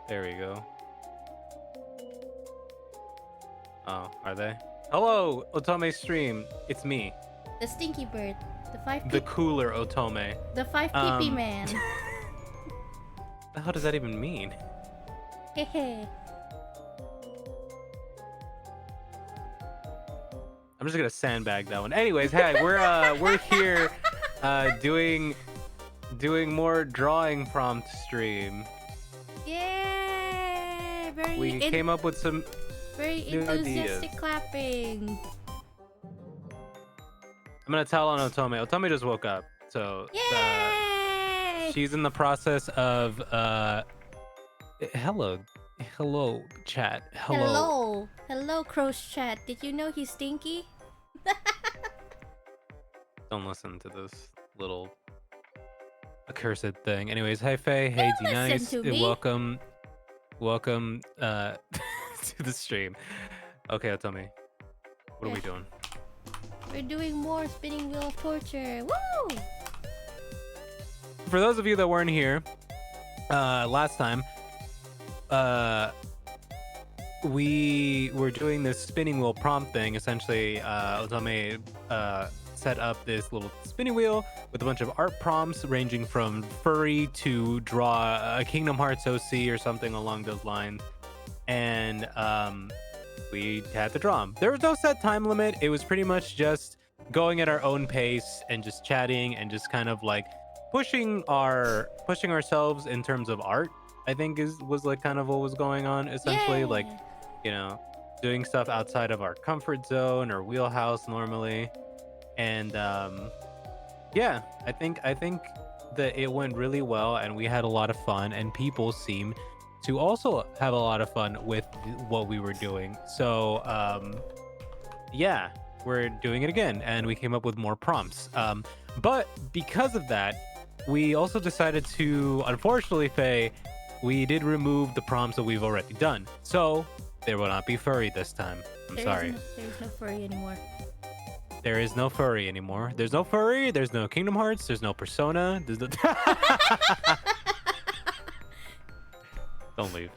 There we go. Oh, are they? Hello, Otome stream. It's me, The stinky bird. The five the peep. cooler Otome. The five peepee man. The hell does that even mean? Hehe. I'm just gonna sandbag that one. Anyways, hey, we're here, doing more drawing prompt stream. Yay! We came up with some very new enthusiastic ideas. clapping. I'm gonna tell on Otome. Otome just woke up, so Yay! she's in the process of hello chat. Hello, Crow's chat. Did you know he's stinky? Don't listen to this little accursed thing. Anyways, hey Faye, hey Don't D-Nice, listen to me. welcome to the stream. Okay, Otome, what are we doing? We're doing more spinning wheel of torture. Woo! For those of you that weren't here last time, we were doing this spinning wheel prompt thing. Essentially, Otome set up this little spinning wheel with a bunch of art prompts ranging from furry to draw a Kingdom Hearts OC or something along those lines. And we had to draw them. There was no set time limit. It was pretty much just going at our own pace and just chatting and just kind of like pushing ourselves in terms of art. I think was like kind of what was going on essentially. Yay. Like, you know, doing stuff outside of our comfort zone or wheelhouse normally. And yeah, I think that it went really well and we had a lot of fun and people seemed to also have a lot of fun with what we were doing. So yeah, we're doing it again and we came up with more prompts. But because of that, we also decided to, unfortunately, Faye, we did remove the prompts that we've already done. So there will not be furry this time. I'm sorry. There's no furry anymore. There is no furry anymore. There's no furry. There's no Kingdom Hearts. There's no Persona. There's no... Don't leave,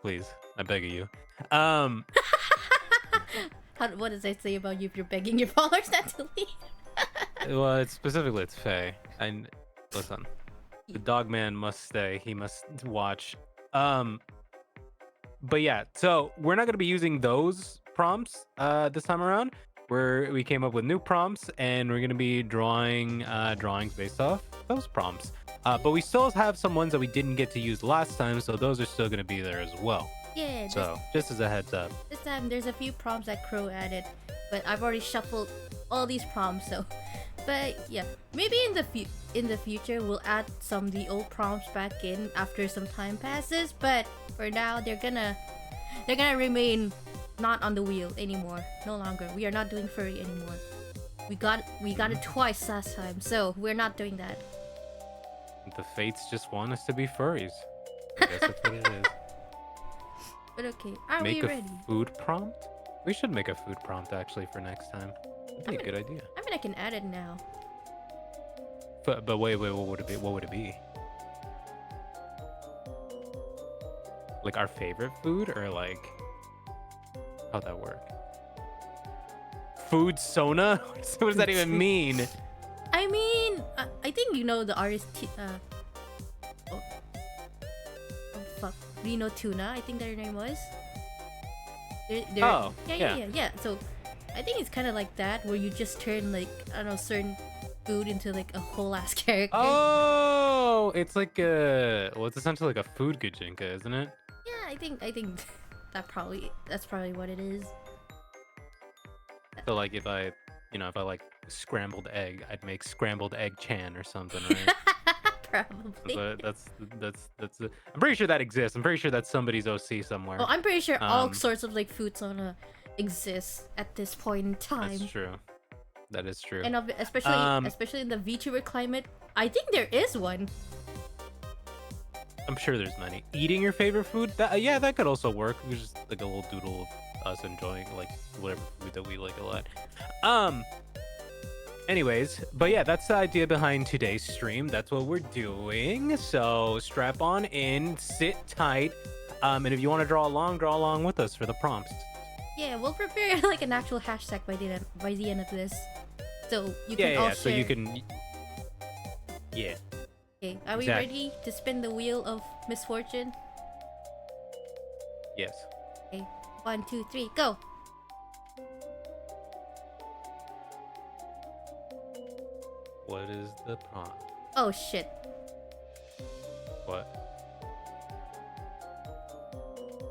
please. I beg of you. What does that say about you if you're begging your followers not to leave? Well, it's Faye. And listen, the dog man must stay. He must watch. But yeah, so we're not gonna be using those prompts this time around. We came up with new prompts and we're gonna be drawing drawings based off those prompts. But we still have some ones that we didn't get to use last time, so those are still gonna be there as well. Yeah. So just as a heads up. This time there's a few prompts that Crow added, but I've already shuffled all these prompts, so. But yeah, maybe in the future we'll add some of the old prompts back in after some time passes. But for now, they're gonna remain not on the wheel anymore. No longer. We are not doing furry anymore. We got it twice last time, so we're not doing that. The fates just want us to be furries. I guess that's what it is. But okay, are Make we a ready? food prompt? We should make a food prompt actually for next time. That'd be a good idea. I mean, I can add it now. But wait, what would it be? What would it be? Like our favorite food, or like how'd that work? Food Sona? What does that even mean? I mean, I think you know the artist. Oh fuck, Reno Tuna. I think their name was. Oh, Yeah. So, I think it's kind of like that, where you just turn like I don't know certain food into like a whole ass character. Oh, it's like it's essentially like a food gajinka, isn't it? Yeah, I think that's probably what it is. So like if I like scrambled egg, I'd make scrambled egg chan or something, right? Probably. That's I'm pretty sure that exists. I'm pretty sure that's somebody's OC somewhere. Oh, I'm pretty sure all sorts of like food sauna exists at this point in time. That's true. That is true. And especially in the VTuber climate, I think there is one. I'm sure there's many. Eating your favorite food? Yeah, that could also work. It was just like a little doodle of us enjoying like whatever food that we like a lot. Anyways, but yeah, that's the idea behind today's stream. That's what we're doing. So strap on in, sit tight. And if you want to draw along with us for the prompts. Yeah, we'll prepare like an actual hashtag by the end of this, so you Yeah, can all so you share. can. Yeah, Okay, are we exactly. ready to spin the wheel of misfortune? Yes. Okay, 1, 2, 3, go. What is the prompt? Oh shit. What?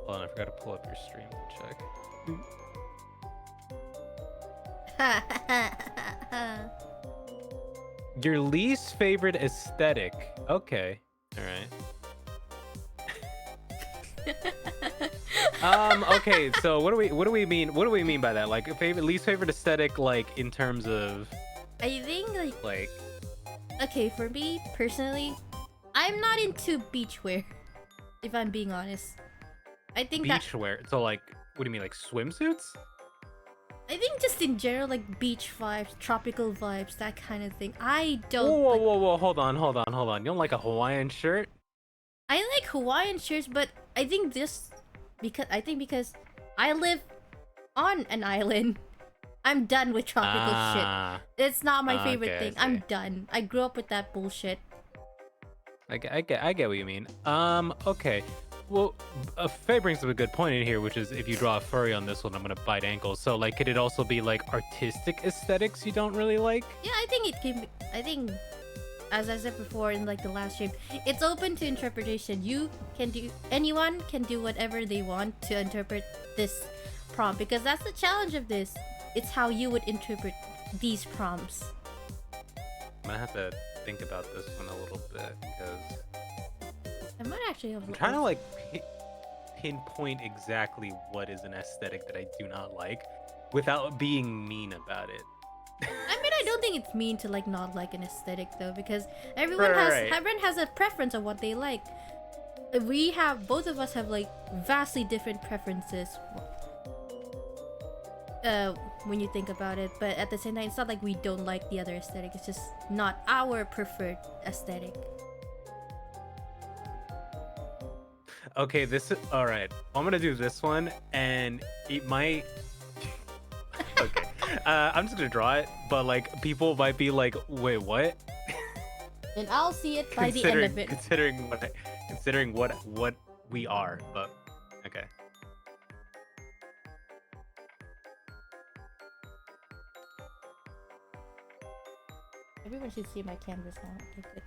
Hold on, I forgot to pull up your stream to check. Your least favorite aesthetic. Okay. All right. Okay, so what do we mean by that? Like least favorite aesthetic, like in terms of I think like okay, for me personally, I'm not into beachwear. If I'm being honest, I think that beach wear. So like what do you mean, like swimsuits? I think just in general, like beach vibes, tropical vibes, that kind of thing. I Whoa, don't whoa, like. whoa, whoa, hold on. You don't like a Hawaiian shirt? I like Hawaiian shirts, but I think because I live on an island, I'm done with tropical shit. Ah, It's not my favorite okay, I thing. see. I'm done. I grew up with that bullshit. I get what you mean. Okay. Well, Faye brings up a good point in here, which is if you draw a furry on this one, I'm gonna bite ankles. So, like, could it also be like artistic aesthetics you don't really like? Yeah, I think it can. I think, as I said before in like the last stream, it's open to interpretation. Anyone can do whatever they want to interpret this prompt, because that's the challenge of this. It's how you would interpret these prompts. I'm gonna have to think about this one a little bit because I might actually have. I'm trying to like pinpoint exactly what is an aesthetic that I do not like without being mean about it. I mean, I don't think it's mean to like not like an aesthetic though, because Right. everyone has a preference of what they like. Both of us have like vastly different preferences. When you think about it, but at the same time, it's not like we don't like the other aesthetic. It's just not our preferred aesthetic. Okay, this is all right. I'm gonna do this one, and it might. Okay, I'm just gonna draw it, but like people might be like, "Wait, what?" And I'll see it by the end of it. Considering what we are, but okay. Everyone should see my canvas now. Okay, good.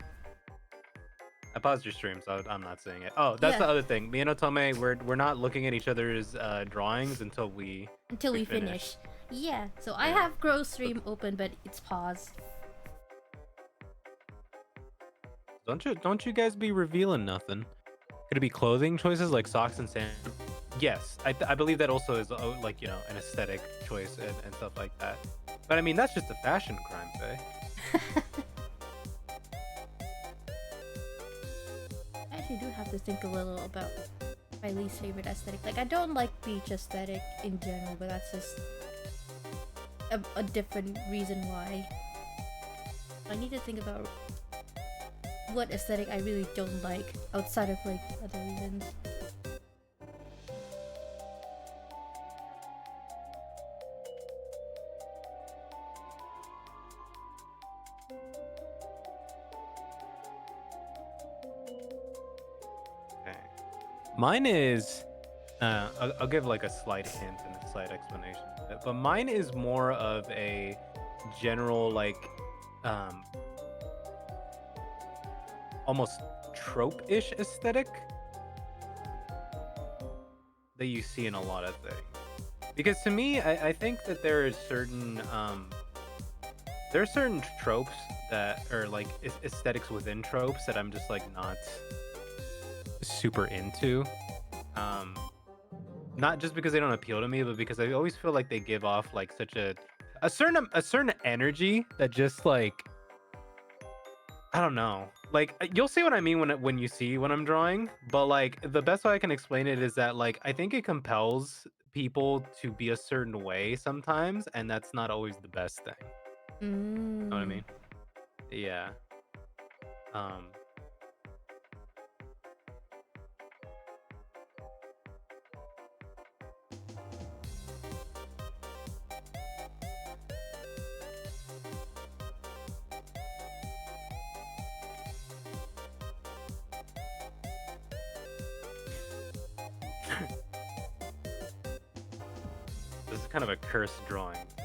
I paused your stream, so I'm not seeing it. Oh, that's Yeah. the other thing. Me and Otome, we're not looking at each other's drawings until we Finish. Yeah. So I Yeah. have Grow stream open, but it's paused. Don't you guys be revealing nothing? Could it be clothing choices like socks and sand? Yes, I believe that also is like an aesthetic choice and stuff like that. But I mean that's just a fashion crime, Faye. I actually do have to think a little about my least favorite aesthetic. Like, I don't like beach aesthetic in general, but that's just a different reason why. I need to think about what aesthetic I really don't like outside of like other reasons. Okay. Mine is I'll give like a slight hint and a slight explanation. But mine is more of a general like um almost trope-ish aesthetic that you see in a lot of things. Because to me, I think that there are certain tropes that are like aesthetics within tropes that I'm just like not super into. Um, Not just because they don't appeal to me, but because I always feel like they give off like such a certain energy that just like I don't know. Like you'll see what I mean when you see when I'm drawing, but like the best way I can explain it is that like I think it compels people to be a certain way sometimes, and that's not always the best thing. Know what I Mm. mean? Yeah. Um kind of a cursed drawing too.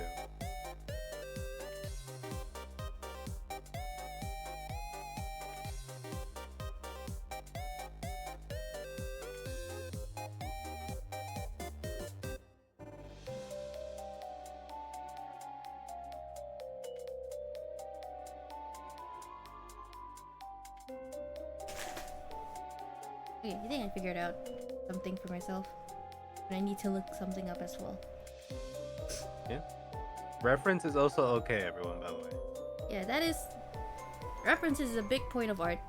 Okay, I think I figured out something for myself. But I need to look something up as well. Yeah. Reference is also okay, everyone, by the way. Yeah, that is... Reference is a big point of art.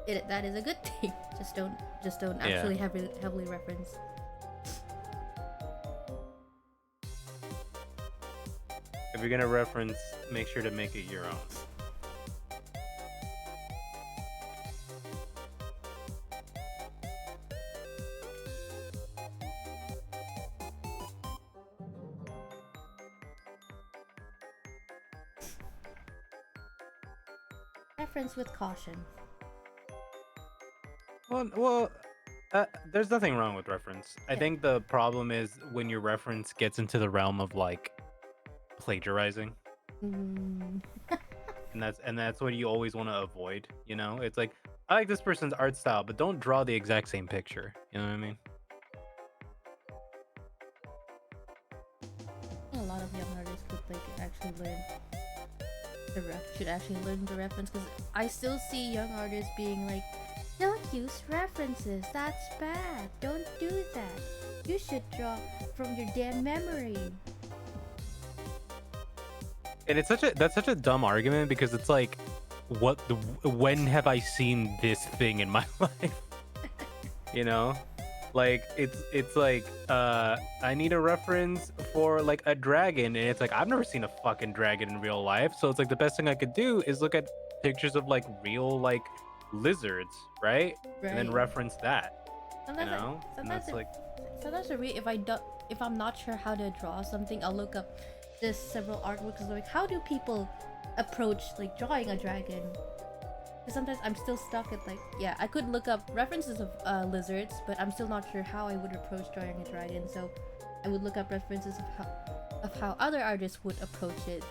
That is a good thing. Just don't Yeah. actually heavily reference. If you're gonna reference, make sure to make it your own. Reference with caution. Well, there's nothing wrong with reference. I Yeah. think the problem is when your reference gets into the realm of like plagiarizing, Mm, and that's what you always want to avoid. You know, it's like I like this person's art style, but don't draw the exact same picture. You know what I mean? I think a lot of young artists could like actually learn should actually learn the reference, because I still see young artists being like, don't use references, that's bad, don't do that, you should draw from your damn memory. And that's such a dumb argument because it's like, when have I seen this thing in my life? You know, like it's like I need a reference for like a dragon, and it's like I've never seen a fucking dragon in real life, so it's like the best thing I could do is look at pictures of like real like lizards, right? And then Right. reference that, Sometimes you know. And that's like, if I'm not sure how to draw something, I'll look up this several artworks, like how do people approach like drawing a dragon. Because sometimes I'm still stuck at like, yeah, I could look up references of lizards, but I'm still not sure how I would approach drawing a dragon. So I would look up references of how other artists would approach it,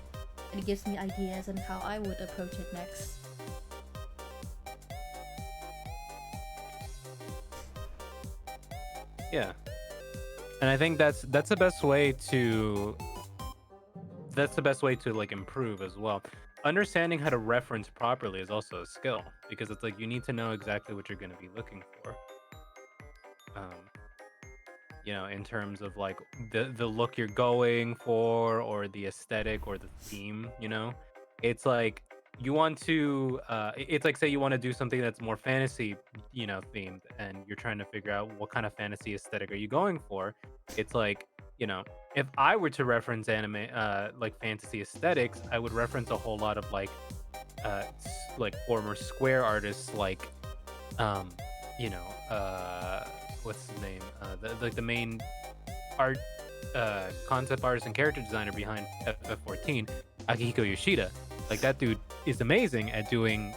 and it gives me ideas on how I would approach it next. yeah. And I think that's the best way to like improve as well. Understanding how to reference properly is also a skill, because it's like you need to know exactly what you're going to be looking for. Um, you know, in terms of like the look you're going for, or the aesthetic, or the theme. You know, it's like you want to. It's like, say you want to do something that's more fantasy, you know, themed, and you're trying to figure out what kind of fantasy aesthetic are you going for. It's like, you know, if I were to reference anime, like fantasy aesthetics, I would reference a whole lot of like former Square artists, like, um, you know, what's his name? The main art, concept artist and character designer behind FF14, Akihiko Yoshida. Like, that dude is amazing at doing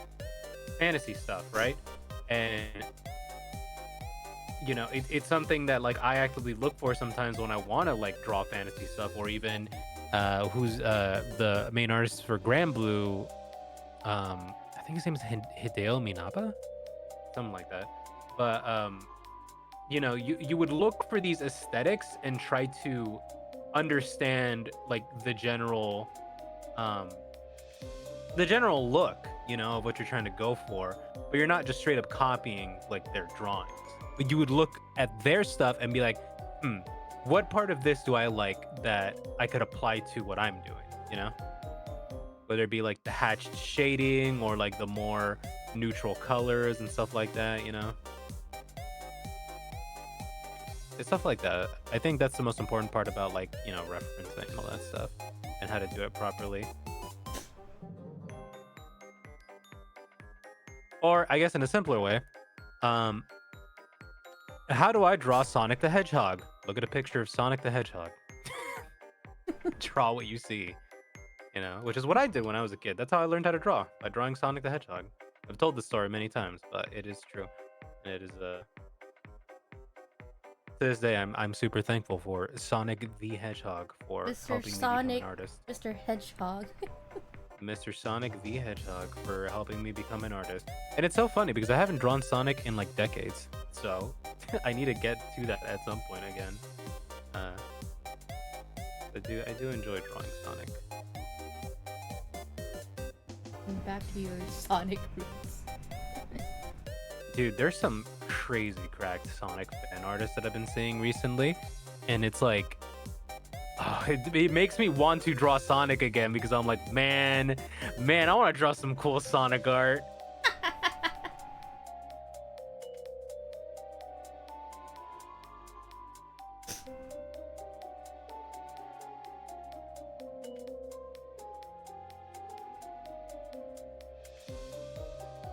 fantasy stuff, right? And you know, it's something that like I actively look for sometimes when I want to like draw fantasy stuff, or even who's the main artist for Grand Blue. I think his name is Hideo Minaba, something like that. But you know, you would look for these aesthetics and try to understand like um the general look, you know, of what you're trying to go for, but you're not just straight up copying like their drawings. But you would look at their stuff and be like, what part of this do I like that I could apply to what I'm doing, you know? Whether it be like the hatched shading, or like the more neutral colors and stuff like that, you know? It's stuff like that. I think that's the most important part about, like, you know, referencing and all that stuff, and how to do it properly. Or I guess in a simpler way, um, how do I draw Sonic the Hedgehog? Look at a picture of Sonic the Hedgehog. Draw what you see, you know, which is what I did when I was a kid. That's how I learned how to draw, by drawing Sonic the Hedgehog. I've told this story many times, but it is true. And it is To this day, I'm super thankful for Sonic the Hedgehog for Mr. helping me become an Sonic, artist. Mr. Hedgehog. Mr. Sonic the Hedgehog for helping me become an artist. And it's so funny because I haven't drawn Sonic in like decades. So I need to get to that at some point again. Uh, I do enjoy drawing Sonic. And back to your Sonic roots. Dude, there's some crazy cracked Sonic fan artists that I've been seeing recently. And it's like, oh, it makes me want to draw Sonic again because I'm like, man, I want to draw some cool Sonic art.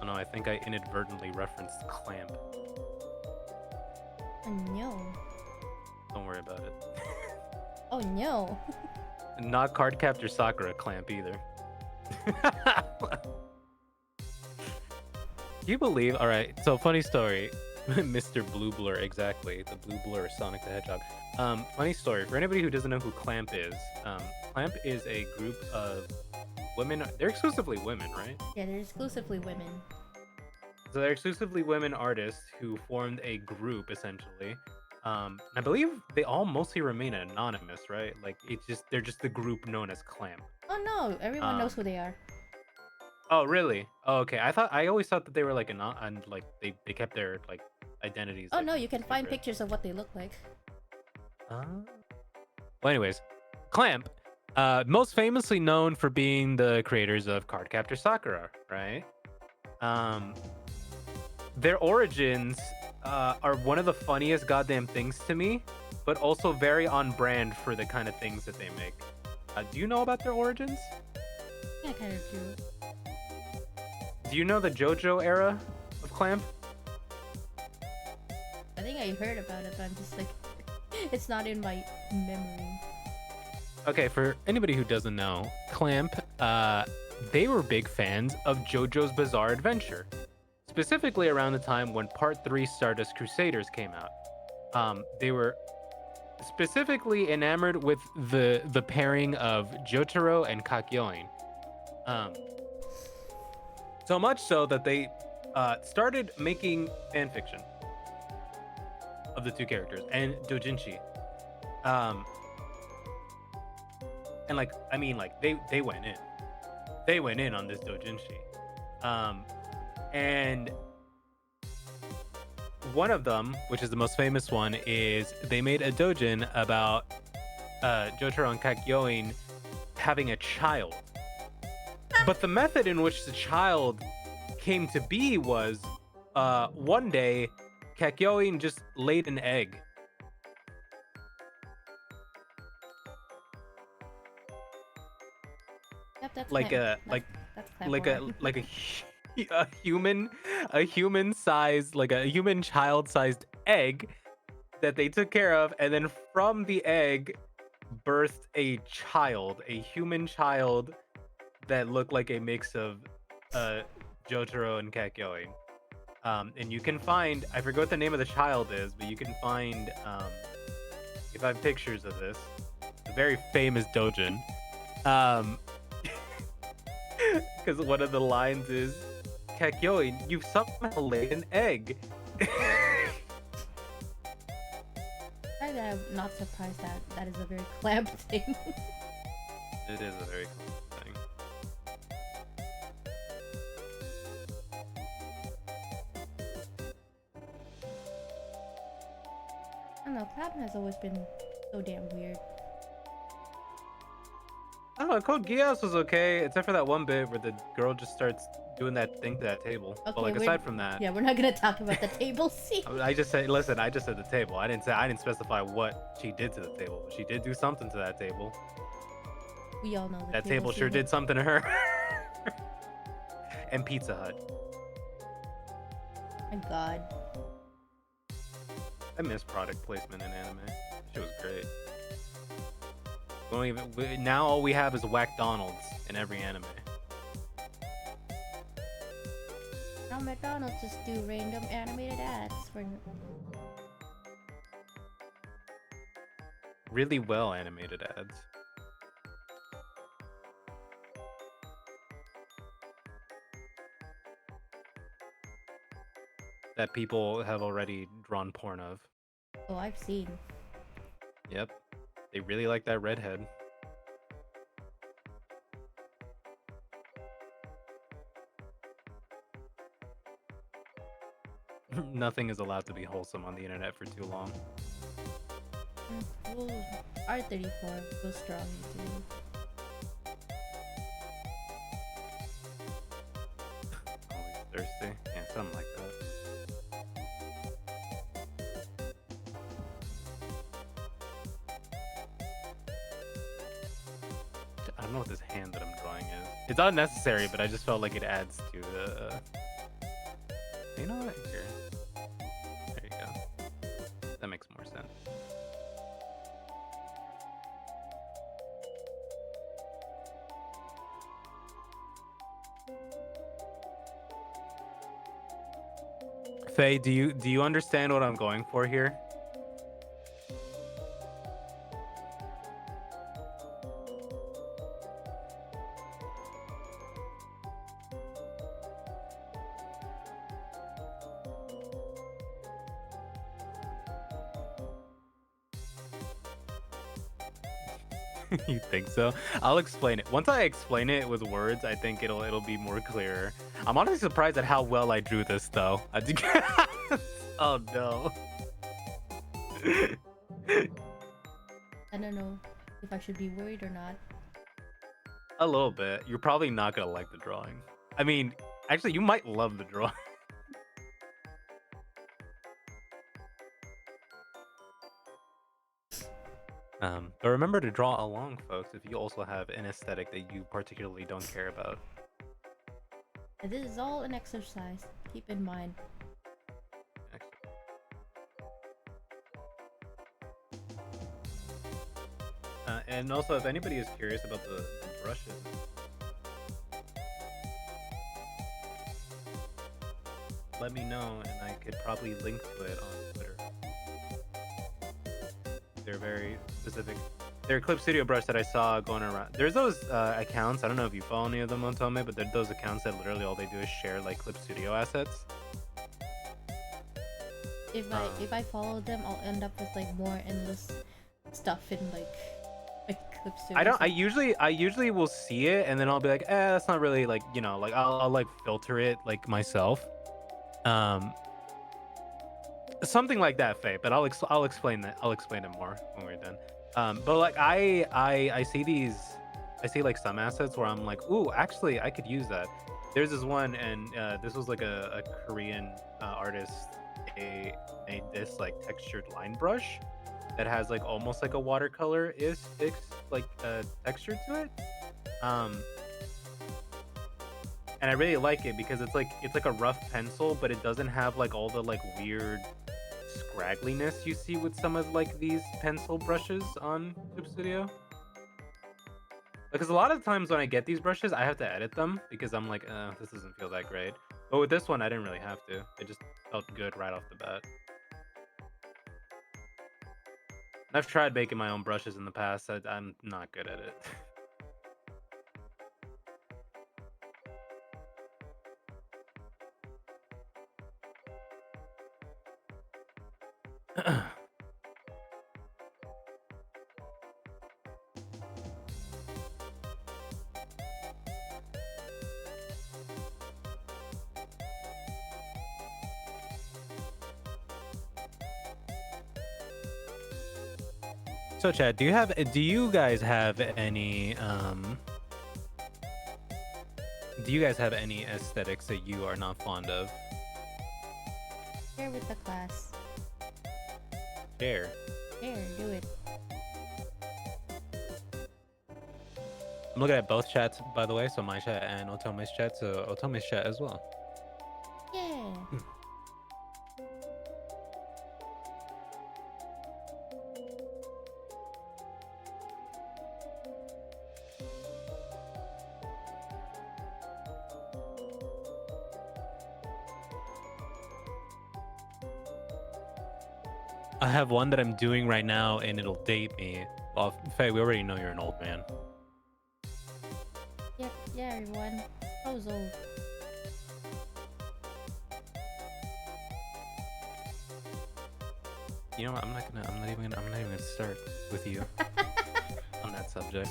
Oh no, I think I inadvertently referenced Clamp. Oh no. Don't worry about it. Oh no. Not Cardcaptor Sakura Clamp either. Do you believe? All right, so funny story. Mr. Blue Blur, exactly. The Blue Blur Sonic the Hedgehog. Funny story. For anybody who doesn't know who Clamp is, Clamp is a group of women. They're exclusively women, right? Yeah, they're exclusively women. So they're exclusively women artists who formed a group essentially. I believe they all mostly remain anonymous, right? Like they're just the group known as Clamp. Oh no, everyone knows who they are. Oh really? Oh, okay. I always thought that they were like and like they kept their like identities. Oh like, no, you can find secret. pictures of what they look like. Well, anyways, Clamp, most famously known for being the creators of Cardcaptor Sakura, right? Their origins are one of the funniest goddamn things to me, but also very on brand for the kind of things that they make. Do you know about their origins? Yeah, I kind of do. Do you know the JoJo era of Clamp? I think I heard about it, but I'm just like, it's not in my memory. Okay, for anybody who doesn't know, Clamp, they were big fans of JoJo's Bizarre Adventure, specifically around the time when Part 3 Stardust Crusaders came out. They were specifically enamored with the pairing of Jotaro and Kakyoin. So much so that they started making fanfiction of the two characters and doujinshi. And like, I mean, like they went in. They went in on this doujinshi. And one of them, which is the most famous one, is they made a doujin about Jotaro and Kakyoin having a child. But the method in which the child came to be was one day Kakyoin just laid an egg. Yep, that's Like clamp. a like That's clamp like art. a human sized, like a human child sized egg that they took care of, and then from the egg birthed a child, a human child that looked like a mix of Jotaro and Kakyoin. And you can find, I forget what the name of the child is, but you can find pictures of this. A very famous doujin. Because one of the lines is, Kakyoin, you've somehow laid an egg. I'm not surprised that that is a very clamp thing. It is a very cool thing. I don't know, clamp has always been so damn weird. I don't know, Code Geass was okay, except for that one bit where the girl just starts doing that thing to that table. Okay, But like aside from that, yeah, we're not gonna talk about the table scene. I just said, listen, I just said the table. I didn't specify what she did to the table, but she did do something to that table. We all know That table sure scene. did something to her. And Pizza Hut. My god. I miss product placement in anime. She was great. We don't even, now all we have is Whack-Donald's in every anime. Now McDonald's just do random animated ads for really well animated ads. That people have already drawn porn of. Oh, I've seen. Yep. They really like that redhead. Nothing is allowed to be wholesome on the internet for too long. Well, R34 goes strong today. Always thirsty. Yeah, something like that. I don't know what this hand that I'm drawing is. It's unnecessary, but I just felt like it adds to the. You know what? Here. There you go. That makes more sense. Faye, do you understand what I'm going for here? You think so? I'll explain it. Once I explain it with words, I think it'll be more clearer. I'm honestly surprised at how well I drew this, though. I think. Oh no. I don't know if I should be worried or not. A little bit. You're probably not gonna like the drawing. I mean, actually, you might love the drawing. But remember to draw along, folks, if you also have an aesthetic that you particularly don't care about. And this is all an exercise. Keep in mind. And also, if anybody is curious about the brushes, let me know, and I could probably link to it on Twitter. They're very specific. They're a Clip Studio brush that I saw going around. There's those accounts. I don't know if you follow any of them, Otome, but they're those accounts that literally all they do is share like Clip Studio assets. If I follow them, I'll end up with like more endless stuff in like clips. I usually will see it and then I'll be like, that's not really like, like I'll like filter it like myself. Something like that, Faye. But I'll explain that. I'll explain it more when we're done. But like I see like some assets where I'm like, ooh, actually I could use that. There's this one, and this was like a Korean artist. They made this like textured line brush that has like almost like a watercolor is like texture to it. And I really like it because it's like a rough pencil, but it doesn't have like all the like weird scraggliness you see with some of like these pencil brushes on Tube Studio. Because a lot of times when I get these brushes, I have to edit them because I'm like, this doesn't feel that great. But with this one, I didn't really have to. It just felt good right off the bat. I've tried making my own brushes in the past. I'm not good at it. So, Chad, do you guys have any aesthetics that you are not fond of? Share with the class. Share. Share, do it. I'm looking at both chats, by the way, so my chat and Otome's chat, so Otome's chat as well. Yeah. I have one that I'm doing right now, and it'll date me. Well, Faye, we already know you're an old man. Yep, yeah, everyone. I was old. You know what? I'm not even gonna start with you on that subject.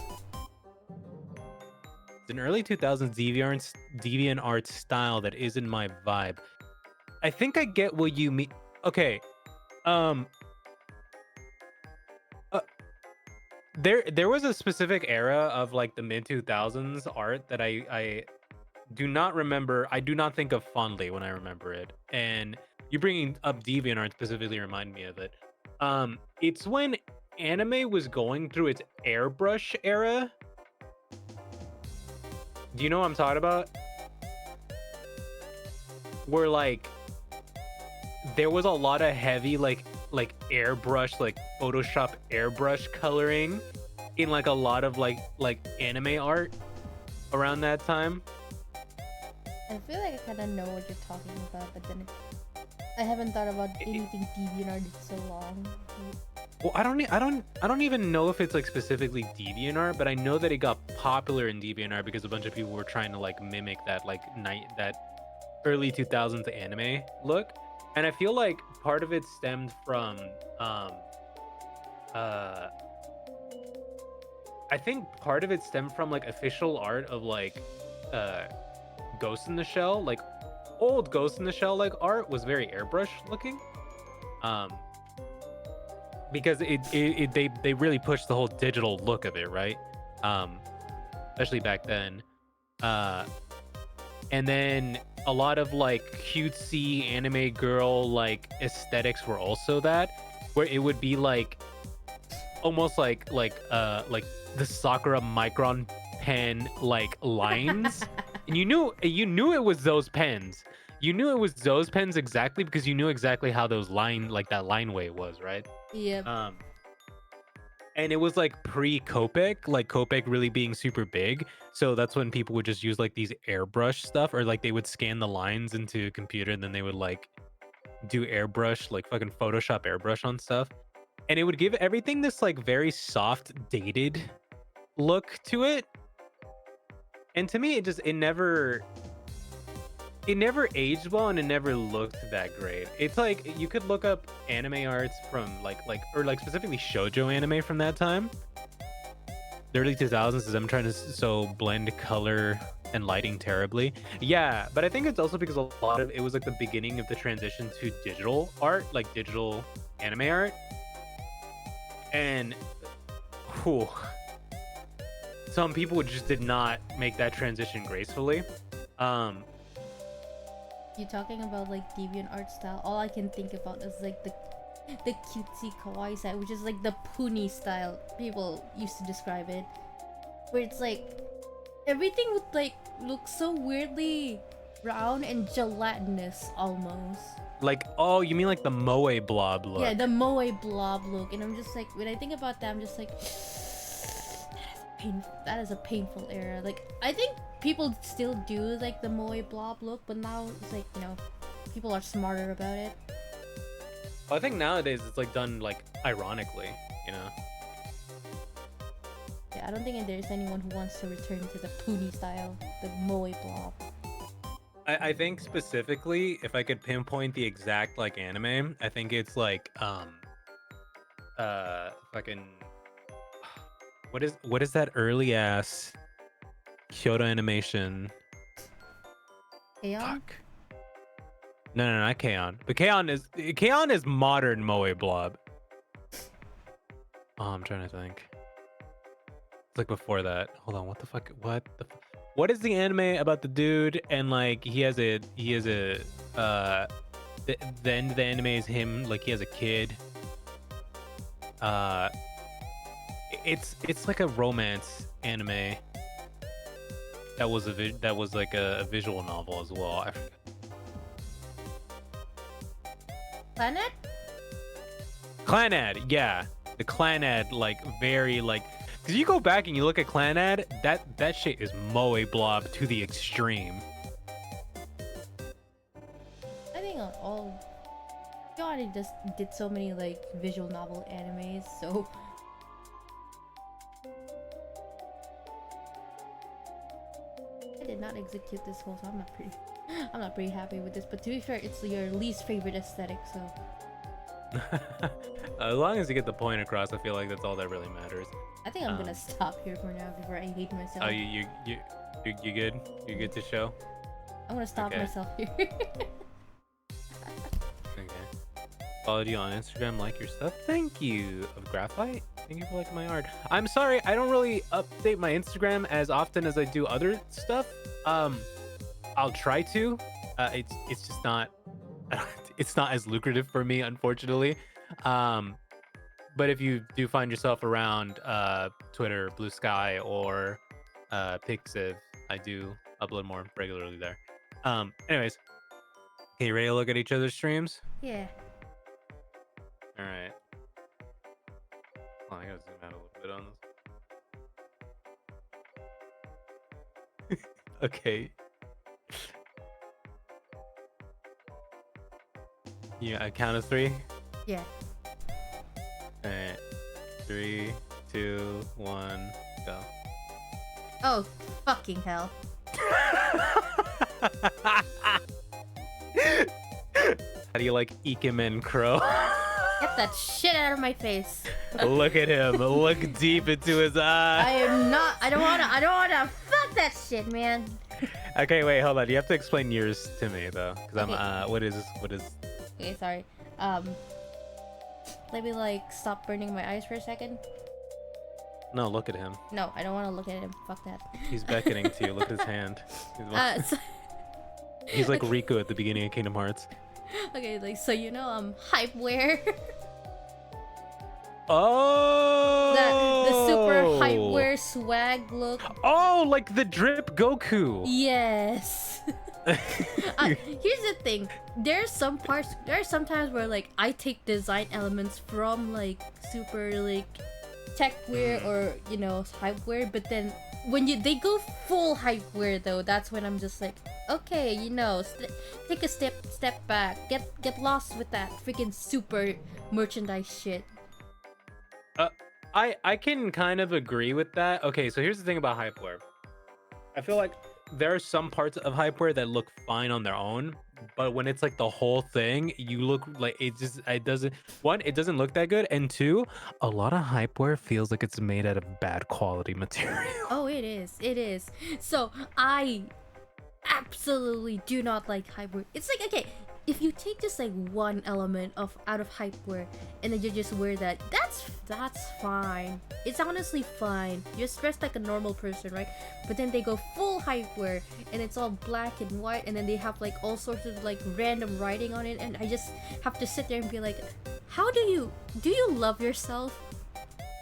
It's an early 2000s deviant art style that isn't my vibe. I think I get what you mean. Okay. Um. Uh, there was a specific era of like the mid 2000s art that I do not remember. I do not think of fondly when I remember it. And you bringing up DeviantArt specifically remind me of it. It's when anime was going through its airbrush era. Do you know what I'm talking about? Where like there was a lot of heavy like airbrush, like Photoshop airbrush coloring in like a lot of like anime art around that time. I feel like I kind of know what you're talking about, but then I haven't thought about anything DeviantArt in so long. Well, I don't even know if it's like specifically DeviantArt, but I know that it got popular in DeviantArt because a bunch of people were trying to like mimic that like that early 2000s anime look. And I feel like part of it stemmed from uh I think part of it stemmed from like official art of like uh Ghost in the Shell, like old Ghost in the Shell like art was very airbrush looking. Um because they really pushed the whole digital look of it, right? Especially back then. Uh and then a lot of like cutesy anime girl like aesthetics were also that, where it would be like almost like the Sakura micron pen like lines. And you knew it was those pens. You knew it was those pens exactly because you knew exactly how those that line way was, right? Yep. And it was like pre Copic, like Copic really being super big. So that's when people would just use like these airbrush stuff, or like they would scan the lines into a computer and then they would like do airbrush, like fucking Photoshop airbrush on stuff. And it would give everything this like very soft, dated look to it. And to me, it never aged well and it never looked that great. It's like you could look up anime arts from or like specifically shoujo anime from that time. The early 2000s is I'm trying to blend color and lighting terribly. Yeah, but I think it's also because a lot of it was like the beginning of the transition to digital art, like digital anime art. And whew, some people just did not make that transition gracefully. You talking about like DeviantArt style? All I can think about is like the cutesy kawaii side, which is like the puni style people used to describe it, where it's like everything would like look so weirdly round and gelatinous almost. Like, oh, you mean like the moe blob look? Yeah, the moe blob look, and I'm just like, when I think about that, I'm just like, that is a painful era. Like, I think people still do like the moe blob look, but now it's like, you know, people are smarter about it. Well, I think nowadays it's like done like ironically, you know. Yeah, I don't think there's anyone who wants to return to the puni style, the moe blob. I think specifically, if I could pinpoint the exact like anime, I think it's like fucking what is that early ass Kyoto animation? Aeon? Fuck. No, not K-On! But K-On is modern moe blob. Oh, I'm trying to think. It's like before that. Hold on, what the fuck? What is the anime about the dude and like he has a the end of the anime is him like he has a kid. It's like a romance anime that was like a visual novel as well. I forget. Planet? Clanad, yeah. The Clanad, like very like, because you go back and you look at Clanad, that shit is moe blob to the extreme. I think all You already just did so many like visual novel animes, so I did not execute this whole, so I'm not pretty happy with this. But to be fair, it's your least favorite aesthetic, so As long as you get the point across, I feel like that's all that really matters. I think I'm gonna stop here for now before I hate myself. Oh, you good? You good to show? I'm gonna stop myself here. Okay. Followed you on Instagram, like your stuff. Thank you. Of Graphite. Thank you for liking my art. I'm sorry, I don't really update my Instagram as often as I do other stuff. I'll try to. It's just not. It's not as lucrative for me, unfortunately. But if you do find yourself around Twitter, Blue Sky, or Pixiv, I do upload more regularly there. Anyways, okay, you ready to look at each other's streams? Yeah. All right. Oh, I gotta zoom out a little bit on this. Okay. Yeah, I count of 3. Yeah. All right. 3, 2, 1, go. Oh, fucking hell. How do you like Ikemen Crow? Get that shit out of my face. Look at him. Look deep into his eye. I don't wanna. Fuck that shit, man. Okay, wait, hold on. You have to explain yours to me though, because Okay. I'm what is. Okay, sorry. Let me like stop burning my eyes for a second. No, look at him. No, I don't want to look at him. Fuck that. He's beckoning to you. Look at his hand. So, He's like Riku at the beginning of Kingdom Hearts. okay, like so hypeware. Oh. The super hypeware swag look. Oh, like the drip Goku. Yes. Here's the thing. There are some times where like I take design elements from like super like techwear or hypeware, but then when they go full hypeware though, that's when I'm just like, okay, take a step back, get lost with that freaking super merchandise shit. I can kind of agree with that. Okay, so here's the thing about hypeware. I feel like there are some parts of hypeware that look fine on their own, but when it's like the whole thing, you look like it doesn't look that good, and 2, a lot of hypeware feels like it's made out of bad quality material. Oh, it is. So I absolutely do not like hypeware. It's like, okay, if you take just like one element out of hypeware and then you just wear that, that's fine. It's honestly fine. You're dressed like a normal person, right? But then they go full hypeware and it's all black and white, and then they have like all sorts of like random writing on it, and I just have to sit there and be like, how do you love yourself?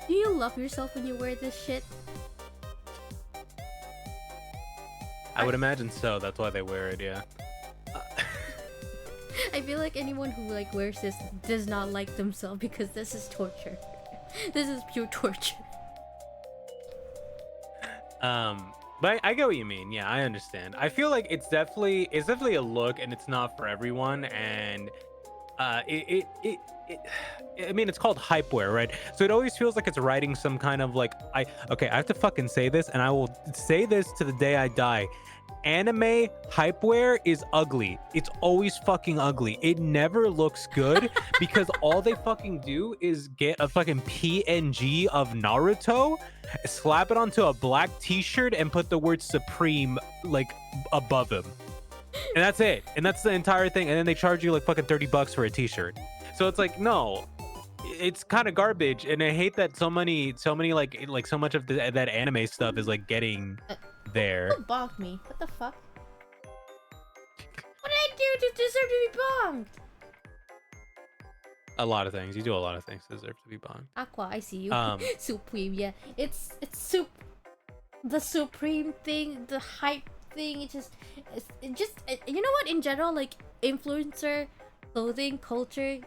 Do you love yourself when you wear this shit? I would imagine so. That's why they wear it, yeah. I feel like anyone who like wears this does not like themselves, because this is torture. This is pure torture. But I get what you mean. Yeah, I understand. I feel like it's definitely a look, and it's not for everyone. And I mean, it's called hypeware, right? So it always feels like it's writing some kind of like I have to fucking say this, and I will say this to the day I die. Anime hypeware is ugly. It's always fucking ugly. It never looks good because all they fucking do is get a fucking PNG of Naruto, slap it onto a black t-shirt, and put the word Supreme like above him. And that's it. And that's the entire thing. And then they charge you like fucking $30 for a t-shirt. So it's like, no, it's kind of garbage. And I hate that so many like so much of that anime stuff is like getting there. Who bonked me? What the fuck? What did I do to deserve to be bonked? A lot of things. You do a lot of things that deserve to be bonked. Aqua, I see you. Supreme, yeah. It's the Supreme thing, the hype thing. It just you know what? In general, like influencer clothing culture,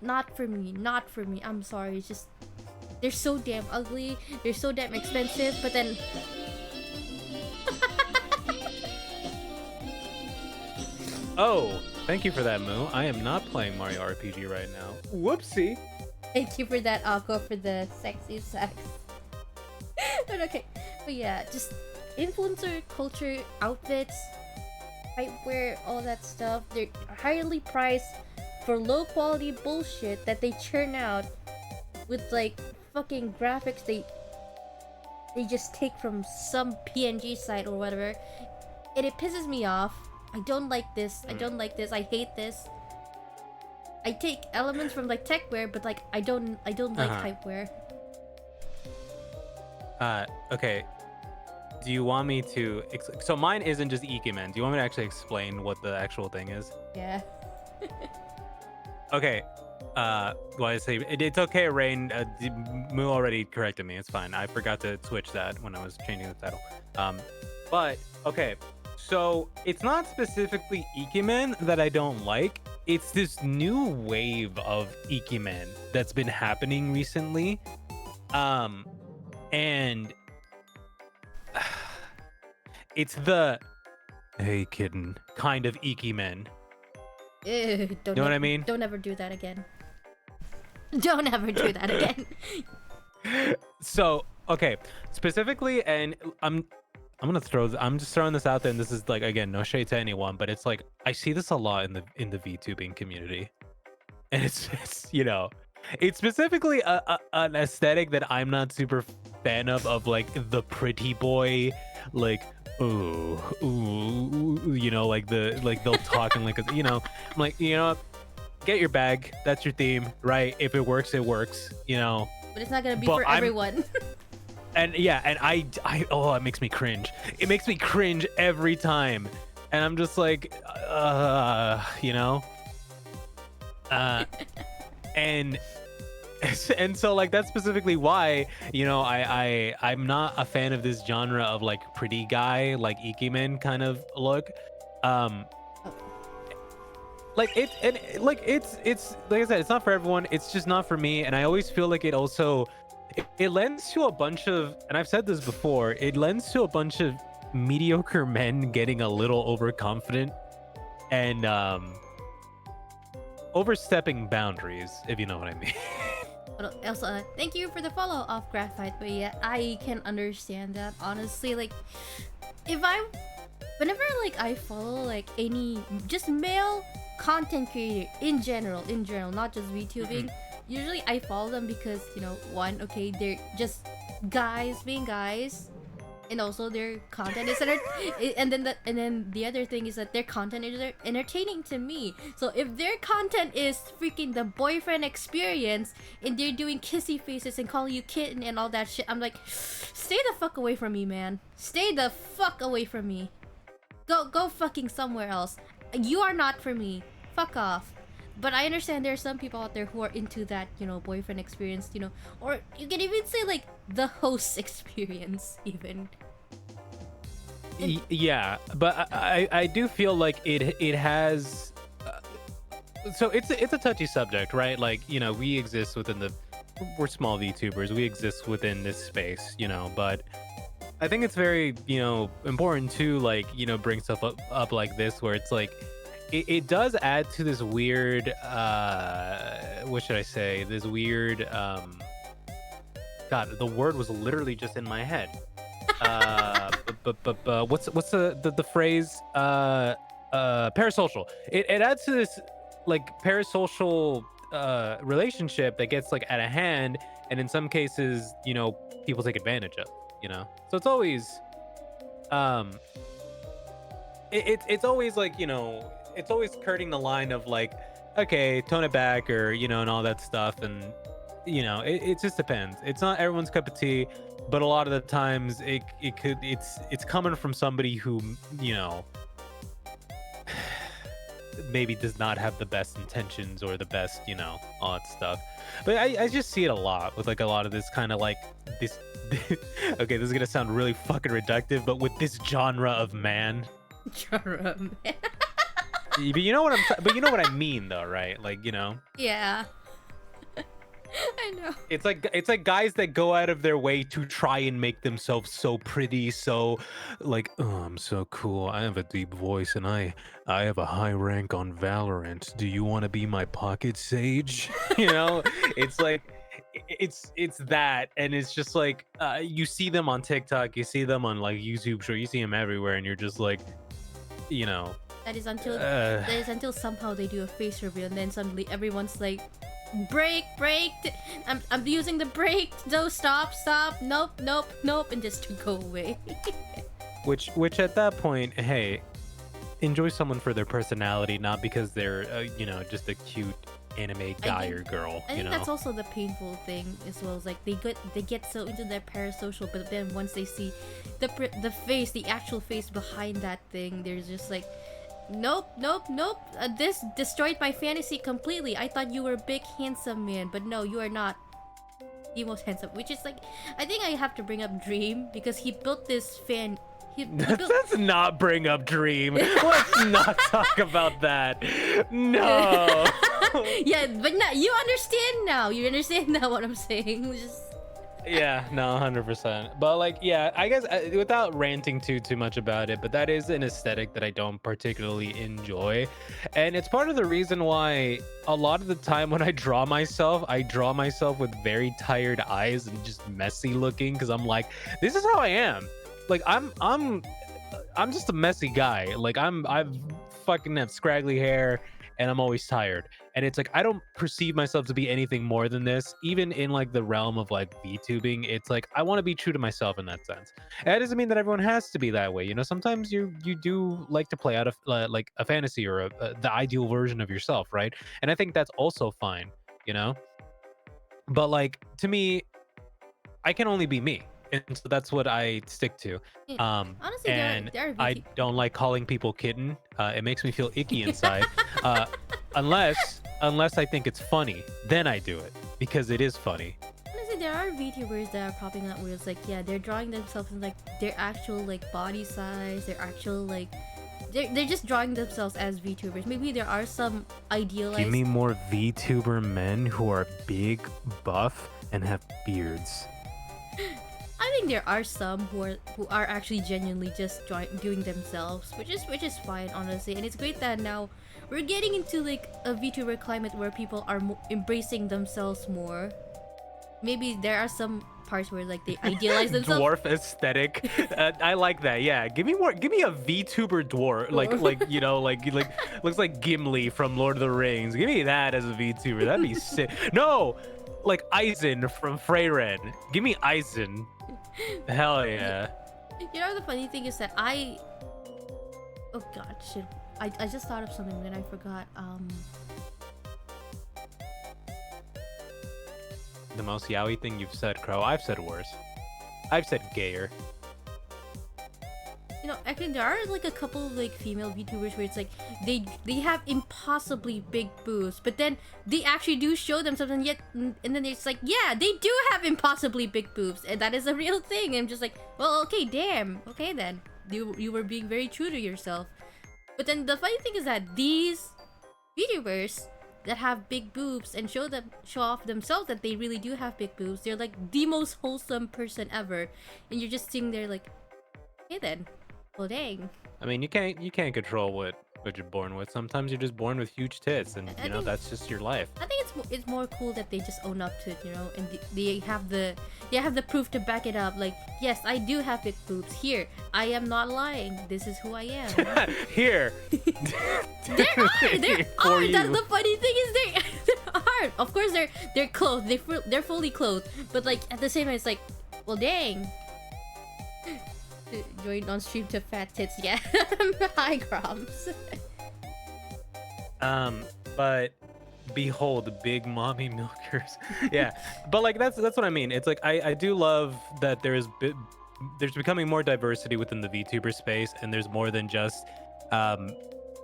not for me. Not for me. I'm sorry. It's just they're so damn ugly. They're so damn expensive. But then. Oh, Thank you for that, Moo. I am not playing Mario RPG right now. Whoopsie. Thank you for that, Aqua, for the sexy sex. But okay. But yeah, just influencer culture, outfits, hypewear, all that stuff. They're highly priced for low quality bullshit that they churn out with like fucking graphics they just take from some PNG site or whatever. And it pisses me off. I don't like this. I don't like this. I hate this. I take elements from like techwear, but like I don't like hypewear. Okay. Do you want me to so mine isn't just Ikemen. Do you want me to actually explain what the actual thing is? Yeah. Okay. Well, I say it's okay, Rain. Moo already corrected me. It's fine. I forgot to switch that when I was changing the title. But okay. So it's not specifically Ikemen that I don't like. It's this new wave of Ikemen that's been happening recently. And it's the hey kitten kind of Ikemen. Ew, know what I mean? Don't ever do that again. Don't ever do that again. So okay, specifically, and I'm just throwing this out there, and this is like, again, no shade to anyone, but it's like I see this a lot in the VTubing community, and it's you know, it's specifically an aesthetic that I'm not super fan of like the pretty boy, like ooh, you know, like they'll talk and like, you know, I'm like, you know, get your bag, that's your theme, right? If it works, it works, you know. But it's not gonna be for everyone. And yeah, and I oh, it makes me cringe. It makes me cringe every time, and I'm just like, you know, and so like that's specifically why, you know, I'm not a fan of this genre of like pretty guy, like Ikemen kind of look. Like it's like I said, it's not for everyone. It's just not for me, and I always feel like it also it lends to a bunch of, and I've said this before, it lends to a bunch of mediocre men getting a little overconfident and overstepping boundaries, if you know what I mean. But also, thank you for the follow off Graphite. But yeah, I can understand that, honestly. Like, whenever like I follow like any just male content creator in general, not just VTubing, usually I follow them because, you know, one, okay, they're just guys being guys, and also their content is and then the other thing is that their content is entertaining to me. So if their content is freaking the boyfriend experience and they're doing kissy faces and calling you kitten and all that shit, I'm like, stay the fuck away from me, man. Stay the fuck away from me. Go fucking somewhere else. You are not for me. Fuck off. But I understand there are some people out there who are into that, you know, boyfriend experience, you know, or you can even say like the host experience even. Yeah, but I do feel like it has so it's a touchy subject, right? Like, you know, we exist within we're small VTubers, we exist within this space, you know, but I think it's very, you know, important to like, you know, bring stuff up like this where it's like it does add to this weird what should I say, this weird god, the word was literally just in my head. But what's the phrase, parasocial. It adds to this like parasocial relationship that gets like out of hand, and in some cases, you know, people take advantage of, you know. So it's always it's always like, you know, it's always skirting the line of like, okay, tone it back, or, you know, and all that stuff. And, you know, it just depends. It's not everyone's cup of tea, but a lot of the times it's coming from somebody who, you know, maybe does not have the best intentions or the best, you know, all that stuff. But I just see it a lot with like a lot of this kind of like this okay, this is gonna sound really fucking reductive, but with this genre of man. Genre of man. But you know what I mean though, right? Like, you know. Yeah. I know. It's like guys that go out of their way to try and make themselves so pretty, so like, oh, I'm so cool. I have a deep voice and I have a high rank on Valorant. Do you want to be my pocket sage? You know, it's like it's that, and it's just like you see them on TikTok, you see them on like YouTube, sure, you see them everywhere, and you're just like, you know, That is until uh, somehow they do a face reveal and then suddenly everyone's like, break, break. I'm using the break. No, stop, stop. Nope, nope, nope, and just to go away. which at that point, hey, enjoy someone for their personality, not because they're you know, just a cute anime guy or girl. I You think know, that's also the painful thing as well. Is like they get so into their parasocial, but then once they see the face, the actual face behind that thing, they're just like, nope, nope, nope. This destroyed my fantasy completely. I thought you were a big handsome man, but no, you are not the most handsome. Which is like, I think I have to bring up Dream because he built this fan. He built. let's not bring up Dream. Let's not talk about that. No. Yeah, but now you understand now. You understand now what I'm saying. Just Yeah, no, 100%. But like, yeah, I guess without ranting too much about it, but that is an aesthetic that I don't particularly enjoy, and it's part of the reason why a lot of the time when I draw myself with very tired eyes and just messy looking, because I'm like, this is how I am. Like I'm just a messy guy. Like I've fucking have scraggly hair and I'm always tired. And it's like I don't perceive myself to be anything more than this, even in like the realm of like VTubing. It's like I want to be true to myself in that sense. And that doesn't mean that everyone has to be that way. You know, sometimes you do like to play out of like a fantasy or the ideal version of yourself, right? And I think that's also fine, you know. But like to me, I can only be me. And so that's what I stick to. yeah. Um, Honestly, and there are I don't like calling people kitten. It makes me feel icky inside. Uh, unless I think it's funny, then I do it because it is funny. Honestly, there are VTubers that are popping up where it's like, yeah, they're drawing themselves in like their actual like body size, their actual like, they're just drawing themselves as VTubers. Maybe there are some idealized. Give me more VTuber men who are big, buff, and have beards. I think there are some who are actually genuinely just doing themselves, which is fine, honestly. And it's great that now we're getting into like a VTuber climate where people are embracing themselves more. Maybe there are some parts where like they idealize themselves. Dwarf aesthetic. I like that. Yeah, give me more. Give me a VTuber dwarf, like you know, like looks like Gimli from Lord of the Rings. Give me that as a VTuber. That'd be sick. No, like Aizen from Freyren. Give me Aizen. Hell yeah. You know, the funny thing is that oh god, shit. I just thought of something and then I forgot. The most yaoi thing you've said, Crow. I've said worse. I've said gayer. You know, actually there are like a couple of like female VTubers where it's like they have impossibly big boobs, but then they actually do show themselves, and then it's like, yeah, they do have impossibly big boobs, and that is a real thing. And I'm just like, well, okay, damn, okay then, you were being very true to yourself. But then the funny thing is that these VTubers that have big boobs and show off themselves that they really do have big boobs, they're like the most wholesome person ever, and you're just sitting there like, okay then. Well, dang. I mean, you can't control what you're born with. Sometimes you're just born with huge tits, and I you know think- that's just your life. I think it's more cool that they just own up to it, you know, and they have the proof to back it up. Like, yes, I do have big boobs. Here, I am not lying. This is who I am. Here. There are. For you. The funny thing is there are. Of course, they're clothed. They're fully clothed. But like at the same time, it's like, well, dang. Join on stream to fat tits. Yeah. Hi, Groms. But behold, big mommy milkers. Yeah, but like that's what I mean. It's like I do love that there's becoming more diversity within the VTuber space, and there's more than just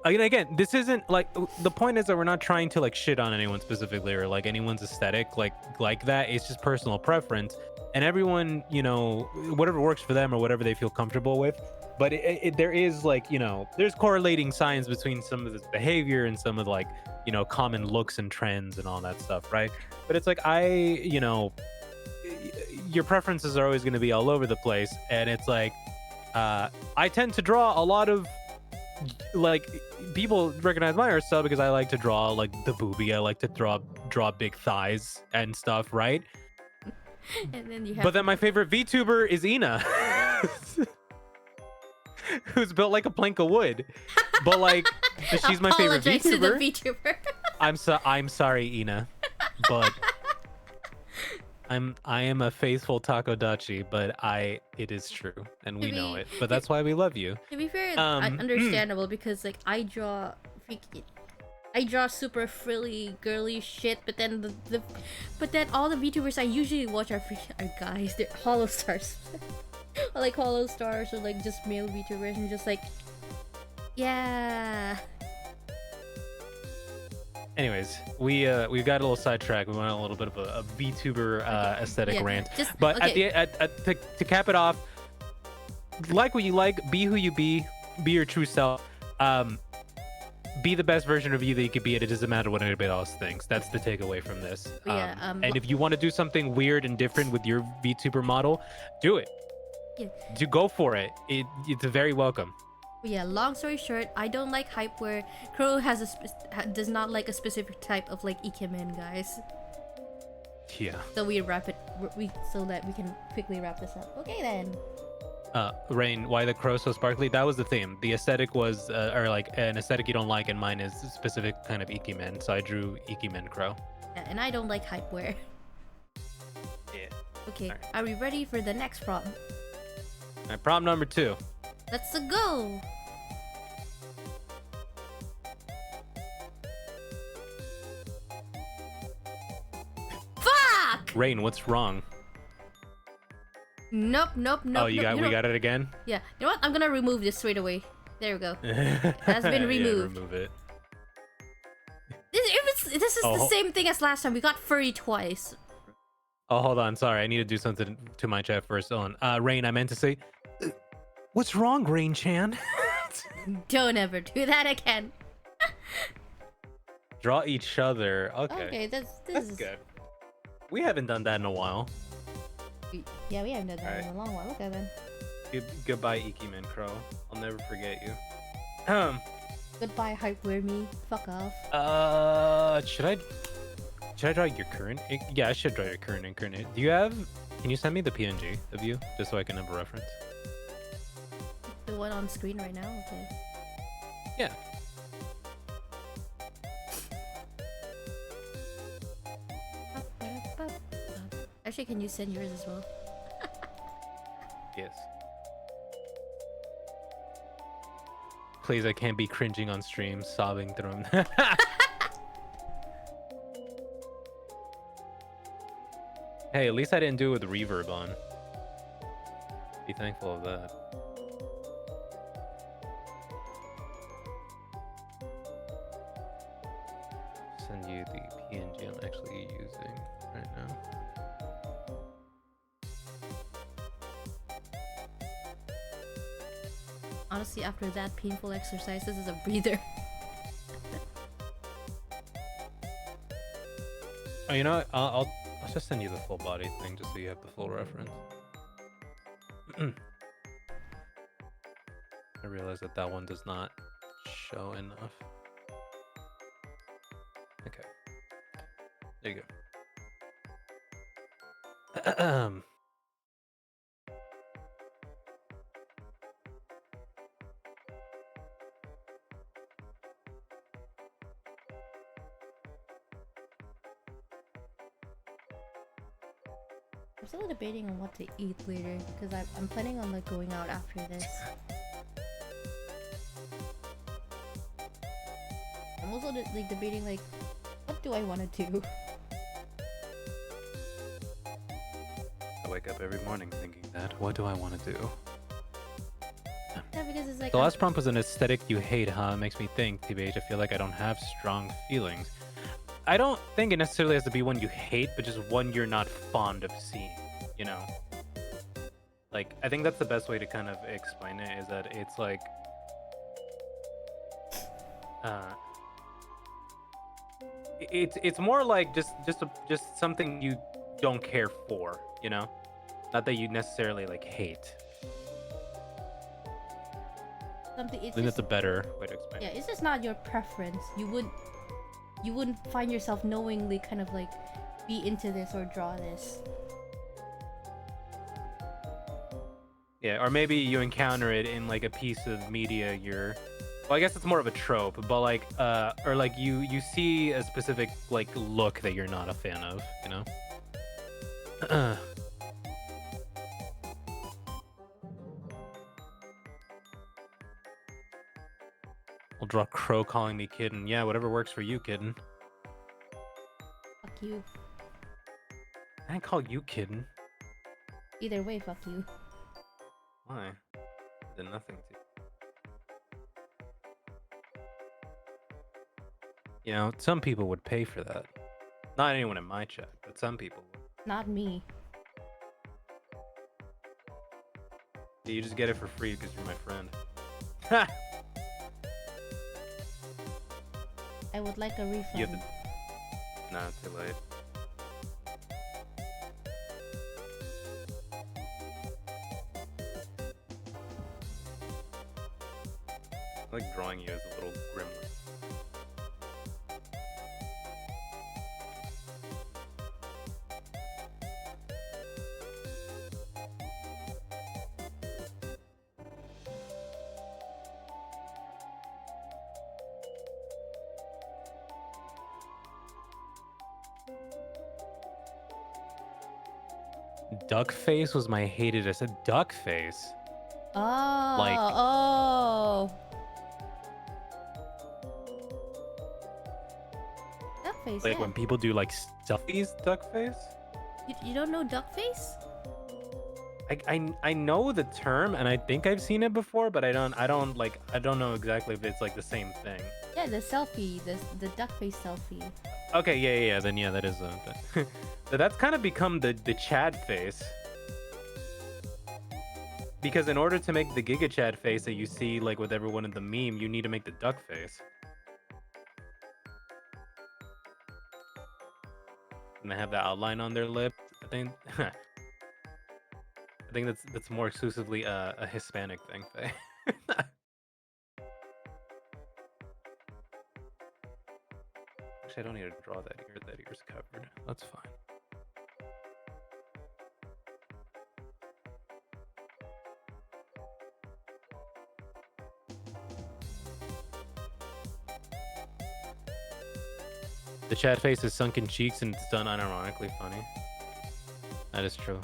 again, this isn't like, the point is that we're not trying to like shit on anyone specifically or like anyone's aesthetic like that. It's just personal preference, and everyone, you know, whatever works for them or whatever they feel comfortable with. but there is like, you know, there's correlating signs between some of this behavior and some of like, you know, common looks and trends and all that stuff, right? But it's like you know, your preferences are always going to be all over the place, and it's like I tend to draw a lot of like people recognize my art style because I like to draw like the boobie. I like to draw big thighs and stuff, right? And then you have But then my favorite VTuber is Ina, who's built like a plank of wood. But like, she's my favorite apologize to the VTuber. VTuber. I'm sorry, Ina, but I am a faithful Takodachi, but it is true, and we know it. But that's why we love you. To be fair, it's understandable because like I draw super frilly, girly shit, but then but then all the VTubers I usually watch are guys. They're hollow stars, or like hollow stars, or like just male VTubers, and just like, yeah. Anyways, we got a little sidetracked. We went on a little bit of a VTuber aesthetic rant. But to cap it off, like what you like, be who you be your true self. Be the best version of you that you could be, and it doesn't matter what anybody else thinks. That's the takeaway from this. And if you want to do something weird and different with your VTuber model, do it. Yeah. Go for it. It's very welcome. Yeah, long story short, I don't like hype where Crow has does not like a specific type of like ikemen, guys. Yeah. So so that we can quickly wrap this up. Okay then. Rain, why the crow so sparkly? That was the theme. The aesthetic was, or like an aesthetic you don't like, and mine is a specific kind of ikemen. So I drew ikemen crow. Yeah, and I don't like hype wear. Yeah. Okay, are we ready for the next problem? All right, problem number 2. Let's go. Fuck! Rain, what's wrong? Nope. Oh, we got it again? Yeah. You know what? I'm gonna remove this straight away. There we go. It has been removed. Yeah, remove it. This is the same thing as last time. We got furry twice. Oh, hold on. Sorry, I need to do something to my chat first. Hold on. Rain, I meant to say, what's wrong, Rain-chan? Don't ever do that again. Draw each other. Okay. Okay, that's good. We haven't done that in a while. Yeah, we haven't done that in a long while. Okay then. Goodbye, Ikemen Crow. I'll never forget you. Goodbye, hype wear me. Fuck off. Should I draw your current? Yeah, I should draw your current and current. Do you have? Can you send me the PNG of you just so I can have a reference? The one on screen right now. Okay. Yeah. Actually, can you send yours as well? Yes. Please, I can't be cringing on stream, sobbing through them. Hey, at least I didn't do it with reverb on. Be thankful of that. Send you the PNG I'm actually using right now. Honestly, after that painful exercise, this is a breather. Oh, you know what? I'll just send you the full body thing just so you have the full reference. I realize that one does not show enough. Okay. There you go. I'm still debating on what to eat later because I'm planning on like going out after this. I'm also like debating like, what do I want to do? I wake up every morning thinking that. What do I want to do? Yeah, because it's like the last prompt was an aesthetic you hate, huh? It makes me think, TBH, I feel like I don't have strong feelings. I don't think it necessarily has to be one you hate, but just one you're not fond of seeing, you know? Like, I think that's the best way to kind of explain it is that it's like, uh, it's more like just something you don't care for, you know? Not that you necessarily like hate. Something. I It's think just that's a better way to explain yeah. it. It's just not your preference. You wouldn't find yourself knowingly kind of like be into this or draw this. Yeah, or maybe you encounter it in like a piece of media you're well, I guess it's more of a trope, but like or like you see a specific like look that you're not a fan of, you know? I'll draw Crow calling me kitten. Yeah, whatever works for you, kitten. Fuck you. I didn't call you kitten. Either way, fuck you. Why? I did nothing to you. You know, some people would pay for that. Not anyone in my chat, but some people would. Not me. Yeah, you just get it for free because you're my friend. Ha! I would like a You refund. have to... Nah, too late. I like drawing you as a little gremlin. Duck face was my hated. I said duck face. Oh, Like, oh. Duck face, like yeah. when people do like stuffies duck face. You don't know duck face? I know the term and I think I've seen it before, but I don't know exactly if it's like the same thing. Yeah, the selfie, the duck face selfie. Okay, yeah. Then yeah, that is a. But that's kind of become the Chad face. Because in order to make the Giga Chad face that you see like with everyone in the meme, you need to make the duck face. And they have the outline on their lip. I think I think that's more exclusively a Hispanic thing. Faye. Actually, I don't need to draw that ear. That ear's covered. That's fine. The Chad face is sunken cheeks and it's done unironically funny. That is true.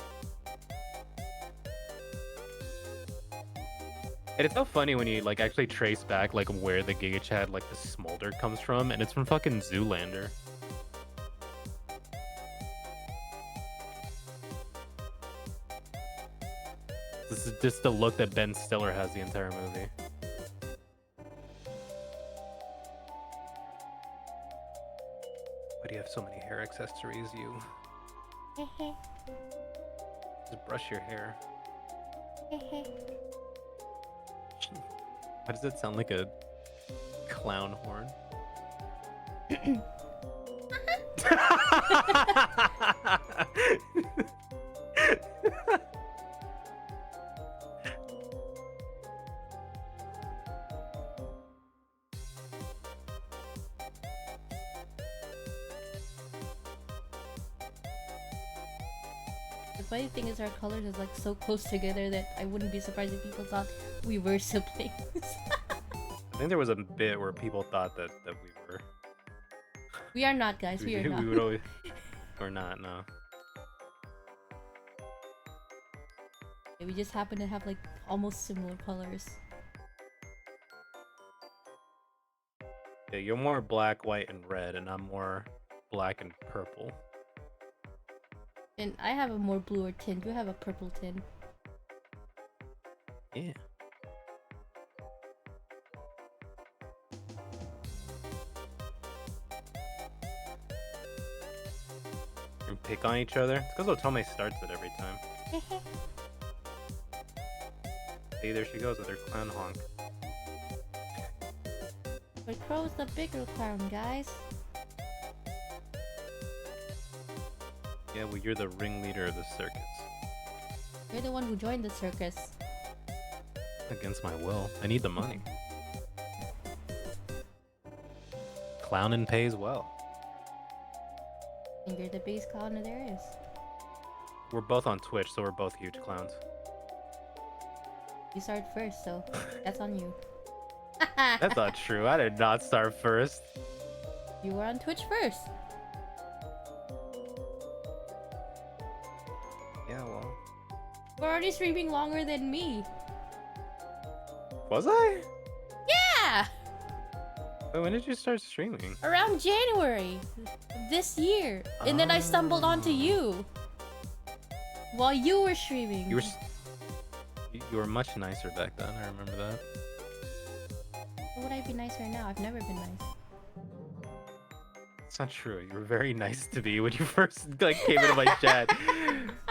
And it's so funny when you like actually trace back like where the Giga Chad like the smolder comes from, and it's from fucking Zoolander. This is just the look that Ben Stiller has the entire movie. Why do you have so many hair accessories, you? Just brush your hair. Why does that sound like a clown horn? The funny thing is our colors is like so close together that I wouldn't be surprised if people thought we were siblings. I think there was a bit where people thought that we were. We are not, guys. We are not. We would always. Or not, no. We just happen to have like almost similar colors. Yeah, you're more black, white, and red, and I'm more black and purple. And I have a more bluer tint. You have a purple tint. Yeah. And pick on each other. It's because Otome starts it every time. See, there she goes with her clown honk. But Crow's the bigger clown, guys. Yeah, well, you're the ringleader of the circus. You're the one who joined the circus. Against my will. I need the money. Clownin' pays well. And you're the biggest clown there is. We're both on Twitch, so we're both huge clowns. You started first, so that's on you. That's not true. I did not start first. You were on Twitch first. Yeah, well. We're already streaming longer than me. Was I? Yeah! Wait, when did you start streaming? Around January this year. And then I stumbled onto you while you were streaming. You were much nicer back then. I remember that. Why would I be nicer now? I've never been nice. It's not true. You were very nice to me when you first like came into my chat.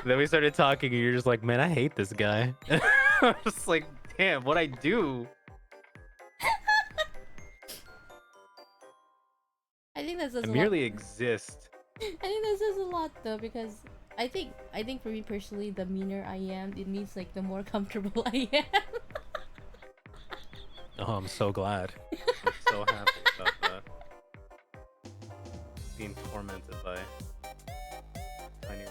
Then we started talking, and you're just like, "Man, I hate this guy." I'm just like, "Damn, what I do?" I think that says I a merely lot. exist. I think that says a lot though, because I think for me personally, the meaner I am, it means like the more comfortable I am. Oh, I'm so glad. I'm so happy about that. Being tormented by tiny.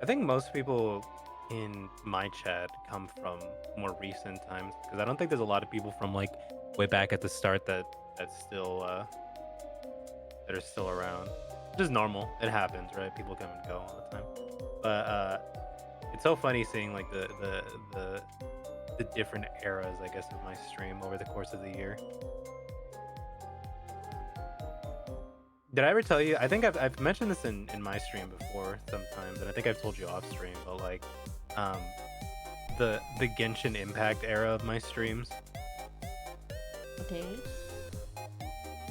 I think most people in my chat come from more recent times because I don't think there's a lot of people from like way back at the start that's still that are still around. Which is normal. It happens, right? People come and go all the time. But it's so funny seeing like the different eras, I guess, of my stream over the course of the year. Did I ever tell you? I think I've mentioned this in my stream before sometimes, and I think I've told you off stream, but like, the Genshin Impact era of my streams, Okay.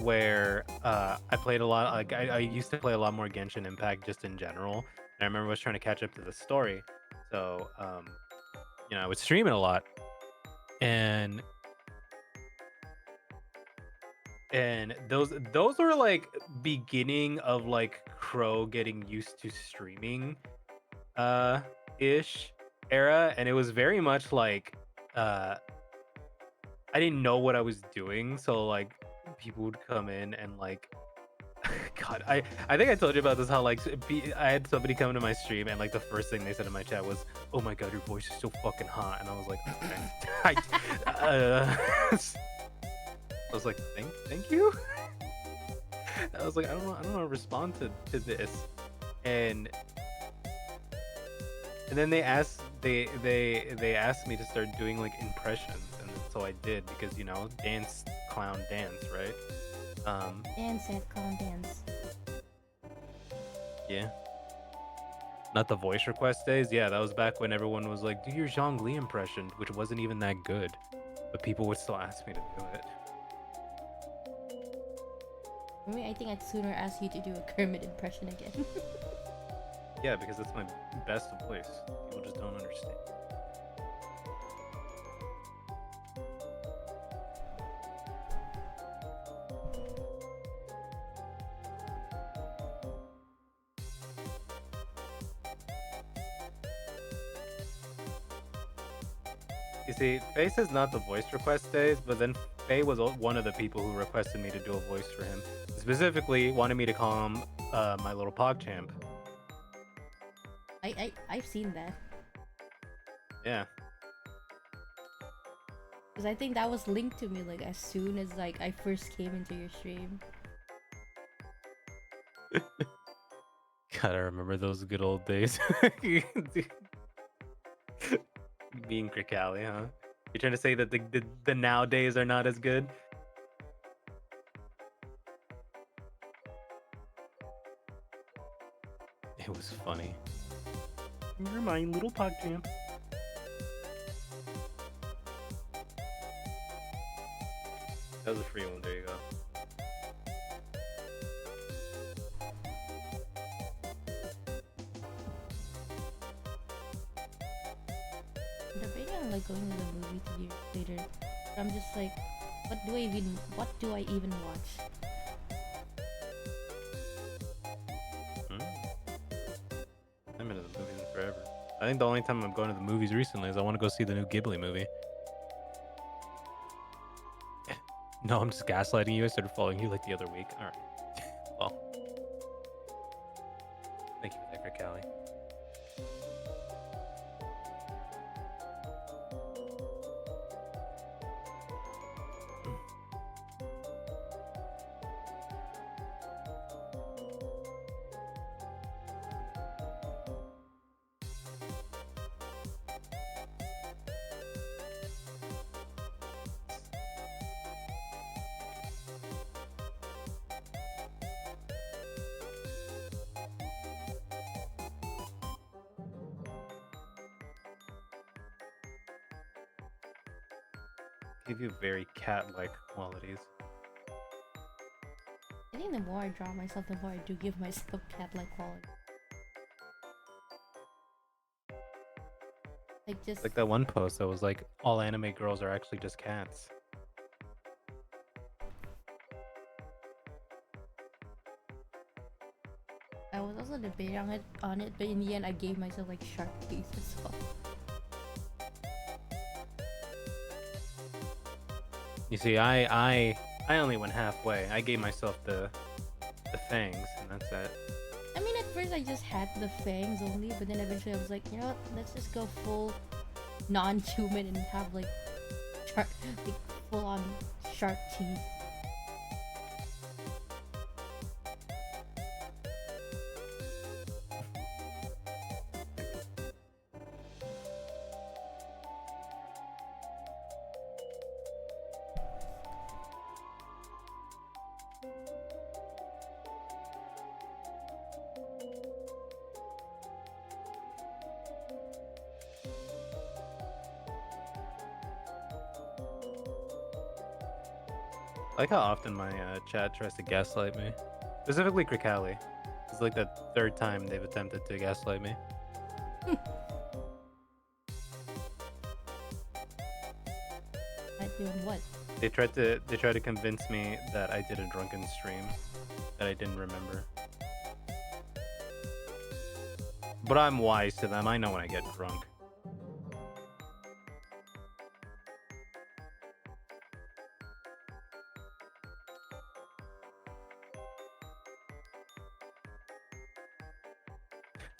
where I played a lot. Like I used to play a lot more Genshin Impact just in general. And I remember I was trying to catch up to the story, so I would stream it a lot, and those were like beginning of like Crow getting used to streaming ish era, and it was very much like I didn't know what I was doing, so like people would come in and like God, I think I told you about this, how like I had somebody come to my stream and like the first thing they said in my chat was, "Oh my God, your voice is so fucking hot," and I was like, I was like, thank you. I was like, I don't want to respond to this, and then they asked me to start doing like impressions, and so I did, because dance clown dance, right? Dance at clown dance. Yeah. Not the voice request days. Yeah, that was back when everyone was like, do your Zhongli impression, which wasn't even that good, but people would still ask me to do it. For me, I think I'd sooner ask you to do a Kermit impression again. Yeah, because that's my best voice. People just don't understand. You see, Faye says not the voice request days, but then Faye was one of the people who requested me to do a voice for him. Specifically, wanted me to call him my little PogChamp. I've seen that. Yeah. Because I think that was linked to me like as soon as like I first came into your stream. God, I remember those good old days. Being Cricali, huh? You're trying to say that the nowadays are not as good? It was funny. You're my little pog champ. That was a free one. There you go. Debating on like going to the movie theater. I'm just like, what do I even watch? I've been to the movies in forever. I think the only time I'm going to the movies recently is I want to go see the new Ghibli movie. No, I'm just gaslighting you. I started following you like the other week. All right. Well, thank you for that, Cricali. Give you very cat-like qualities. I think the more I draw myself, the more I do give myself cat-like quality. Like just Like that one post that was like, all anime girls are actually just cats. I was also debating on it, but in the end, I gave myself like shark teeth as well. You see, I only went halfway. I gave myself the fangs, and that's it. I mean, at first I just had the fangs only, but then eventually I was like, you know what? Let's just go full non-human and have like full-on shark teeth. I like how often my chat tries to gaslight me. Specifically Cricali. It's like the third time they've attempted to gaslight me. At doing what? They tried to convince me that I did a drunken stream that I didn't remember. But I'm wise to them. I know when I get drunk.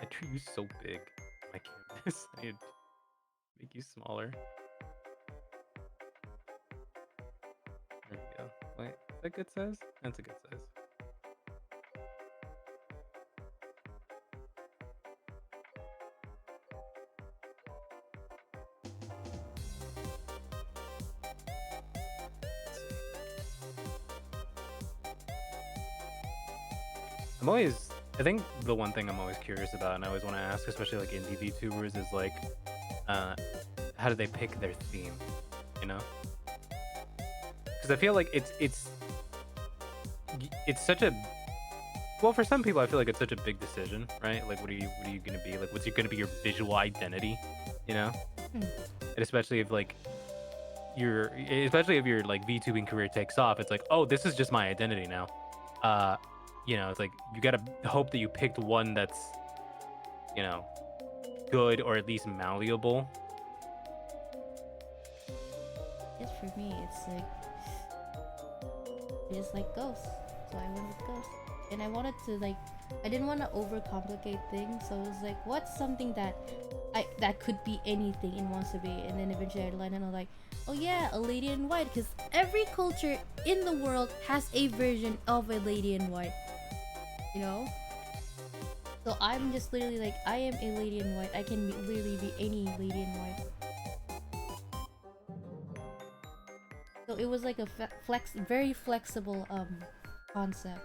I treat you so big on my canvas. I need to make you smaller. There we go. Wait, is that good size? That's a good size. I think the one thing I'm always curious about and I always want to ask, especially like indie VTubers, is like, how do they pick their theme? You know? Because I feel like it's such a, well, for some people I feel like it's such a big decision, right? Like, what are you gonna be? Like, what's gonna be your visual identity? You know? And especially if like especially if your like VTubing career takes off, it's like, oh, this is just my identity now. You know, it's like you gotta hope that you picked one that's, you know, good or at least malleable. Yes, for me, it's like I just like ghosts, so I went with ghosts. And I wanted to like, I didn't want to overcomplicate things, so it was like, what's something that could be anything it wants to be, and then eventually I landed on like, oh yeah, a lady in white, because every culture in the world has a version of a lady in white, you know. So I'm just literally like, I am a lady in white. I can literally be any lady in white. So it was like a very flexible concept.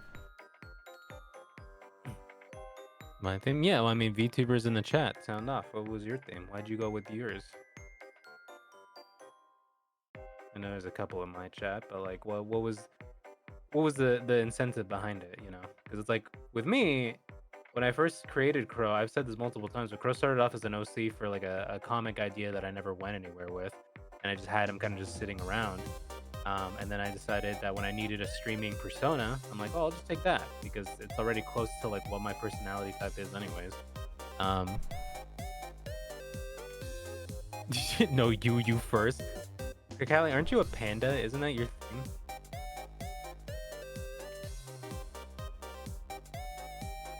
My theme, yeah. Well, I mean, VTubers in the chat, sound off. What was your theme? Why'd you go with yours? I know there's a couple in my chat, but like, what was the incentive behind it? You know, because it's like with me, when I first created Crow, I've said this multiple times, but Crow started off as an OC for like a comic idea that I never went anywhere with, and I just had him kind of just sitting around. And then I decided that when I needed a streaming persona, I'm like, oh, I'll just take that because it's already close to like what my personality type is, anyways. Um, no, you first. Callie, aren't you a panda? Isn't that your thing?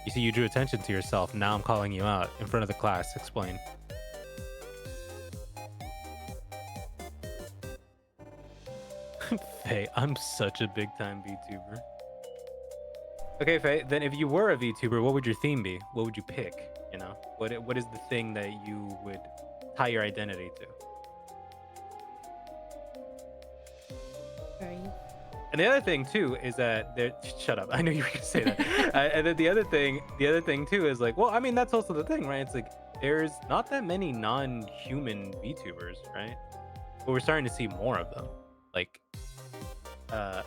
You see, you drew attention to yourself. Now I'm calling you out in front of the class. Explain. Faye, I'm such a big time VTuber. Okay, Faye, then if you were a VTuber, what would your theme be? What would you pick? You know, what is the thing that you would tie your identity to? Right. And the other thing too is that there. Shut up! I knew you were gonna say that. And then the other thing too is like, well, I mean, that's also the thing, right? It's like there's not that many non-human VTubers, right? But we're starting to see more of them. Like, uh,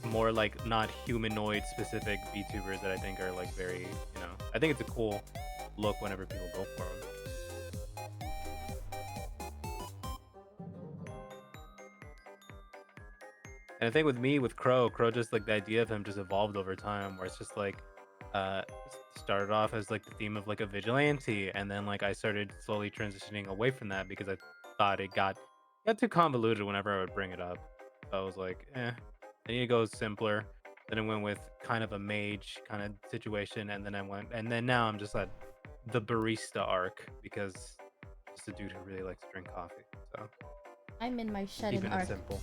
more like not humanoid specific VTubers that I think are like very, you know, I think it's a cool look whenever people go for them. And I think with me, with Crow just like the idea of him just evolved over time, where it's just like, uh, started off as like the theme of like a vigilante, and then like I started slowly transitioning away from that because I thought it got too convoluted whenever I would bring it up. So I was like, I need to go simpler. Then I went with kind of a mage kind of situation, and then now I'm just at the barista arc because just a dude who really likes to drink coffee. So I'm in my shut-in keeping it arc. simple.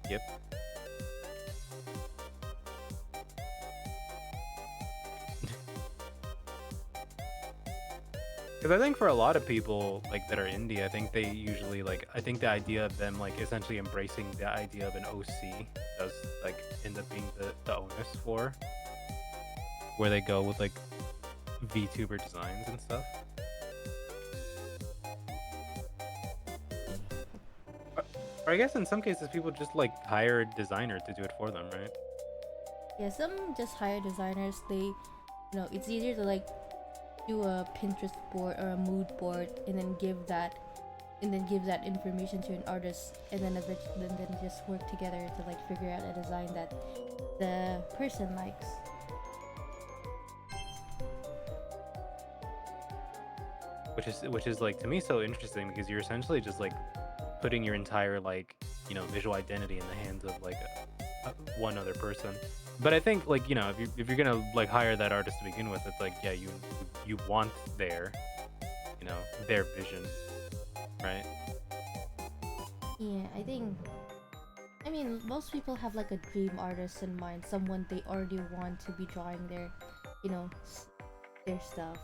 Yep. Because I think for a lot of people like that are indie, I think they usually like. I think the idea of them like essentially embracing the idea of an OC does like end up being the onus for where they go with like VTuber designs and stuff. Or I guess in some cases people just like hire a designer to do it for them, right? Yeah, some just hire designers. It's easier to like do a Pinterest board or a mood board and then give that information to an artist, and then then just work together to like figure out a design that the person likes. Which is like to me so interesting because you're essentially just like putting your entire like, you know, visual identity in the hands of like one other person. But I think like, you know, if you're gonna like hire that artist to begin with, it's like, yeah, you want their, you know, their vision, right? Yeah, I mean, most people have like a dream artist in mind, someone they already want to be drawing their, their stuff.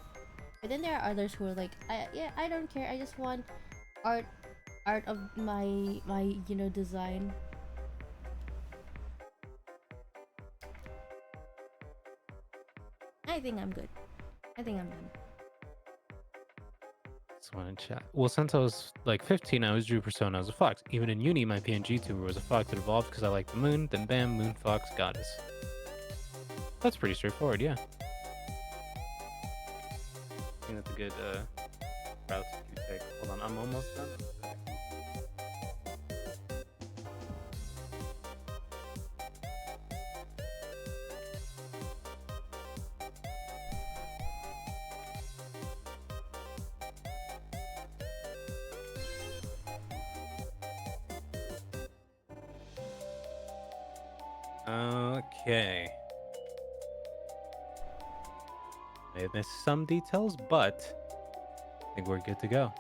But then there are others who are like, I don't care. I just want art, art of my design. I think I'm good. I think I'm done. Just want to chat. Well, since I was like 15, I always drew Persona as a fox. Even in uni, my PNG tuber was a fox. It evolved because I liked the moon. Then bam, moon, fox, goddess. That's pretty straightforward, yeah. I think that's a good route to take. Hold on, I'm almost done. Okay. May have missed some details, but I think we're good to go.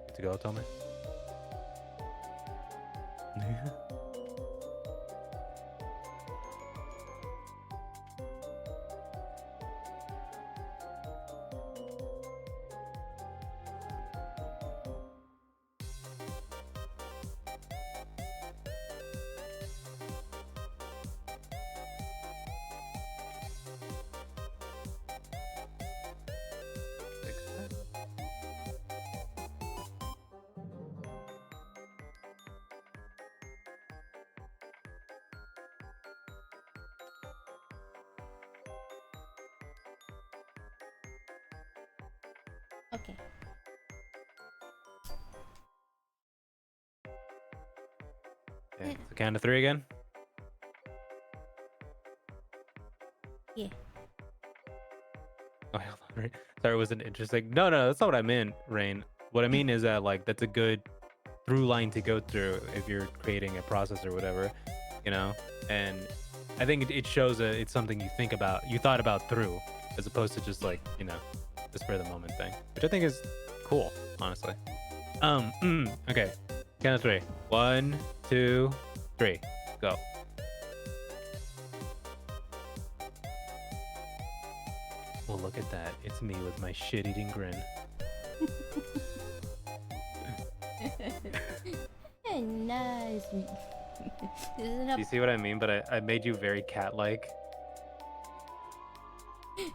Good to go, Tommy. Okay. Okay, so count to three again. Yeah. Oh, hold on, right. Sorry, it wasn't interesting. No, no, that's not what I meant, Rain. What I mean is that like that's a good through line to go through if you're creating a process or whatever, you know. And I think it shows that it's something you think about, you thought about through, as opposed to just like the spur of the moment thing, which I think is cool, honestly. Okay, count of three. 1, 2, 3, go. Well, look at that. It's me with my shit-eating grin. Nice. Isn't Do you see what I mean? But I made you very cat-like.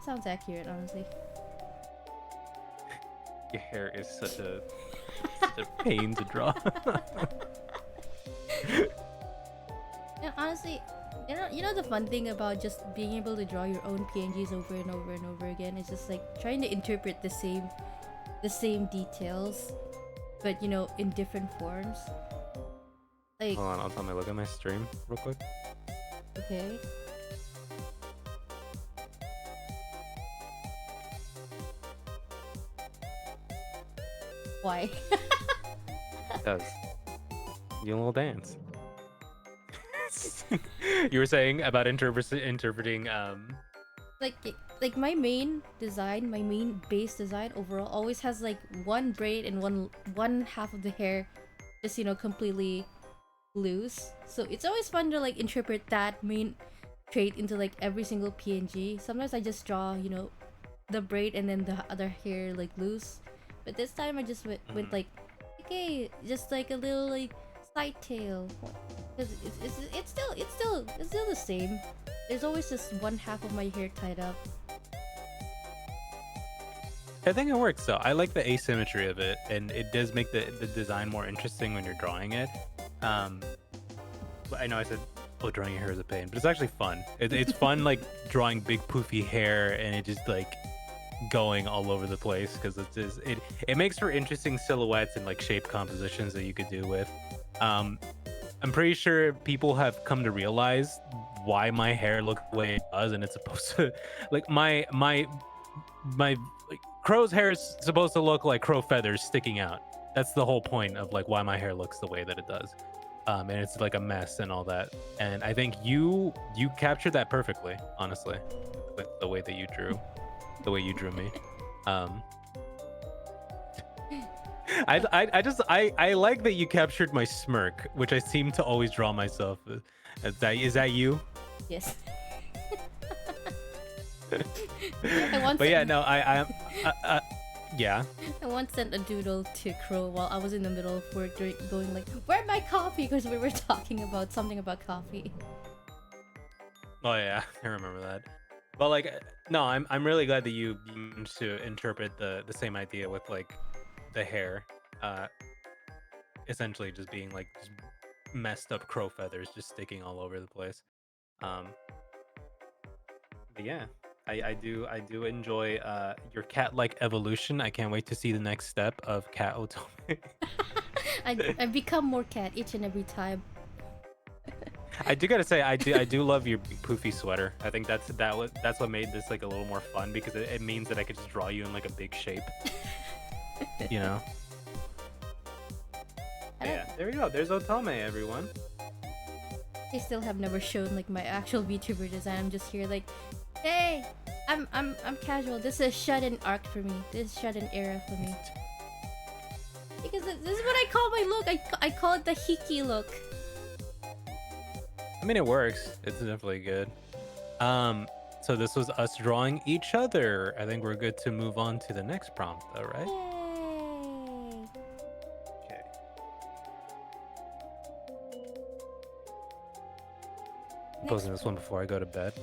Sounds accurate, honestly. Your hair is such a pain to draw. And honestly, you know the fun thing about just being able to draw your own PNGs over and over and over again is just like trying to interpret the same details, but in different forms. Like, Hold on, I'll tell me. Look at my stream real quick. okay. Why? Does you a little dance? You were saying about interpreting. like like my main design, my main base design overall always has like one braid and one half of the hair just completely loose. So it's always fun to like interpret that main trait into like every single PNG. Sometimes I just draw, the braid and then the other hair like loose. But this time I just went like, okay, just like a little like side tail. Because it's still the same. There's always just one half of my hair tied up. I think it works though. I like the asymmetry of it, and it does make the design more interesting when you're drawing it. I know I said, "Oh, drawing your hair is a pain," but it's actually fun. It's fun, like drawing big poofy hair, and it just like going all over the place because it makes for interesting silhouettes and like shape compositions that you could do with. I'm pretty sure people have come to realize why my hair looks the way it does, and it's supposed to like my like, crow's hair is supposed to look like crow feathers sticking out. That's the whole point of like why my hair looks the way that it does. And it's like a mess and all that. And I think you captured that perfectly, honestly, with the way that you drew, the way you drew me. I like that you captured my smirk, which I seem to always draw myself. Is that you? Yes. But yeah, no, yeah. I once sent a doodle to Crow while I was in the middle of work going like, "Where's my coffee?" Because we were talking about something about coffee. Oh yeah, I remember that. But like, no, I'm really glad that you managed to interpret the same idea with like the hair, essentially just being like just messed up crow feathers just sticking all over the place. Um, but yeah, I do enjoy your cat-like evolution. I can't wait to see the next step of Cat Otome. I become more cat each and every time. I do gotta say, I do love your big poofy sweater. I think that's what made this like a little more fun because it means that I could just draw you in like a big shape. You know? Yeah, there we go. There's Otome, everyone. I still have never shown like my actual VTuber design. I'm just here like, hey, I'm casual. This is shut-in arc for me. This is shut-in era for me. Because this is what I call my look. I call it the Hiki look. I mean, it works. It's definitely good. So this was us drawing each other. I think we're good to move on to the next prompt, though, right? Yay! Okay. Posing this one before I go to bed.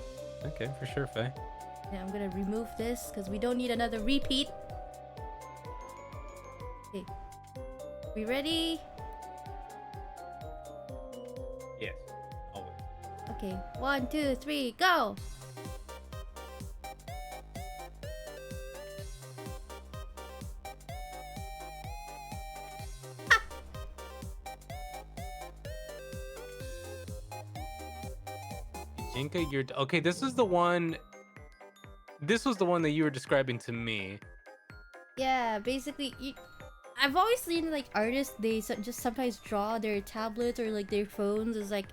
Okay, for sure, Faye. Yeah, I'm gonna remove this because we don't need another repeat. Okay. We ready? Yes. Always. Okay. 1, 2, 3, go! Inca, you're okay. This is the one. This was the one that you were describing to me. Yeah, basically, I've always seen like artists. They just sometimes draw their tablets or like their phones as like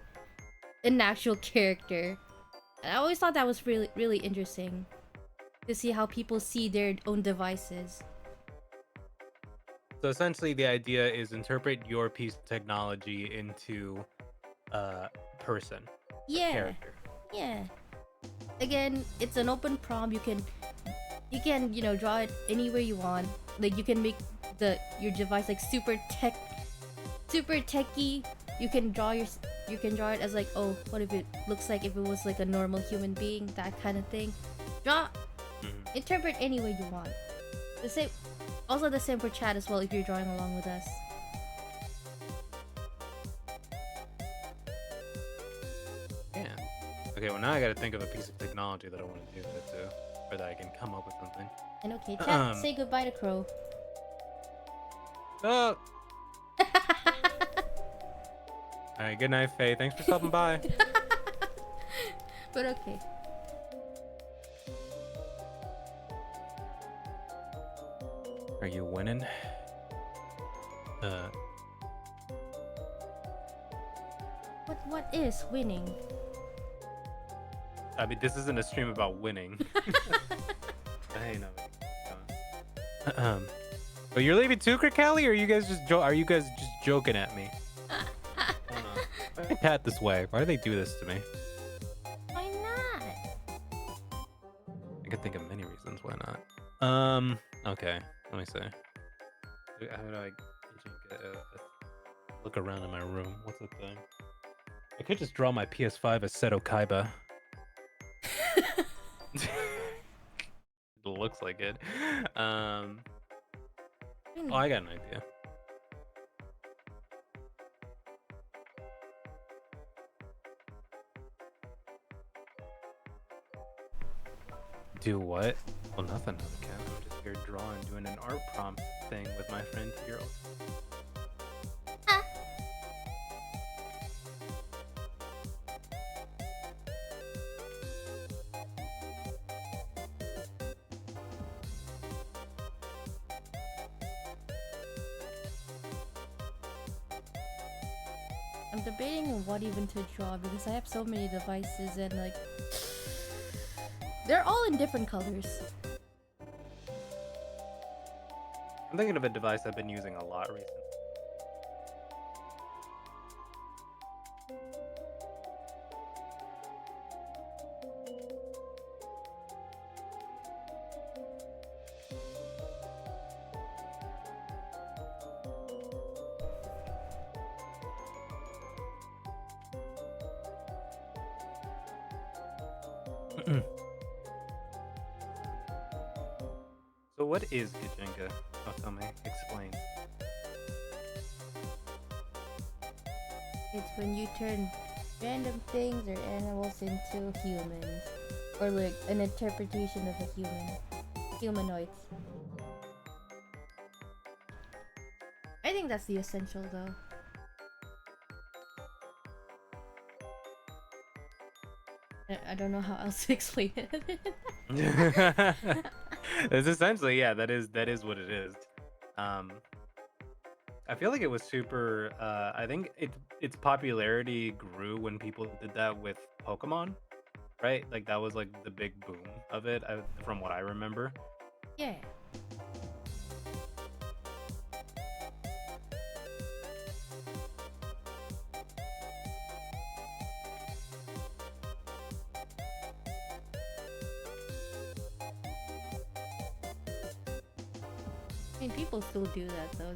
an actual character. And I always thought that was really interesting to see how people see their own devices. So essentially, the idea is interpret your piece of technology into a person, a Yeah, character. yeah. Again, it's an open prompt. You can draw it anywhere you want. Like you can make your device like super techy. You can draw it as like, oh, what if it looks like if it was like a normal human being, that kind of thing. Draw, Mhm. interpret any way you want. The same, also the same for chat as well if you're drawing along with us. Yeah. Okay. Well, now I got to think of a piece of technology that I want to do that to, or that I can come up with something. And okay, chat, say goodbye to Crow. Oh. All right. Good night, Faye. Thanks for stopping by. But okay. Are you winning? What is winning? I mean, this isn't a stream about winning. Hey, no. But you're leaving too, Callie, or are you guys just joking at me? Why is my cat this way? Why do they do this to me? Why not? I could think of many reasons why not. Okay. Let me see. How do I get a look around in my room? What's the thing? I could just draw my PS5 as Seto Kaiba. It looks like it. Oh, I got an idea. Do what? Well, nothing, cat. I'm just here drawing, doing an art prompt thing with my friend Hero. I'm debating on what even to draw because I have so many devices and like they're all in different colors. I'm thinking of a device I've been using a lot recently. So what is Gajenga? Oh, tell me. Explain. It's when you turn random things or animals into humans. Or like an interpretation of a humanoids. I think that's the essential though. I don't know how else to explain it. It's essentially, yeah, that is what it is. I feel like it was super. I think its popularity grew when people did that with Pokemon, right? Like that was like the big boom of it, from what I remember. Yeah. I mean, people still do that though.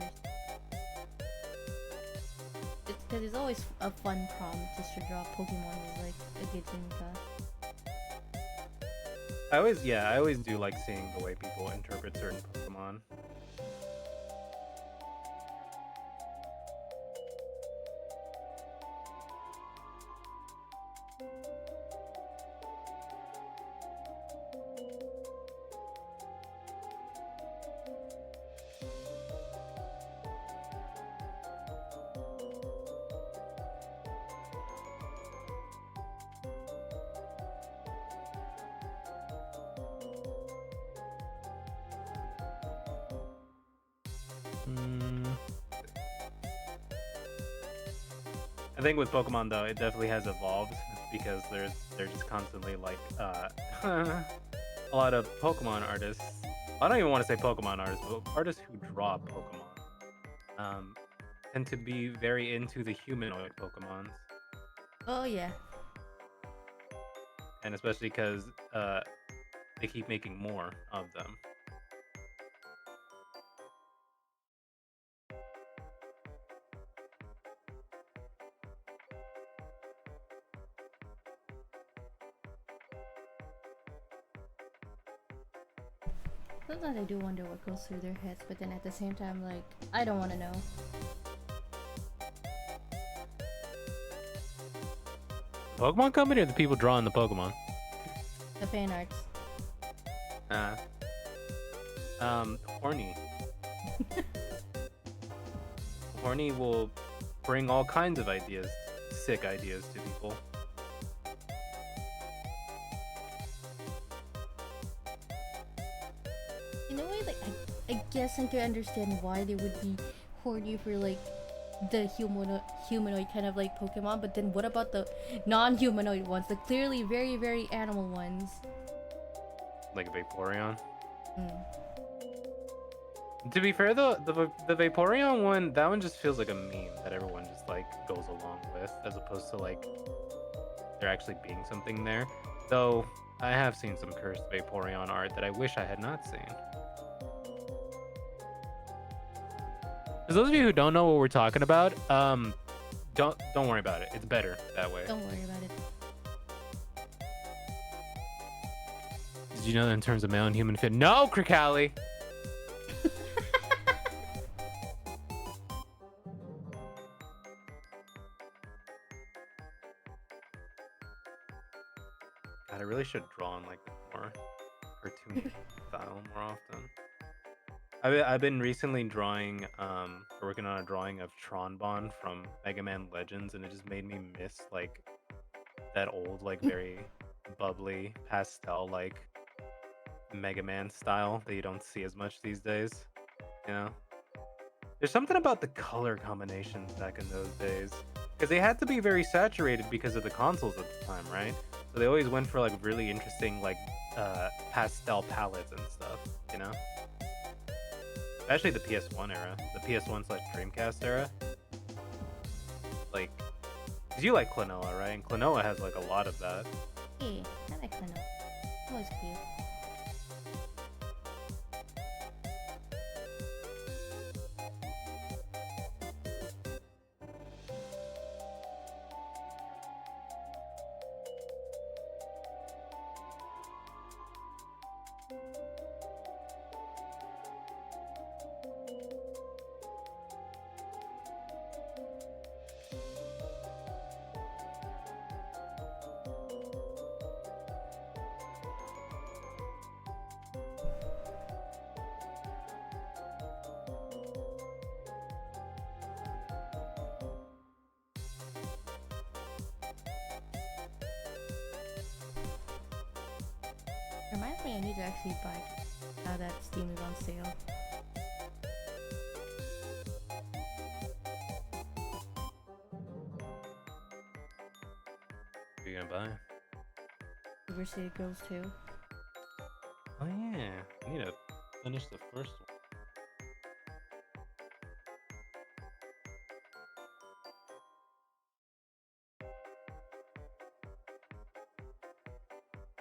It's because it's always a fun prompt just to draw Pokemon as like a Gijinka. I always do like seeing the way people interpret certain Pokemon. Mm, I think with Pokemon though, it definitely has evolved because they're just constantly like a lot of Pokemon artists. I don't even want to say Pokemon artists, but artists who draw Pokemon um, tend to be very into the humanoid Pokemons, Oh yeah. and especially because they keep making more of them. Sometimes I do wonder what goes through their heads, but then at the same time, like, I don't want to know. Pokemon Company or the people drawing the Pokemon? The fan arts. Uh, Horny. Horny will bring all kinds of ideas, sick ideas to people. In a way, like, I guess I can understand why they would be horny for, like, the humanoid kind of like Pokemon, but then what about the non-humanoid ones, the clearly very, very animal ones? Like Vaporeon. Mm. To be fair though, the Vaporeon one, that one just feels like a meme that everyone just like goes along with, as opposed to like there actually being something there. Though I have seen some cursed Vaporeon art that I wish I had not seen. For those of you who don't know what we're talking about, don't worry about it. It's better that way. Don't worry about it. Did you know that in terms of male and human fit? No, Krikali! God, I really should draw in like more cartoony style more often. I've been recently drawing, working on a drawing of Tronbon from Mega Man Legends, and it just made me miss like that old, like very bubbly pastel like Mega Man style that you don't see as much these days. You know, there's something about the color combinations back in those days because they had to be very saturated because of the consoles at the time, right? So they always went for like really interesting like pastel palettes and stuff. You know. Especially the PS1 era, the PS1/Dreamcast era. Like, cause you like Klonoa, right? And Klonoa has like a lot of that. Hey, I like Kano. Always cute. Reminds me I need to actually buy now that Steam is on sale. What are you gonna buy? University Girls too. Oh yeah, I need to finish the first one.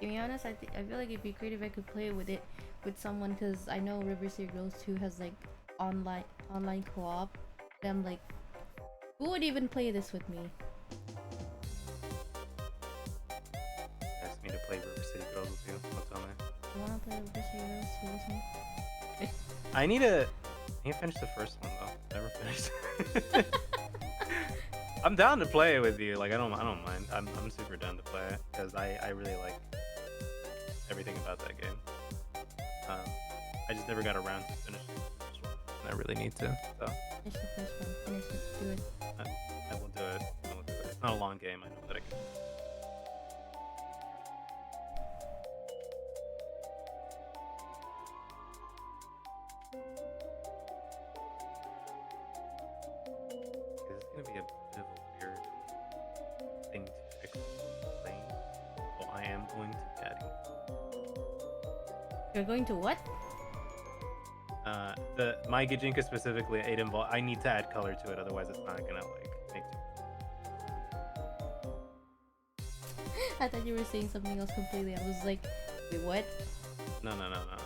To be honest, I feel like it'd be great if I could play with it with someone, because I know River City Girls 2 has like online co-op. And I'm like, who would even play this with me? Ask me to play River City Girls with you. What's on it? You wanna play River City Girls 2 with me? I need to finish the first one though. Never finished. I'm down to play it with you. Like I don't mind. I'm super down to play it because I really like everything about that game. I just never got around to finishing the first one, and I really need to. So Finish the first one. Finish it. Do it. I will do it. I will do it. It's not a long game. I know that I can. You're going to what? The my Gijinka specifically, I need to add color to it, otherwise it's not gonna like make. I thought you were saying something else completely. I was like, wait, what? No, no, no, no.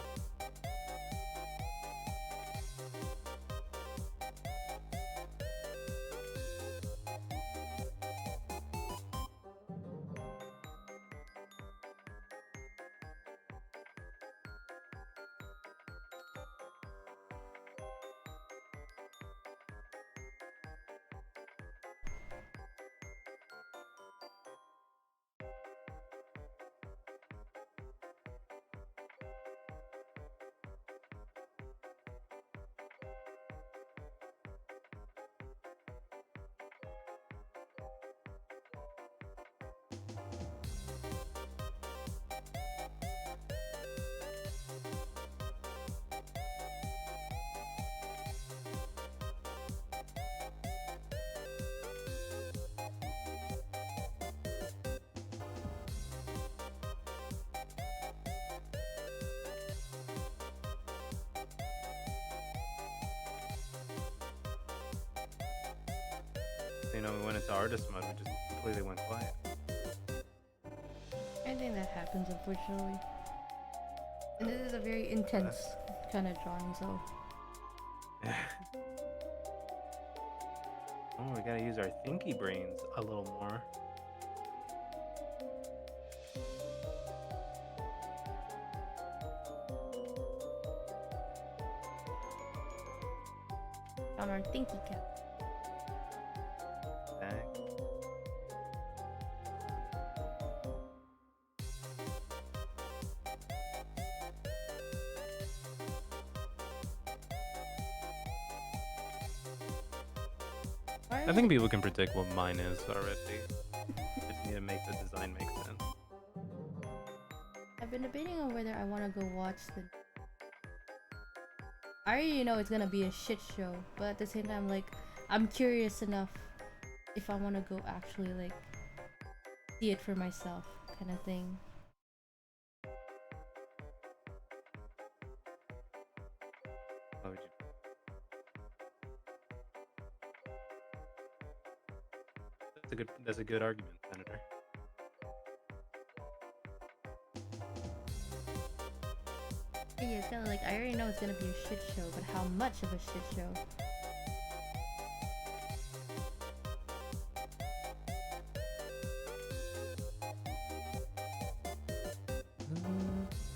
You know, we went into artist mode, we just completely went quiet. I think that happens, unfortunately. And this is a very intense kind of drawing, so. Oh, we gotta use our thinky brains a little more. On our thinky cap. Back. I think people can predict what mine is already. Just need to make the design make sense. I've been debating on whether I want to go watch the. I already know it's gonna be a shit show, but at the same time, like, I'm curious enough if I want to go actually like see it for myself, kind of thing. What would you? That's a good argument, Senator. Yeah, it's kind of like I already know it's gonna be a shit show, but how much of a shit show?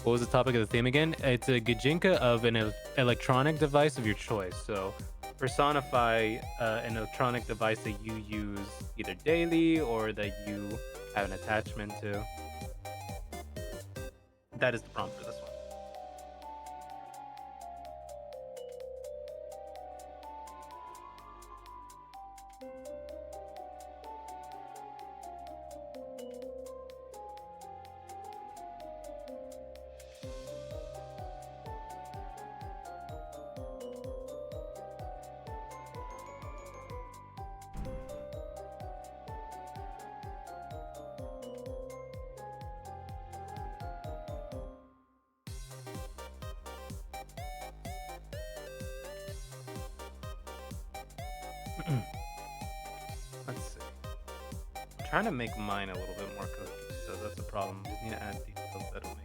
What was the topic of the theme again? It's a Gijinka of an electronic device of your choice. So personify an electronic device that you use either daily or that you have an attachment to. That is the prompt for this one. Let's see. I'm trying to make mine a little bit more cohesive, so that's the problem. Just need to add details that'll make.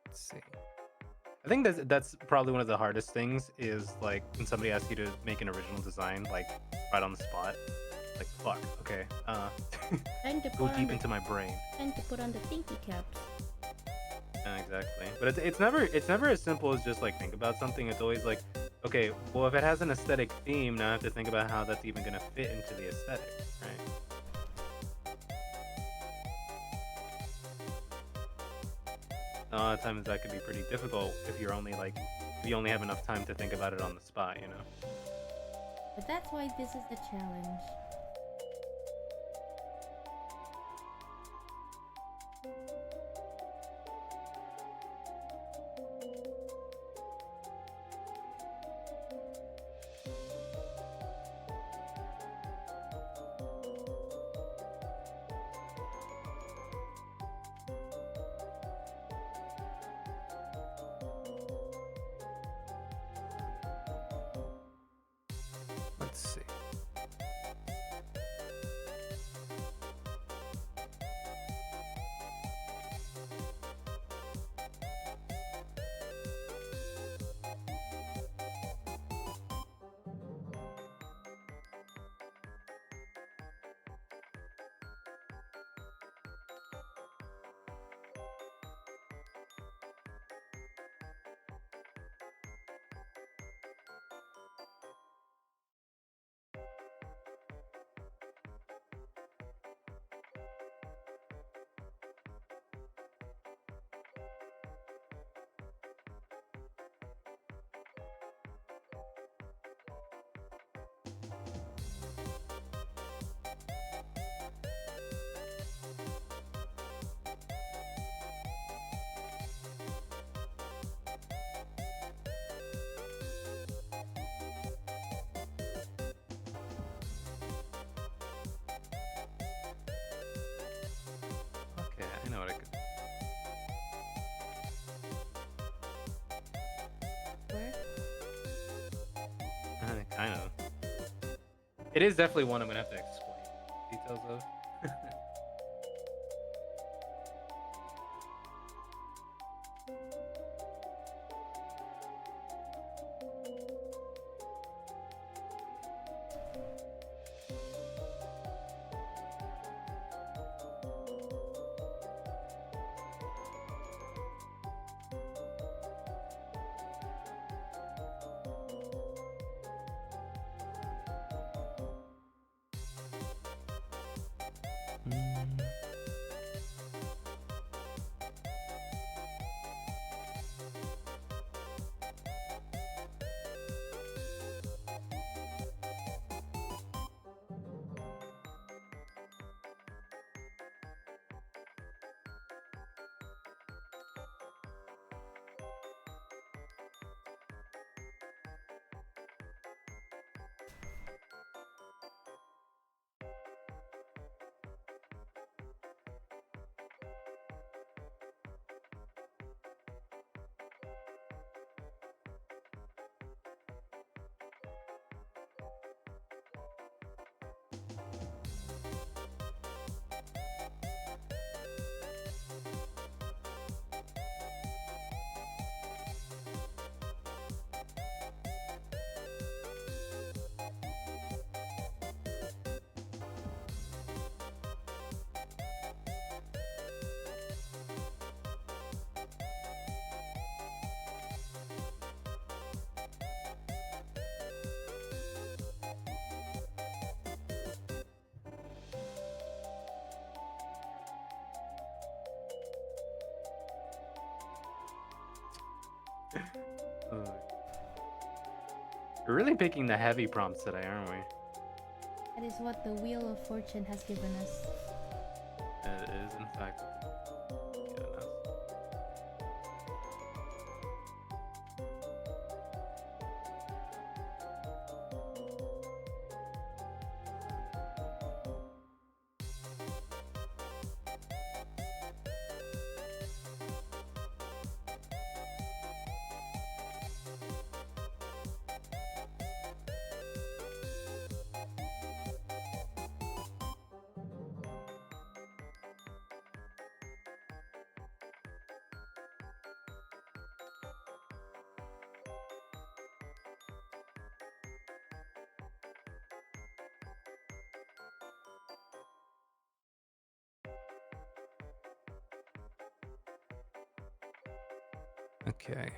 Let's see. I think that's probably one of the hardest things is like when somebody asks you to make an original design, like right on the spot. Like fuck, okay. Time to Go put on deep the, into my brain. time to put on the thinky caps. Yeah, exactly. But it's never as simple as just like think about something. It's always like, okay, well if it has an aesthetic theme, now I have to think about how that's even gonna fit into the aesthetic, right? A lot of times that could be pretty difficult if you're only like we only have enough time to think about it on the spot, you know. But that's why this is the challenge. Let's see. Okay, I know what I could. Where? Kind of. It is definitely one I'm gonna have to explain details of. Mm. Ugh. We're really picking the heavy prompts today, aren't we? That is what the Wheel of Fortune has given us. It is, in fact, given us. Okay.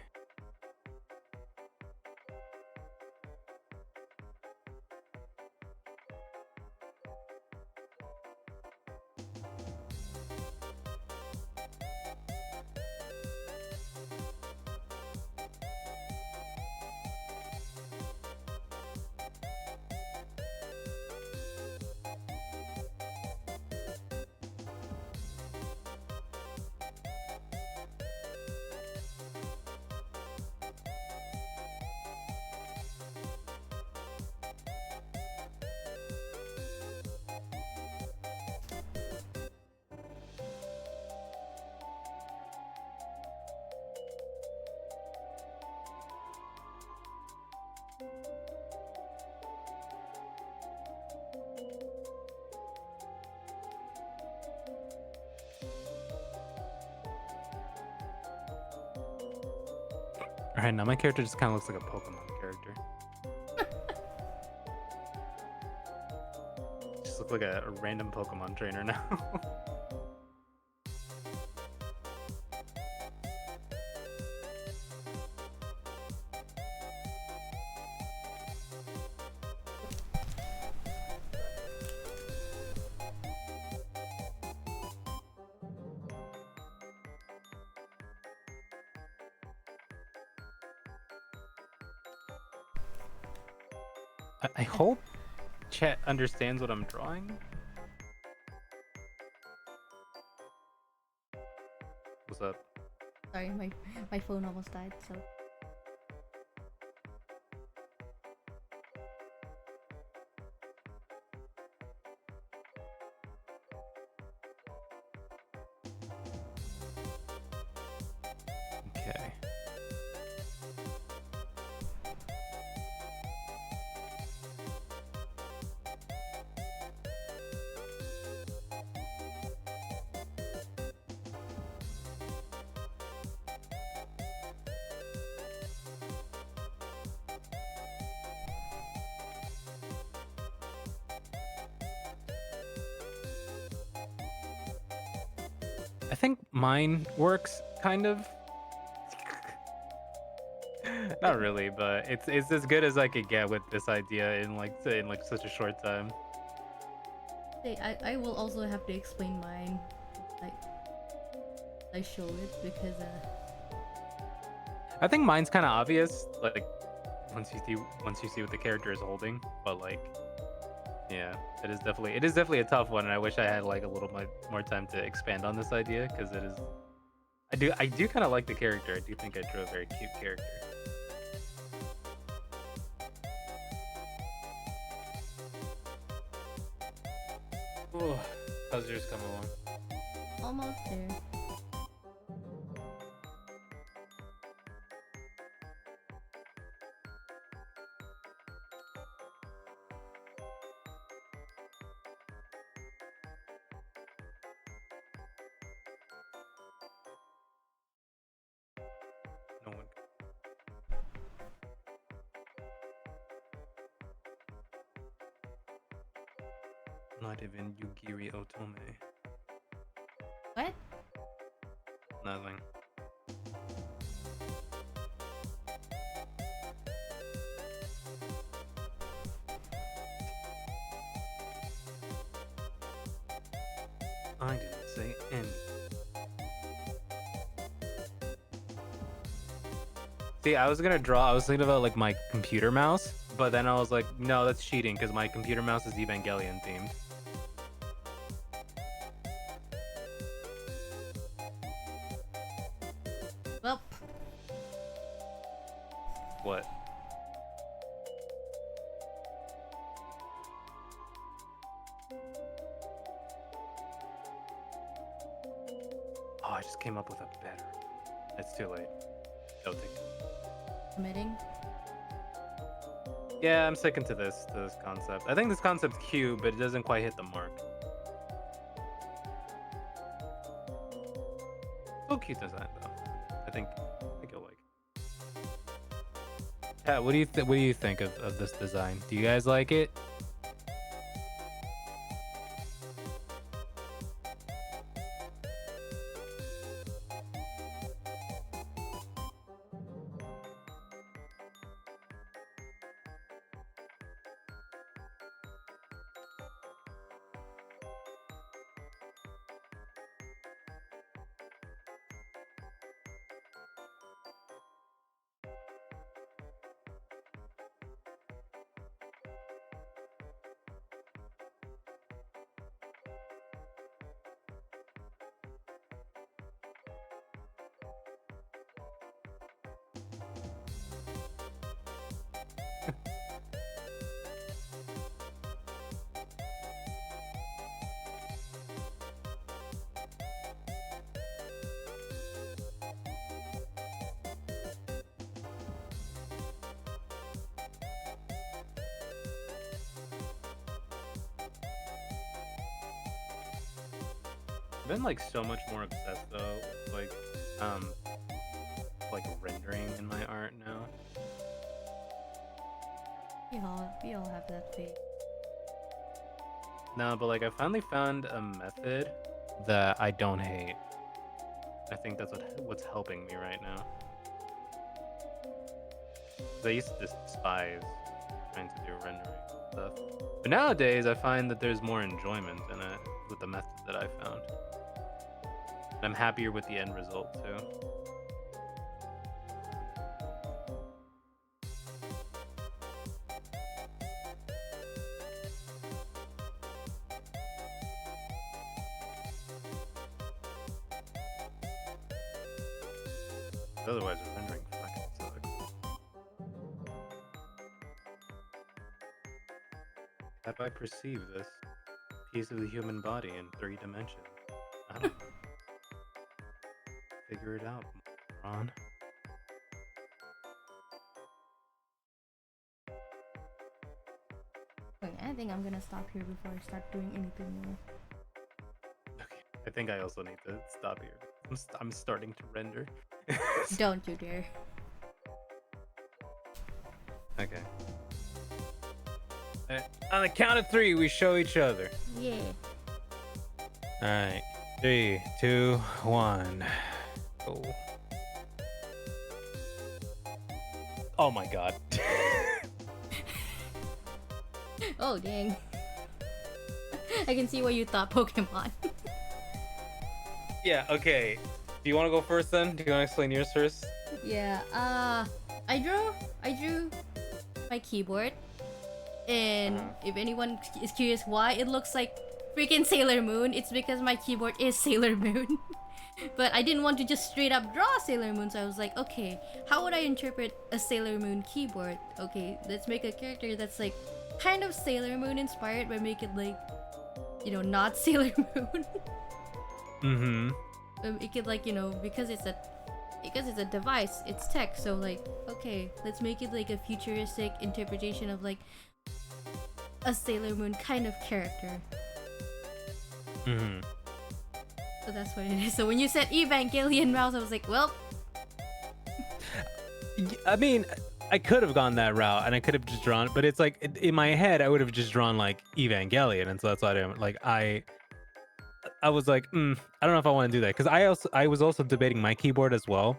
Right now, my character just kind of looks like a Pokemon character. Just look like a random Pokemon trainer now. I hope chat understands what I'm drawing. What's up? Sorry, my phone almost died. So Okay. I think mine works kind of. Not really, but it's as good as I could get with this idea in like such a short time. I will also have to explain mine. Like I show it because I think mine's kind of obvious, like once you see what the character is holding. But like, yeah, it is definitely a tough one, and I wish I had like a little more time to expand on this idea because it is. I do kind of like the character. I do think I drew a very cute character. Oh, how's yours coming along? almost there. No one. Not even Yugiri Otome. What? Nothing. I didn't say anything. See, I was gonna draw. I was thinking about like my computer mouse, but then I was like, no, that's cheating because my computer mouse is Evangelion themed. Well, What? Oh, I just came up with a better. It's too late. It'll take. committing. Yeah, I'm sticking to this concept. I think this concept's cute, but it doesn't quite hit the mark. Still cute design though. I think you'll like. Yeah, what do you think of this design? Do you guys like it? I've been like so much more obsessed though with like rendering in my art We all have that phase. No, but like I finally found a method that I don't hate. I think that's what's helping me right now. 'Cause I used to despise trying to do rendering stuff, but nowadays I find that there's more enjoyment in it with the method that I found. And I'm happier with the end result too. Otherwise, the rendering fucking sucks. How do I perceive this piece of the human body in 3 dimensions? I don't know. Figure it out, Ron. Okay, I think I'm gonna stop here before I start doing anything more. Okay, I think I also need to stop here. I'm starting to render. Don't you dare. Okay. On the count of 3, we show each other. Yeah. All right. 3, 2, 1. Oh. Oh my god. Oh dang. I can see why you thought Pokemon. Yeah, okay. Do you want to go first then? Do you want to explain yours first? Yeah, I drew my keyboard, and if anyone is curious why it looks like freaking Sailor Moon, it's because my keyboard is Sailor Moon. But I didn't want to just straight up draw Sailor Moon, so I was like, okay, how would I interpret a Sailor Moon keyboard? Okay, let's make a character that's like kind of Sailor Moon inspired, but make it like, you know, not Sailor Moon. Mm-hmm. It could, like, you know, because it's a device, it's tech, so like, okay, let's make it like a futuristic interpretation of like a Sailor Moon kind of character. Mm-hmm. So that's what it is. So when you said Evangelion mouse, I was like, well, I mean, I could have gone that route and I could have just drawn, but it's like in my head I would have just drawn like Evangelion, and so that's why I didn't like. I was like, I don't know if I want to do that, because I was also debating my keyboard as well,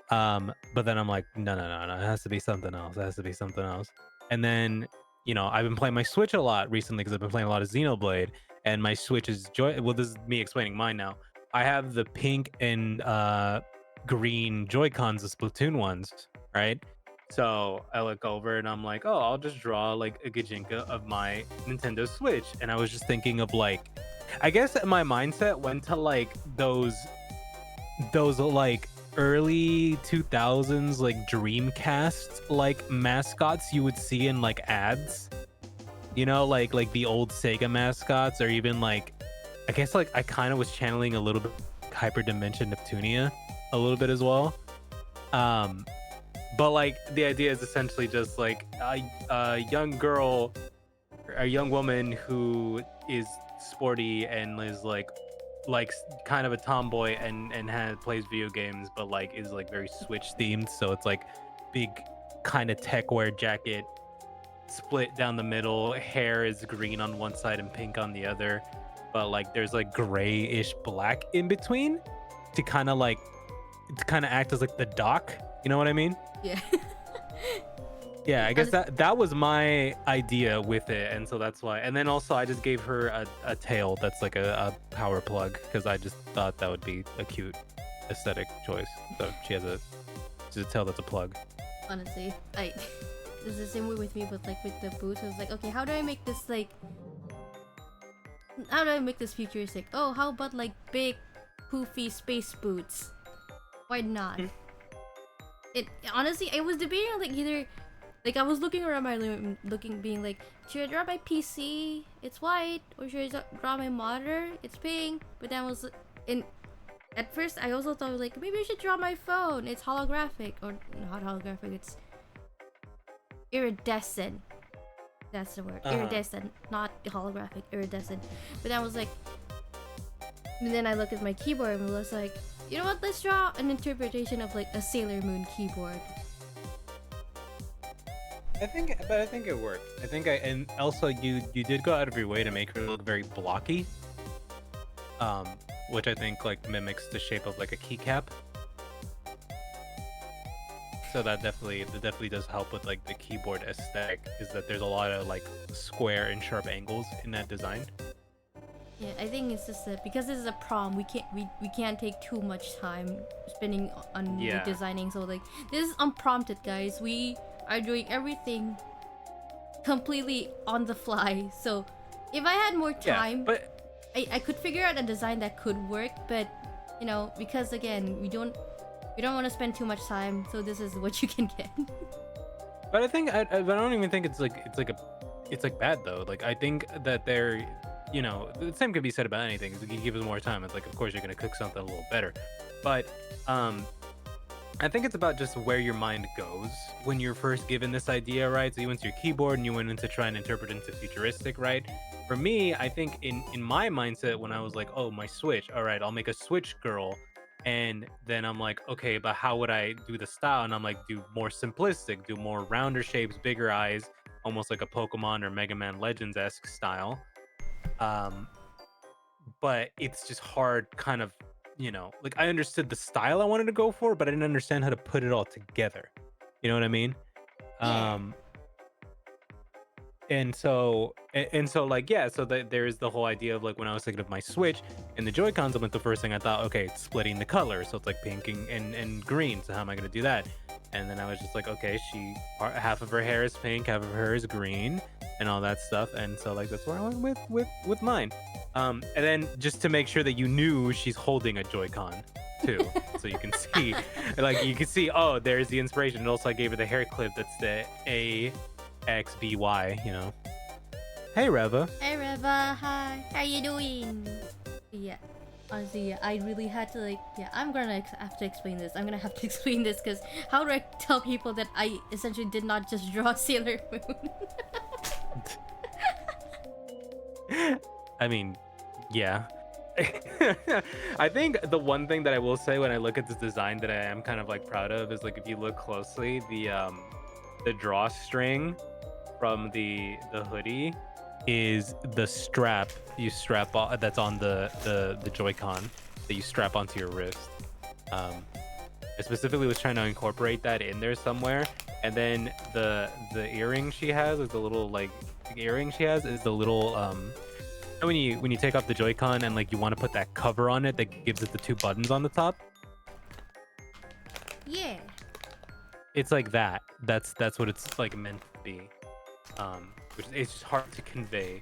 but then I'm like, no, it has to be something else. It has to be something else. And then, you know, I've been playing my Switch a lot recently because I've been playing a lot of Xenoblade, and my Switch is well, this is me explaining mine now. I have the pink and green Joy Cons, the Splatoon ones, right? So I look over and I'm like, oh, I'll just draw like a Gajinka of my Nintendo Switch, and I was just thinking of like, I guess my mindset went to like those like early 2000s like Dreamcast like mascots you would see in like ads, you know, like the old Sega mascots, or even like, I guess like I kind of was channeling a little bit Hyperdimension Neptunia a little bit as well. But like the idea is essentially just like a young girl, a young woman who is sporty and is like kind of a tomboy and plays video games, but like is like very Switch themed. So it's like big kind of tech wear jacket, split down the middle, hair is green on one side and pink on the other, but like there's like grayish black in between to kind of act as like the dock, you know what I mean? yeah. Yeah, I guess that was my idea with it, and so that's why. And then also I just gave her a tail that's like a power plug, because I just thought that would be a cute aesthetic choice. So she has a tail that's a plug. Honestly, it's the same way with me, but like with the boots, I was like, okay, how do I make this futuristic? Oh, how about like big, poofy space boots? Why not? It honestly, I was debating like either. Like, I was looking around my room, being like, should I draw my PC? It's white. Or should I draw my monitor? It's pink. But then at first, I also thought, like, maybe I should draw my phone. It's holographic. Or not holographic, it's iridescent. That's the word. Iridescent. Not holographic, iridescent. But then I was like, and then I looked at my keyboard and was like, you know what? Let's draw an interpretation of, like, a Sailor Moon keyboard. But I think it worked. And also you did go out of your way to make her look very blocky, um, which I think like mimics the shape of like a keycap. So that definitely does help with like the keyboard aesthetic. Is that there's a lot of like square and sharp angles in that design. Yeah, I think it's just that because this is a prom, we can't take too much time spending on like Yeah, designing. So like this is unprompted, guys. We are doing everything completely on the fly. So if I had more yeah, time, but I could figure out a design that could work. But because again, we don't want to spend too much time. So this is what you can get. I think I don't even think it's like bad though. Like I think that the same could be said about anything. If you give us more time, it's like of course you're gonna cook something a little better. But um I think it's about just where your mind goes when you're first given this idea, right? So you went to your keyboard and you went into try and interpret into futuristic, right? For me, I think in my mindset when I was like, oh, my Switch, all right, I'll make a Switch girl. And then I'm like, okay, but how would I do the style? And I'm like, do more simplistic, do more rounder shapes, bigger eyes, almost like a Pokemon or Mega Man Legends esque style. Um, but it's just hard kind of like I understood the style I wanted to go for, but I didn't understand how to put it all together. You know what I mean? Yeah. um and so like yeah, so that there's the whole idea of like when I was thinking of my Switch and the Joy Cons, I went the first thing I thought, okay, it's splitting the color, so it's like pink and green, so how am I going to do that? And then I was just like, okay, half of her hair is pink, half of her is green, and all that stuff. And so like that's where I went with mine. And then just to make sure that you knew she's holding a Joy-Con too, so you can see, like you can see, oh, there's the inspiration. And also I gave her the hair clip that's the AXBY. Hey Reva. Hey Reva, hi. How you doing? Yeah. Honestly, yeah, I really had to I'm gonna have to explain this. I'm gonna have to explain this because how do I tell people that I essentially did not just draw Sailor Moon? I mean, yeah. I think the one thing that I will say when I look at this design that I am kind of like proud of is like if you look closely, the drawstring from the hoodie is the strap you strap on, that's on the Joy-Con that you strap onto your wrist. Um, I specifically was trying to incorporate that in there somewhere, and then the earring she has is the little like earring she has is the little when you take off the Joy-Con and like you want to put that cover on it that gives it the two buttons on the top. Yeah. It's like that. That's what it's like meant to be. Which it's just hard to convey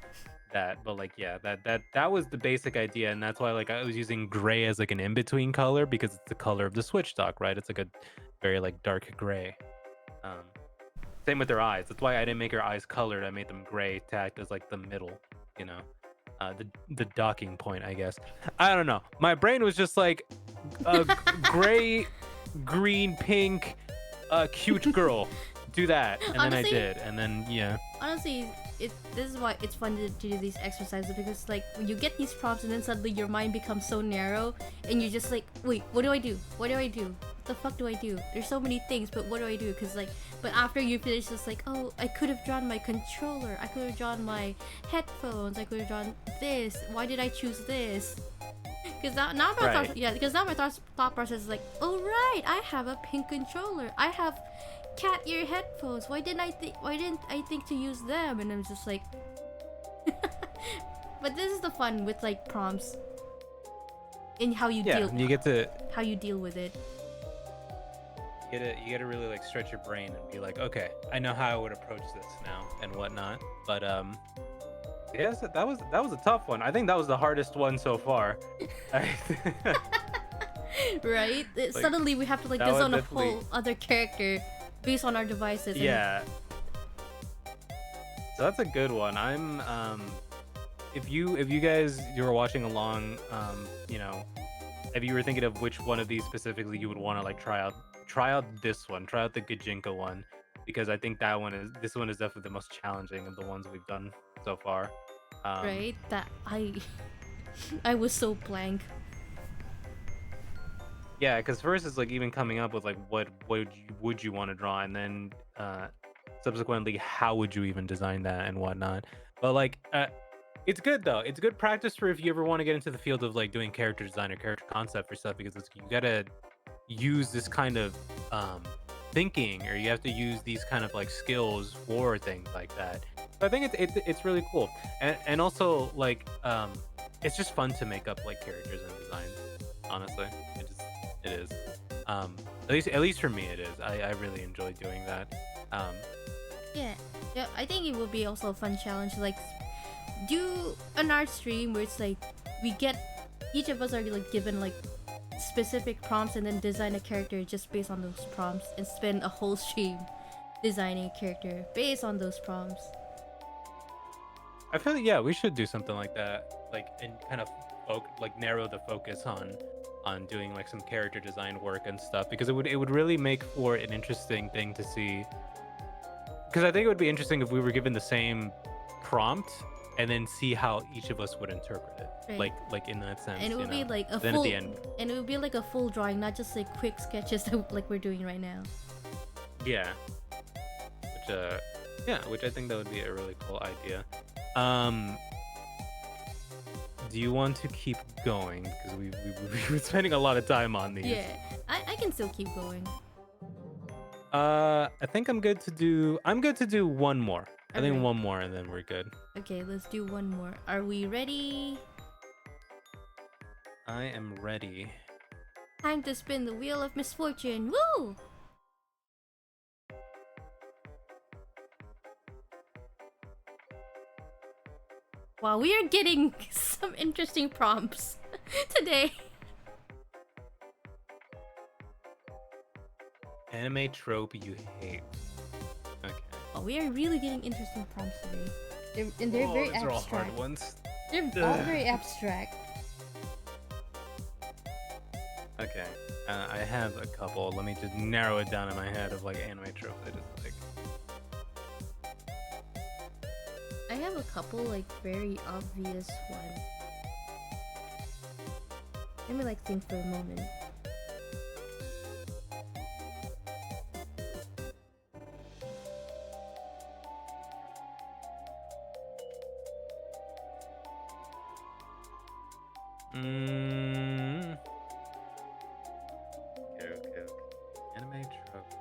that, but like yeah, that was the basic idea, and that's why like I was using gray as like an in-between color because it's the color of the Switch dock, right? It's like a very like dark gray. Um, Same with her eyes. That's why I didn't make her eyes colored. I made them gray to act as like the middle, you know, the docking point, I guess. I don't know. My brain was just like gray, green, pink, cute girl. Do that, and then I Honestly, did, and then yeah. honestly, this is why it's fun to do these exercises because like when you get these prompts and then suddenly your mind becomes so narrow and you're just like, wait, what do I do? What do I do? What the fuck do I do? There's so many things, but what do I do? Because like, but after you finish, it's like, oh, I could have drawn my controller. I could have drawn my headphones. I could have drawn this. Why did I choose this? Because now my Right. thought, yeah, because now my thought process is like, oh right, I have a pink controller. I have cat ear headphones. Why didn't I think to use them? And I'm just like, but this is the fun with like prompts and Yeah, how you deal with it. you gotta really like stretch your brain and be like, okay, I know how I would approach this now and whatnot. But yes, that was a tough one. I think that was the hardest one so far. Right? Like, Suddenly we have to like that was design a definitely whole other character based on our devices. yeah. So that's a good one. I'm if you guys you were watching along, if you were thinking of which one of these specifically you would want to like try out this one, try out the Gajinka one, because I think this one is definitely the most challenging of the ones we've done so far. Right? That I was so blank. Yeah, because first it's like even coming up with like what would you want to draw, and then subsequently, how would you even design that and whatnot. But like, it's good though. It's good practice for if you ever want to get into the field of like doing character design or character concept for stuff because you gotta use this kind of um thinking, or you have to use these kind of like skills for things like that. So I think it's really cool. And also like it's just fun to make up like characters and designs, honestly. It is. um at least for me it is. I really enjoy doing that. um Yeah, yeah. I think it will be also a fun challenge. Like, do an art stream where it's like we get each of us are like given like specific prompts and then design a character just based on those prompts and spend a whole stream designing a character based on those prompts. I feel like, yeah, we should do something like that, like, and kind of like narrow the focus on doing like some character design work and stuff, because it would really make for an interesting thing to see. Because I think it would be interesting if we were given the same prompt and then see how each of us would interpret it, Right. like in that sense, And it would be like a Then at full, the end, and it would be like a full drawing, not just like quick sketches that, like we're doing right now. yeah, which which I think that would be a really cool idea. Um, do you want to keep going? Because we've been spending a lot of time on these. Yeah, I can still keep going. I think I'm good to do one more. I think Alright. one more and then we're good. Okay, let's do one more. Are we ready? I am ready. Time to spin the wheel of misfortune. Woo! Wow, we are getting some interesting prompts today. Anime trope you hate. Okay. Oh, we are really getting interesting prompts today. They're very these are all abstract. hard ones. They're all very abstract. Okay. I have a couple. Let me just narrow it down in my head of like anime tropes I just like. I have a couple like very obvious ones. Let me like think for a moment. Mm. Okay. Anime trope.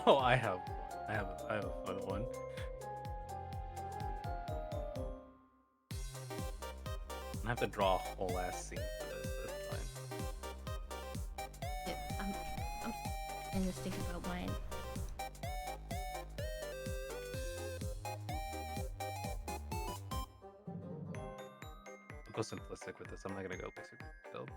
Oh, I have one. I have a fun one. I have to draw a whole ass scene for this. That's fine. Yeah, I'm trying to think about mine. I'll go simplistic with this. I'm not gonna go basic build.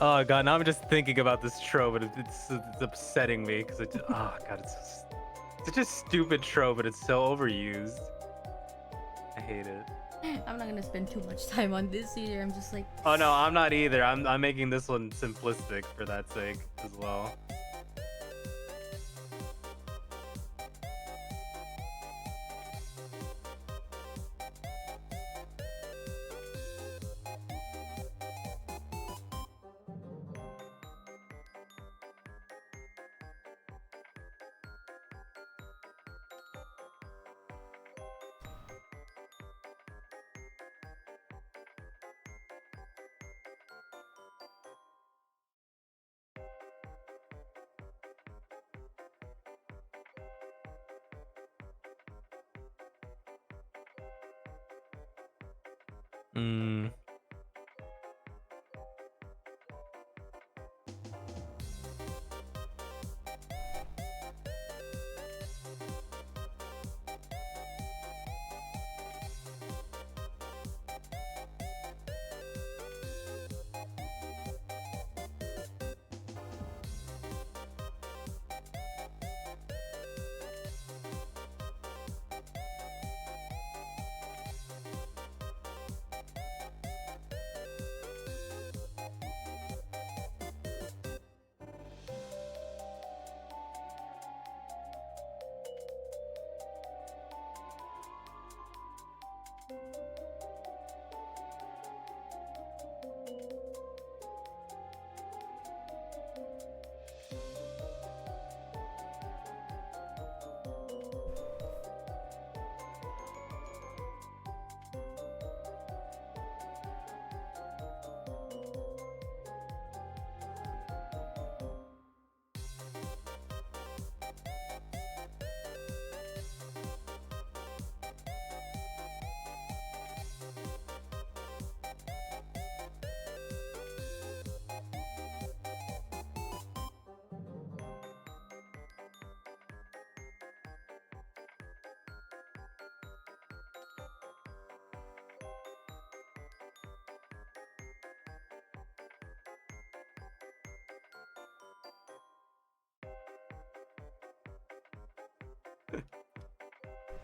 Oh god, now I'm just thinking about this trope, but it's upsetting me because oh god, it's such a stupid trope, but it's so overused. I hate it. I'm not gonna spend too much time on this either. I'm just like, Oh no, I'm not either. I'm making this one simplistic for that sake as well. Mm.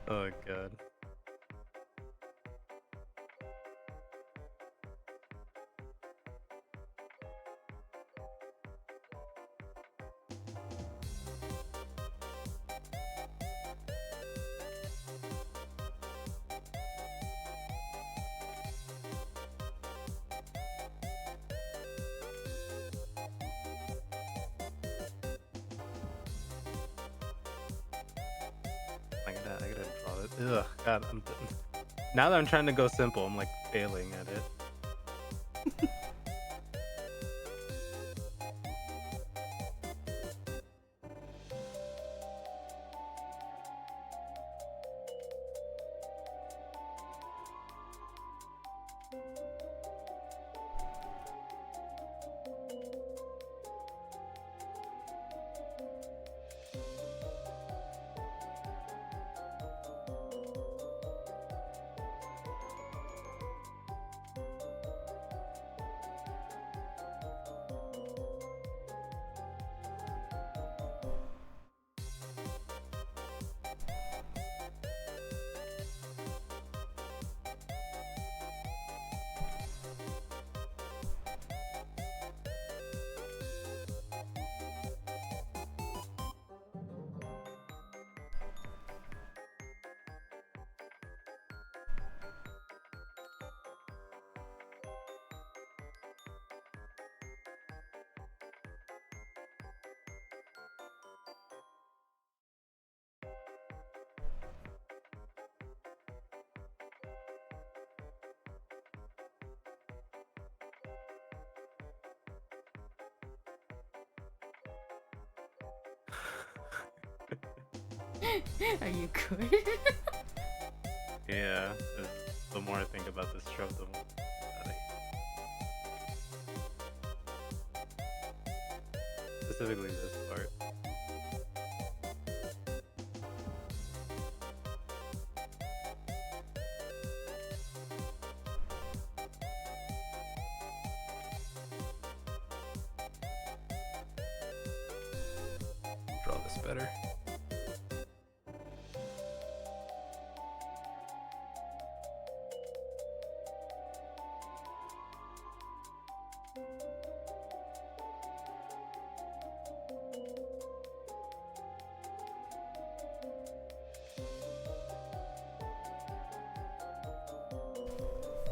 Oh god. I gotta draw it. Ugh, God, now that I'm trying to go simple, I'm like failing at it. Are you good? Yeah. The more I think about this trope, the more specifically this part. Draw this better.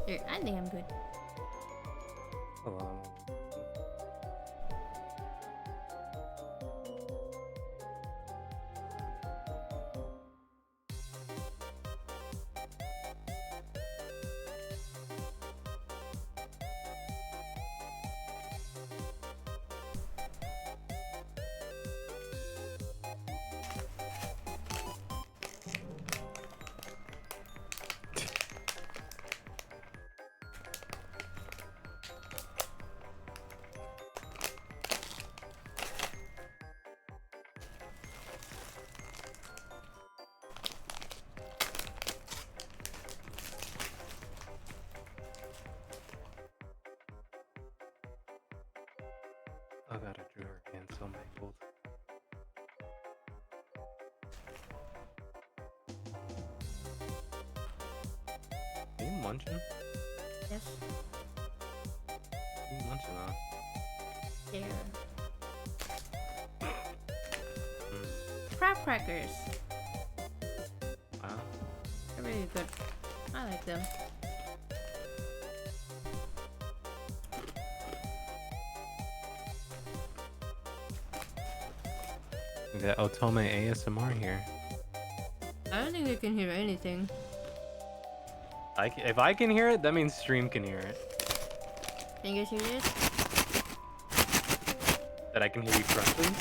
Here, I think I'm good. Hold on. Oh god, I drew her hand so mangled. Are you munching? Yes. What are you munching on? There. Mm. Crab crackers. Wow. They're really good. I like them. We got Otome ASMR here. I don't think they can hear anything. If I can hear it, that means stream can hear it. Can you guys hear this? That I can hear you crunching?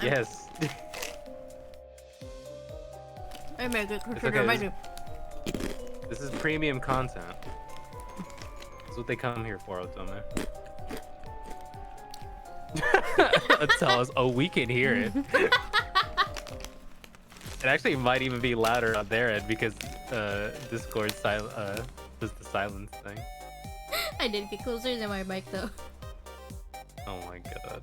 Yes. I make it It's okay, this is premium content. That's what they come here for, Otome. Tell us, oh, we can hear it. It actually might even be louder on their end because Discord does the silence thing. I did get closer than my mic though. Oh my god.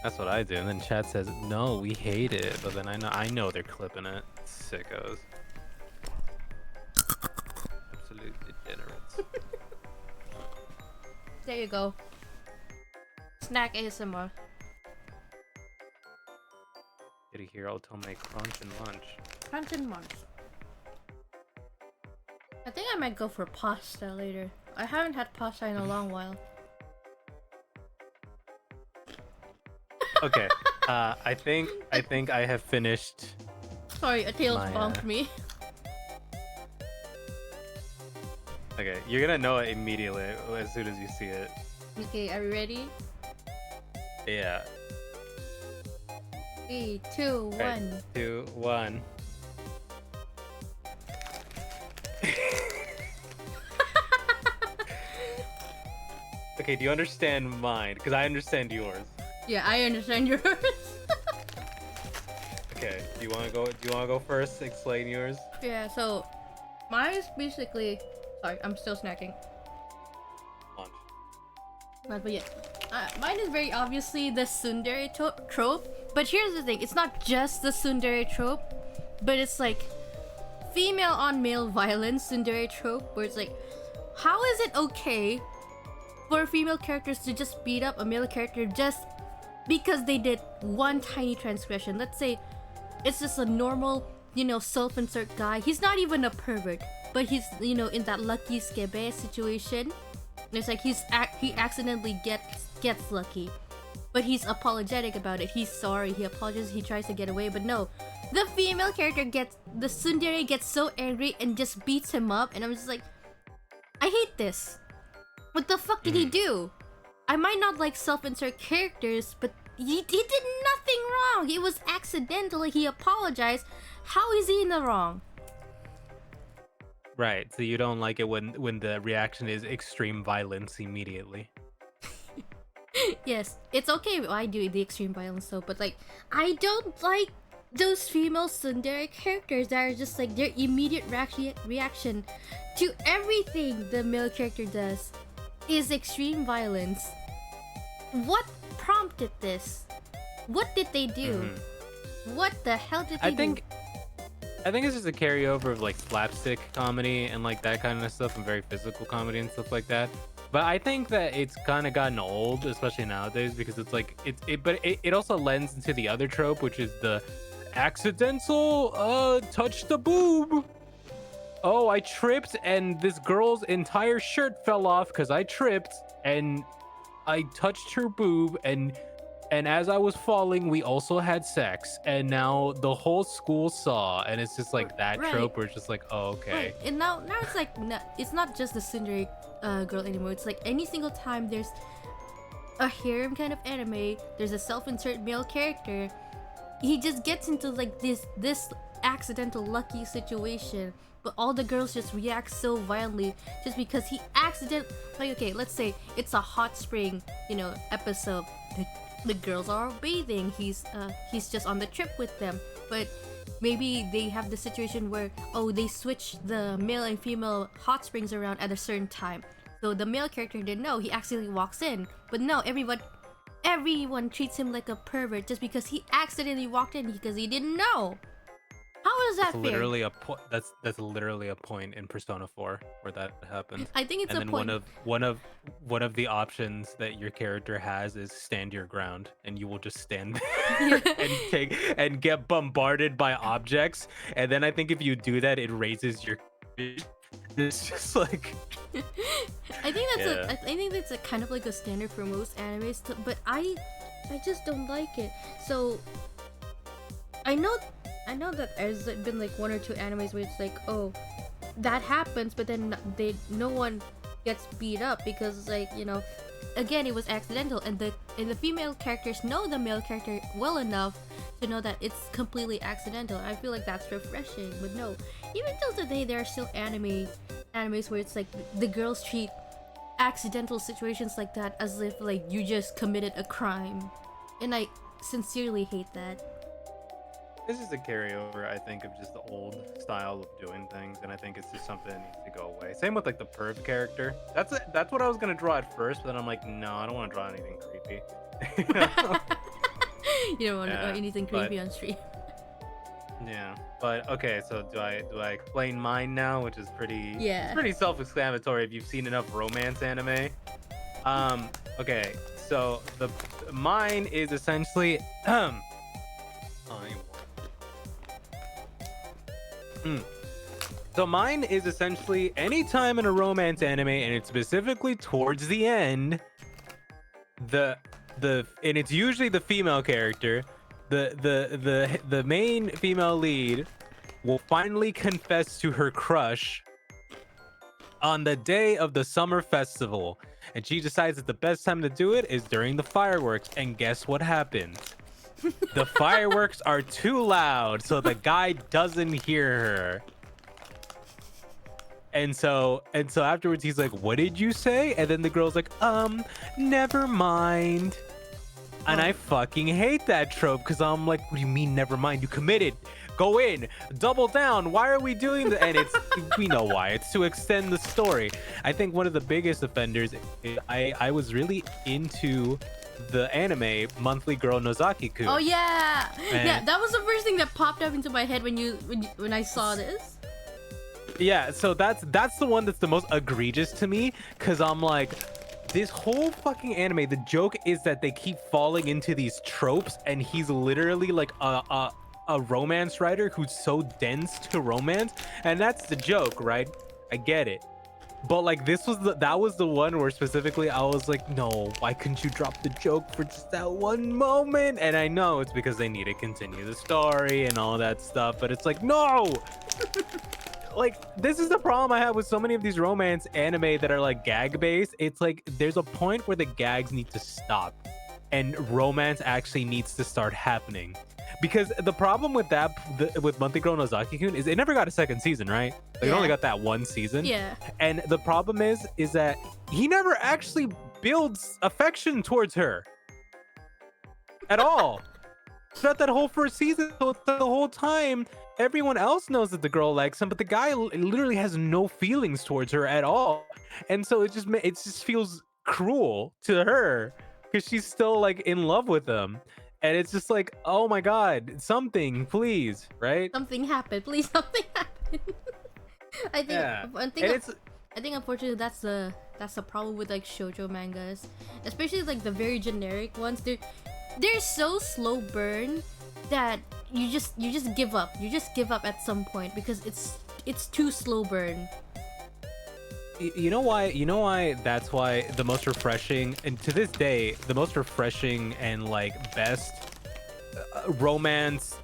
That's what I do, and then chat says, no, we hate it, but then I know they're clipping it. Sickos. Absolute degenerates. There you go. Snack ASMR. Did you hear Otome crunch and lunch? Crunch and munch. I think I might go for pasta later. I haven't had pasta in a long while. Okay, I think I have finished. Sorry, a tail My, bonked me. Okay, you're gonna know it immediately as soon as you see it. Okay, are you ready? Yeah. 3, 2, 1. Right, 2, 1. Okay, do you understand mine? Because I understand yours. Yeah, I understand yours. Okay, do you wanna go first? Explain yours. Yeah, so mine is basically. Sorry, I'm still snacking. Lunch. But yeah, mine is very obviously the tsundere trope. But here's the thing: it's not just the tsundere trope, but it's like female on male violence tsundere trope, where it's like, how is it okay for female characters to just beat up a male character just because they did one tiny transgression? Let's say it's just a normal, self-insert guy. He's not even a pervert, but he's, in that lucky skebe situation. It's like he accidentally gets lucky, but he's apologetic about it. He's sorry. He apologizes. He tries to get away, but no, the female character the tsundere gets so angry and just beats him up, and I'm just like, I hate this. What the fuck did he do? I might not like self-insert characters, but he did nothing wrong. It was accidental. He apologized. How is he in the wrong? Right. So you don't like it when the reaction is extreme violence immediately. Yes, it's okay if I do the extreme violence though, but like, I don't like those female tsundere characters that are just like their immediate reaction to everything the male character does is extreme violence. What prompted this? What did they do? What the hell did they do? I think it's just a carryover of like slapstick comedy and like that kind of stuff, and very physical comedy and stuff like that. But I think that it's kind of gotten old, especially nowadays, because it's like it also lends into the other trope, which is the accidental touch the boob. Oh, I tripped and this girl's entire shirt fell off because I tripped and I touched her boob, and as I was falling, we also had sex, and now the whole school saw, and it's just like that trope where it's just like, oh, okay. Right. And now it's like, it's not just the tsundere girl anymore. It's like any single time there's a harem kind of anime, there's a self-insert male character, he just gets into like this accidental lucky situation, but all the girls just react so violently just because he like, okay, let's say it's a hot spring, episode. The girls are bathing. He's just on the trip with them, but maybe they have the situation where they switch the male and female hot springs around at a certain time. So the male character didn't know. He accidentally walks in, but no, everyone treats him like a pervert just because he accidentally walked in because he didn't know. How is that That's fair? literally a point. That's literally a point in Persona 4 where that happened. I think it's And a then point. one of the options that your character has is stand your ground, and you will just stand Yeah. there and get bombarded by objects. And then I think if you do that, it raises your. It's just like I think that's Yeah. I think that's a kind of like a standard for most animes, but I just don't like it. So I know that there's been like one or two animes where it's like, oh, that happens, but then no one gets beat up because, like, you know, again, it was accidental, and the female characters know the male character well enough to know that it's completely accidental. I feel like that's refreshing. But no, even till today, there are still animes where it's like the girls treat accidental situations like that as if like you just committed a crime, and I sincerely hate that. This is a carryover, I think, of just the old style of doing things, and I think it's just something that needs to go away. Same with like the perv character. That's what I was gonna draw at first, but then I'm like, no, I don't want to draw anything creepy. You know? You don't want Yeah, anything but- creepy on stream. Yeah, but okay. So do I explain mine now, which is pretty Yeah. it's pretty self-explanatory if you've seen enough romance anime. Okay, so mine is essentially oh, So mine is essentially any time in a romance anime, and it's specifically towards the end, and it's usually the female character, the main female lead will finally confess to her crush on the day of the summer festival, and she decides that the best time to do it is during the fireworks. And guess what happens? The fireworks are too loud, so the guy doesn't hear her. And so afterwards he's like, "What did you say?" And then the girl's like, never mind." And I fucking hate that trope because I'm like, what do you mean never mind? You committed. Go in, double down. Why are we doing that? And we know why. It's to extend the story. I think one of the biggest offenders, I was really into the anime Monthly Girl Nozaki-kun. Oh yeah, And- yeah. That was the first thing that popped up into my head when I saw this. Yeah, so that's the one that's the most egregious to me, because I'm like, this whole fucking anime, the joke is that they keep falling into these tropes, and he's literally like a romance writer who's so dense to romance, and that's the joke, right? I get it. But like that was the one where specifically I was like, no, why couldn't you drop the joke for just that one moment? And I know it's because they need to continue the story and all that stuff, but it's like, no. Like, this is the problem I have with so many of these romance anime that are like gag based. It's like there's a point where the gags need to stop and romance actually needs to start happening. Because the problem with with Monthly Girl Nozaki-kun is it never got a second season, right? They Yeah. only got that one season. Yeah. And the problem is that he never actually builds affection towards her at all. Throughout that whole first season, so the whole time, everyone else knows that the girl likes him, but the guy literally has no feelings towards her at all. And so it just feels cruel to her because she's still like in love with him. And it's just like, oh my god, something, please, right? Something happened. Please, something happened. I think. Yeah. I And think. it's I think unfortunately that's the problem with like shoujo mangas, especially like the very generic ones. They're so slow burn that you just give up. You just give up at some point because it's too slow burn. you know why that's why the most refreshing, and to this day the most refreshing and like best romance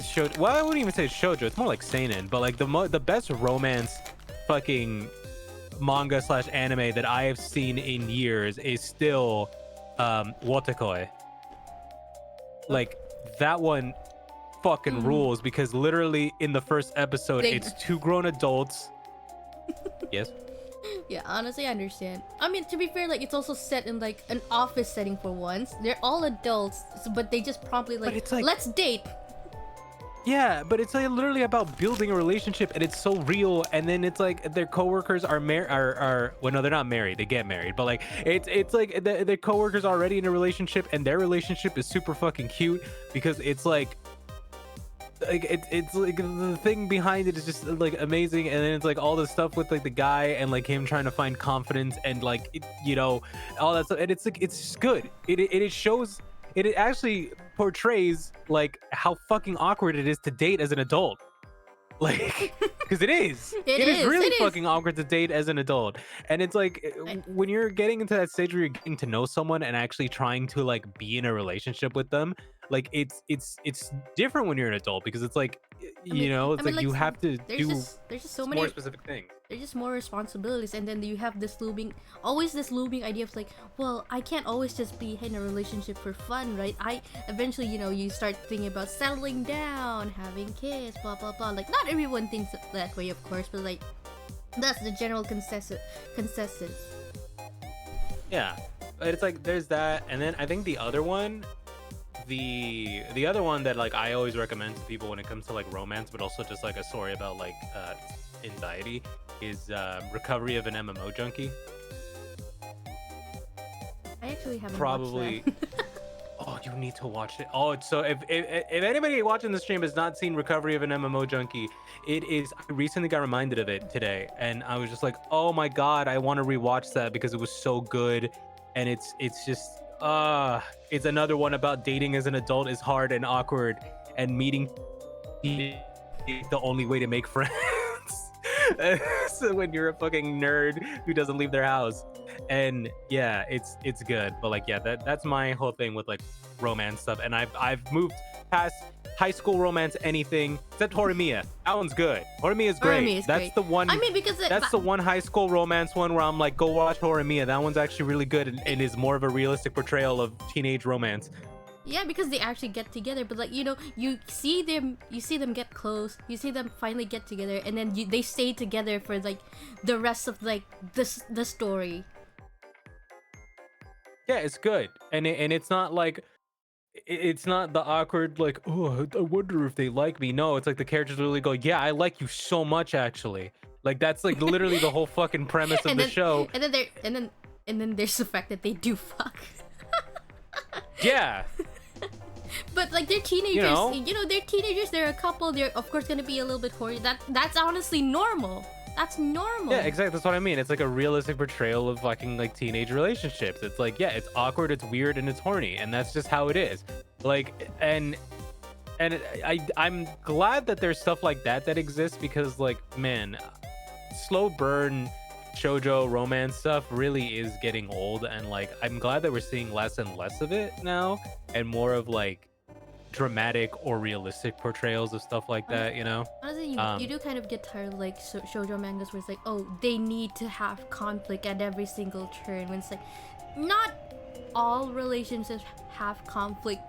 show, well, I wouldn't even say shoujo, it's more like seinen, but like the best romance fucking manga / anime that I have seen in years is still Watakoi. Like that one fucking rules, because literally in the first episode it's two grown adults. Yes. Yeah, honestly, I understand. I mean, to be fair, like it's also set in like an office setting for once. They're all adults, but they just promptly like, it's like- let's date. Yeah, but it's like literally about building a relationship, and it's so real. And then it's like their coworkers are are well, no, they're not married. They get married, but like it's like the coworkers are already in a relationship, and their relationship is super fucking cute because it's like it's like the thing behind it is just like amazing. And then it's like all the stuff with like the guy and like him trying to find confidence and like all that stuff. And it's like it's just good. It shows it actually portrays like how fucking awkward it is to date as an adult. Like, because it is really It is. fucking awkward to date as an adult. And it's like I, when you're getting into that stage where you're getting to know someone and actually trying to like be in a relationship with them, like it's different when you're an adult because it's like I mean, it's like you have to do there's just so many more specific things. there's just more responsibilities, and then you have this looming idea of like, well, I can't always just be in a relationship for fun, right? I eventually, you start thinking about settling down, having kids, blah blah blah. Like, not everyone thinks that way, of course, but like that's the general consensus. Yeah, but it's like there's that, and then I think the other one that like I always recommend to people when it comes to like romance, but also just like a story about like anxiety is Recovery of an MMO Junkie. I actually haven't Probably. watched that. Oh, you need to watch it. Oh, so if anybody watching the stream has not seen Recovery of an MMO Junkie, it is. I recently got reminded of it today, and I was just like, oh my god, I want to rewatch that because it was so good, and it's just it's another one about dating as an adult is hard and awkward, and meeting is the only way to make friends. So when you're a fucking nerd who doesn't leave their house, and yeah, it's good. But like, yeah, that's my whole thing with like romance stuff. And I've moved past high school romance anything except Horimiya. That one's good. Horimiya's great. Horimiya is That's great. the one. I mean, because That's the one high school romance one where I'm like, go watch Horimiya. That one's actually really good and is more of a realistic portrayal of teenage romance. yeah, because they actually get together, but like, you see them get close, you see them finally get together, and then they stay together for like the rest of like the story. Yeah, it's good, and it's not like it's not the awkward like, oh, I wonder if they like me. No, it's like the characters literally go, yeah, I like you so much actually. Like that's like literally the whole fucking premise of and the then, show. and then there's the fact that they do fuck. Yeah. But like they're teenagers, they're teenagers. They're a couple. They're of course gonna be a little bit horny. That's honestly normal. That's normal. Yeah, exactly. That's what I mean. It's like a realistic portrayal of fucking like teenage relationships. It's like, yeah, it's awkward, it's weird, and it's horny, and that's just how it is. Like, and I'm glad that there's stuff like that exists because, like, man, slow burn shoujo romance stuff really is getting old, and like, I'm glad that we're seeing less and less of it now, and more of like dramatic or realistic portrayals of stuff like that, Honestly, you do kind of get tired of like shoujo mangas where it's like, oh, they need to have conflict at every single turn. When it's like, not all relationships have conflict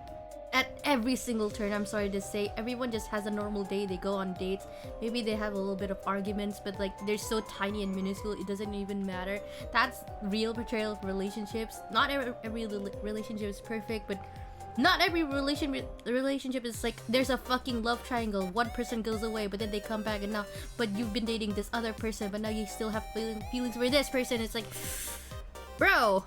at every single turn. I'm sorry to say, everyone just has a normal day. They go on dates. Maybe they have a little bit of arguments, but like they're so tiny and minuscule, it doesn't even matter. That's real portrayal of relationships. Not every relationship is perfect, but not every relationship is like there's a fucking love triangle. One person goes away, but then they come back, and now, but you've been dating this other person, but now you still have feelings for this person. It's like, bro,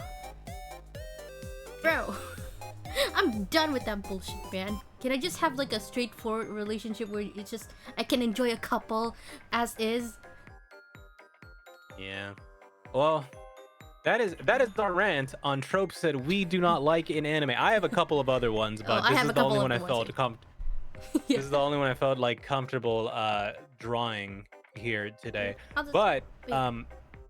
I'm done with that bullshit, man. Can I just have like a straightforward relationship where it's just I can enjoy a couple as is? Yeah. Well, that is our rant on tropes that we do not like in anime. I have a couple of other ones, but this is the only one I felt Yeah. This is the only one I felt like comfortable drawing here today. Wait. But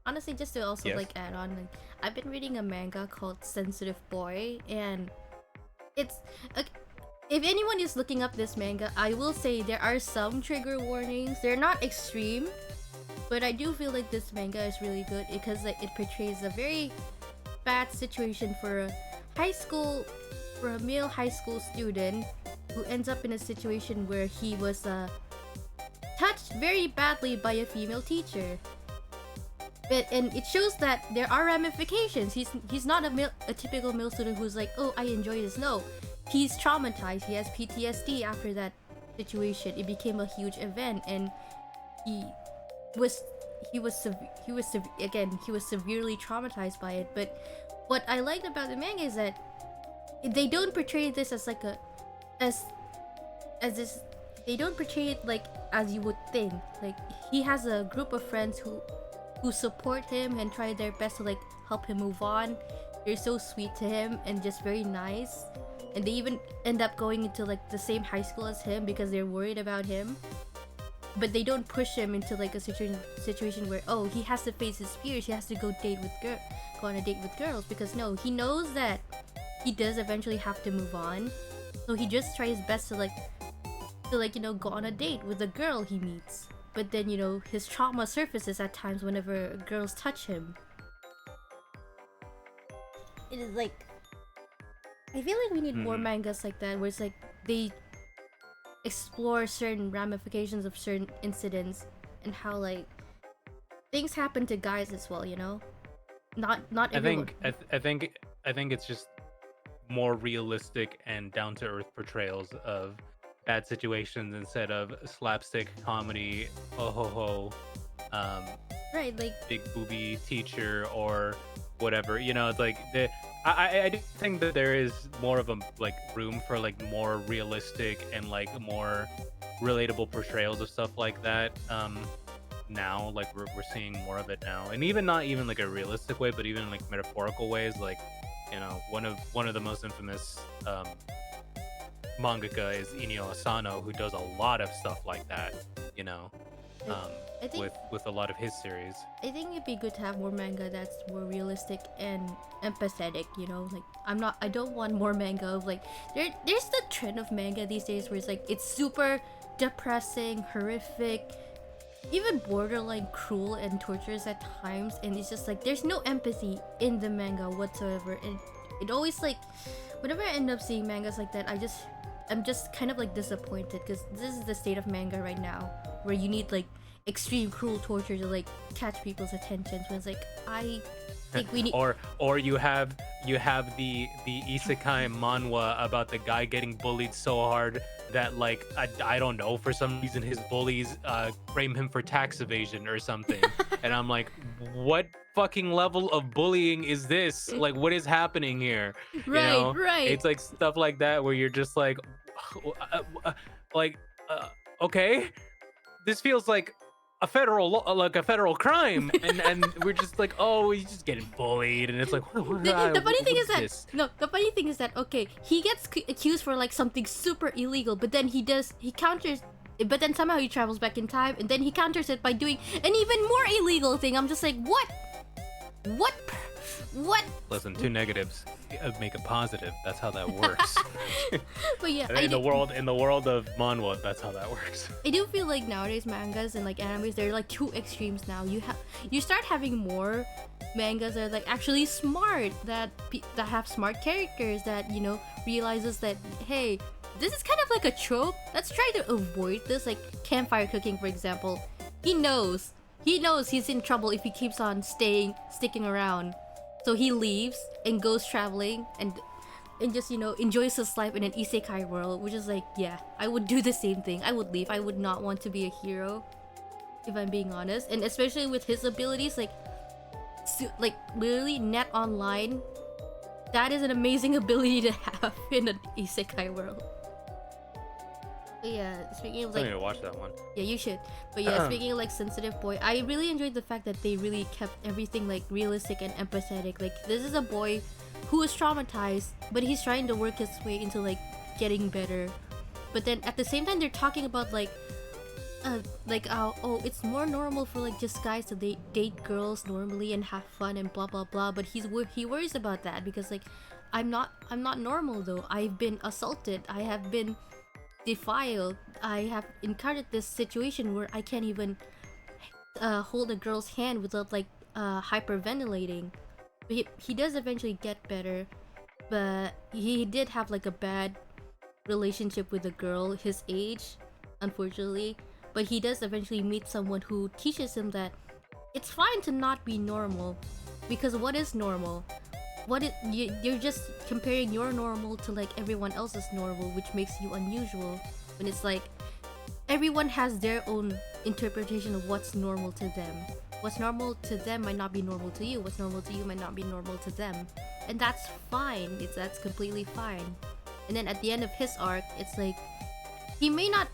Honestly, just to also yes. like add on, like, I've been reading a manga called Sensitive Boy, and it's like, if anyone is looking up this manga, I will say there are some trigger warnings. They're not extreme, but I do feel like this manga is really good because like, it portrays a very bad situation for a male high school student who ends up in a situation where he was touched very badly by a female teacher. And it shows that there are ramifications. He's not a typical male student who's like, oh, I enjoy this. No, he's traumatized. He has PTSD after that situation, it became a huge event, and he was again, he was severely traumatized by it. But what I liked about the manga is that they don't portray this as like a as as this they don't portray it like as you would think. Like, he has a group of friends who support him and try their best to like help him move on. They're so sweet to him and just very nice, and they even end up going into like the same high school as him because they're worried about him. But they don't push him into like a situation where, oh, he has to face his fears, he has to go on a date with girls, because no, he knows that he does eventually have to move on. So he just tries his best to go on a date with the girl he meets. But then, his trauma surfaces at times whenever girls touch him. It is like, I feel like we need more mangas like that, where it's like they explore certain ramifications of certain incidents and how like things happen to guys as well. Not everyone. I think it's just more realistic and down to earth portrayals of bad situations instead of slapstick comedy. Oh ho ho, Right, like big booby teacher or whatever. It's like I do think that there is more of a like room for like more realistic and like more relatable portrayals of stuff like that. Now, like we're seeing more of it now, and even not even like a realistic way, but even like metaphorical ways. Like, one of the most infamous mangaka is Inio Asano, who does a lot of stuff like that. I think With a lot of his series. I think it'd be good to have more manga that's more realistic and empathetic. Like, I don't want more manga of like there's the trend of manga these days where it's like it's super depressing, horrific, even borderline cruel and torturous at times, and it's just like there's no empathy in the manga whatsoever. And it always like, whenever I end up seeing mangas like that, I'm just kind of like disappointed, because this is the state of manga right now, where you need like extreme cruel torture to like catch people's attention. So it's like, I think we need or you have the isekai manhwa about the guy getting bullied so hard that like I don't know, for some reason his bullies frame him for tax evasion or something. And I'm like, what fucking level of bullying is this? Like, what is happening here? right. It's like stuff like that where you're just like like okay, this feels like a federal crime, and we're just like, oh, he's just getting bullied, and it's like, The funny thing is that the funny thing is that, okay, he gets accused for like something super illegal, but then he counters, but then somehow he travels back in time, and then he counters it by doing an even more illegal thing. I'm just like, what? Listen, two negatives make a positive. That's how that works. But yeah, in the world of manhwa, that's how that works. I do feel like nowadays mangas and like animes, they're like two extremes now. You start having more mangas that are like actually smart, that have smart characters, that realizes that, hey, this is kind of like a trope. Let's try to avoid this. Like campfire cooking, for example. He knows he's in trouble if he keeps on sticking around. So he leaves and goes traveling and just enjoys his life in an isekai world, which is like, yeah, I would do the same thing. I would leave. I would not want to be a hero, if I'm being honest. And especially with his abilities, like literally net online, that is an amazing ability to have in an isekai world. But yeah, speaking of like, I need to watch that one. Yeah, you should. But yeah, speaking of like sensitive boy, I really enjoyed the fact that they really kept everything like realistic and empathetic. Like, this is a boy who is traumatized, but he's trying to work his way into like getting better. But then at the same time, they're talking about like oh, it's more normal for like just guys to date girls normally and have fun and blah blah blah. But he worries about that because like, I'm not normal though. I've been assaulted. I have been defiled. I have encountered this situation where I can't even hold a girl's hand without like hyperventilating. But he does eventually get better, but he did have like a bad relationship with a girl his age, unfortunately. But he does eventually meet someone who teaches him that it's fine to not be normal, because what is normal? You're just comparing your normal to like everyone else's normal, which makes you unusual. When it's like, everyone has their own interpretation of what's normal to them. What's normal to them might not be normal to you. What's normal to you might not be normal to them, and that's fine. That's completely fine. And then at the end of his arc, it's like he may not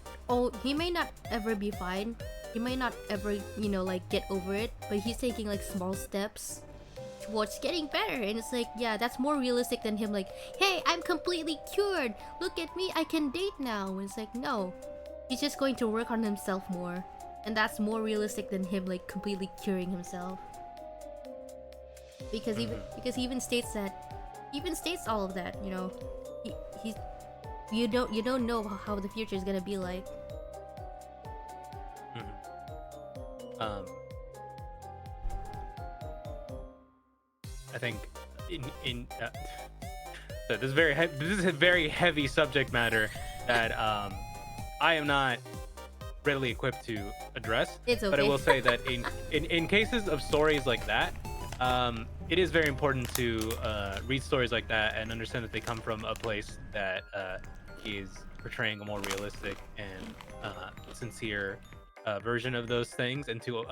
he may not ever be fine. He may not ever, like get over it, but he's taking like small steps towards getting better. And it's like, yeah, that's more realistic than him like, hey, I'm completely cured. Look at me, I can date now. And it's like, no. He's just going to work on himself more. And that's more realistic than him like completely curing himself. Because he even states all of that, he's you don't know how the future is gonna be like. Um, I think so this is a very heavy subject matter that I am not readily equipped to address. It's okay. But I will say that in cases of stories like that, it is very important to read stories like that and understand that they come from a place that is portraying a more realistic and sincere version of those things, and to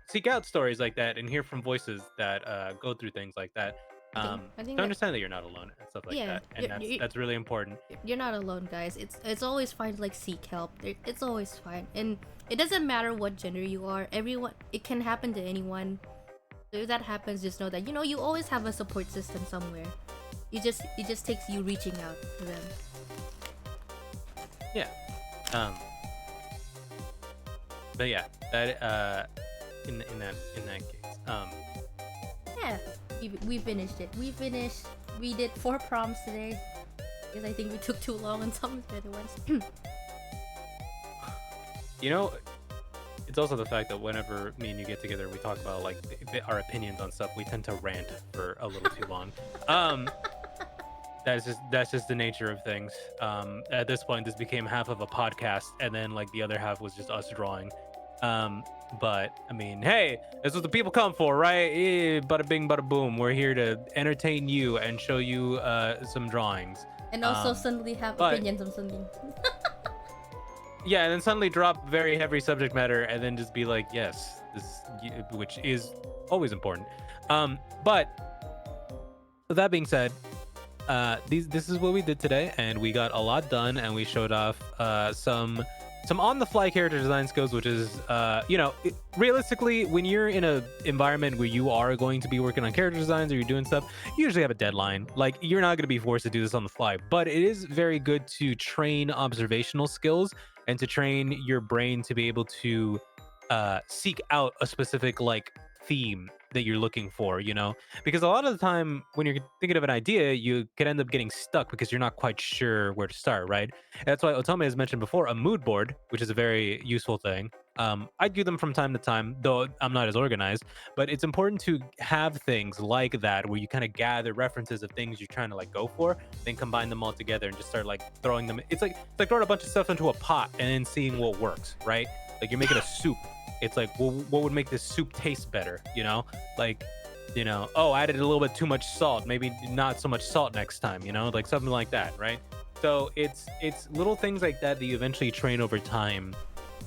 seek out stories like that and hear from voices that go through things like that. I think To that, understand that you're not alone and stuff like yeah, that, and that's really important. you're not alone, guys. It's always fine to like seek help. It's always fine, and it doesn't matter what gender you are. Everyone, it can happen to anyone. So if that happens, just know that you always have a support system somewhere. It just takes you reaching out to them. Yeah. But yeah, that in that case, Yeah, we finished it. We did 4 prompts today because I think we took too long on some of the other ones. you know, it's also the fact that whenever me and you get together, we talk about like our opinions on stuff. We tend to rant for a little too long. That's just the nature of things. At this point, this became half of a podcast, and then like the other half was just us drawing. But I mean, hey, that's what the people come for, right? Bada bing, bada boom. We're here to entertain you and show you some drawings. And also suddenly have opinions on something. Yeah, and then suddenly drop very heavy subject matter, and then just be like, yes, which is always important. But that being said, this is what we did today, and we got a lot done, and we showed off some on-the-fly character design skills, which is realistically, when you're in a environment where you are going to be working on character designs or you're doing stuff, you usually have a deadline. Like, you're not going to be forced to do this on the fly, but it is very good to train observational skills and to train your brain to be able to seek out a specific like theme that you're looking for, because a lot of the time when you're thinking of an idea, you could end up getting stuck because you're not quite sure where to start, right? And that's why Otome has mentioned before a mood board, which is a very useful thing. I do them from time to time, though I'm not as organized, but it's important to have things like that where you kind of gather references of things you're trying to like go for, then combine them all together and just start like throwing them. It's like throwing a bunch of stuff into a pot and then seeing what works, right? Like you're making a soup. It's like, well, what would make this soup taste better? Like, oh, I added a little bit too much salt. Maybe not so much salt next time, like something like that, right? So it's little things like that that you eventually train over time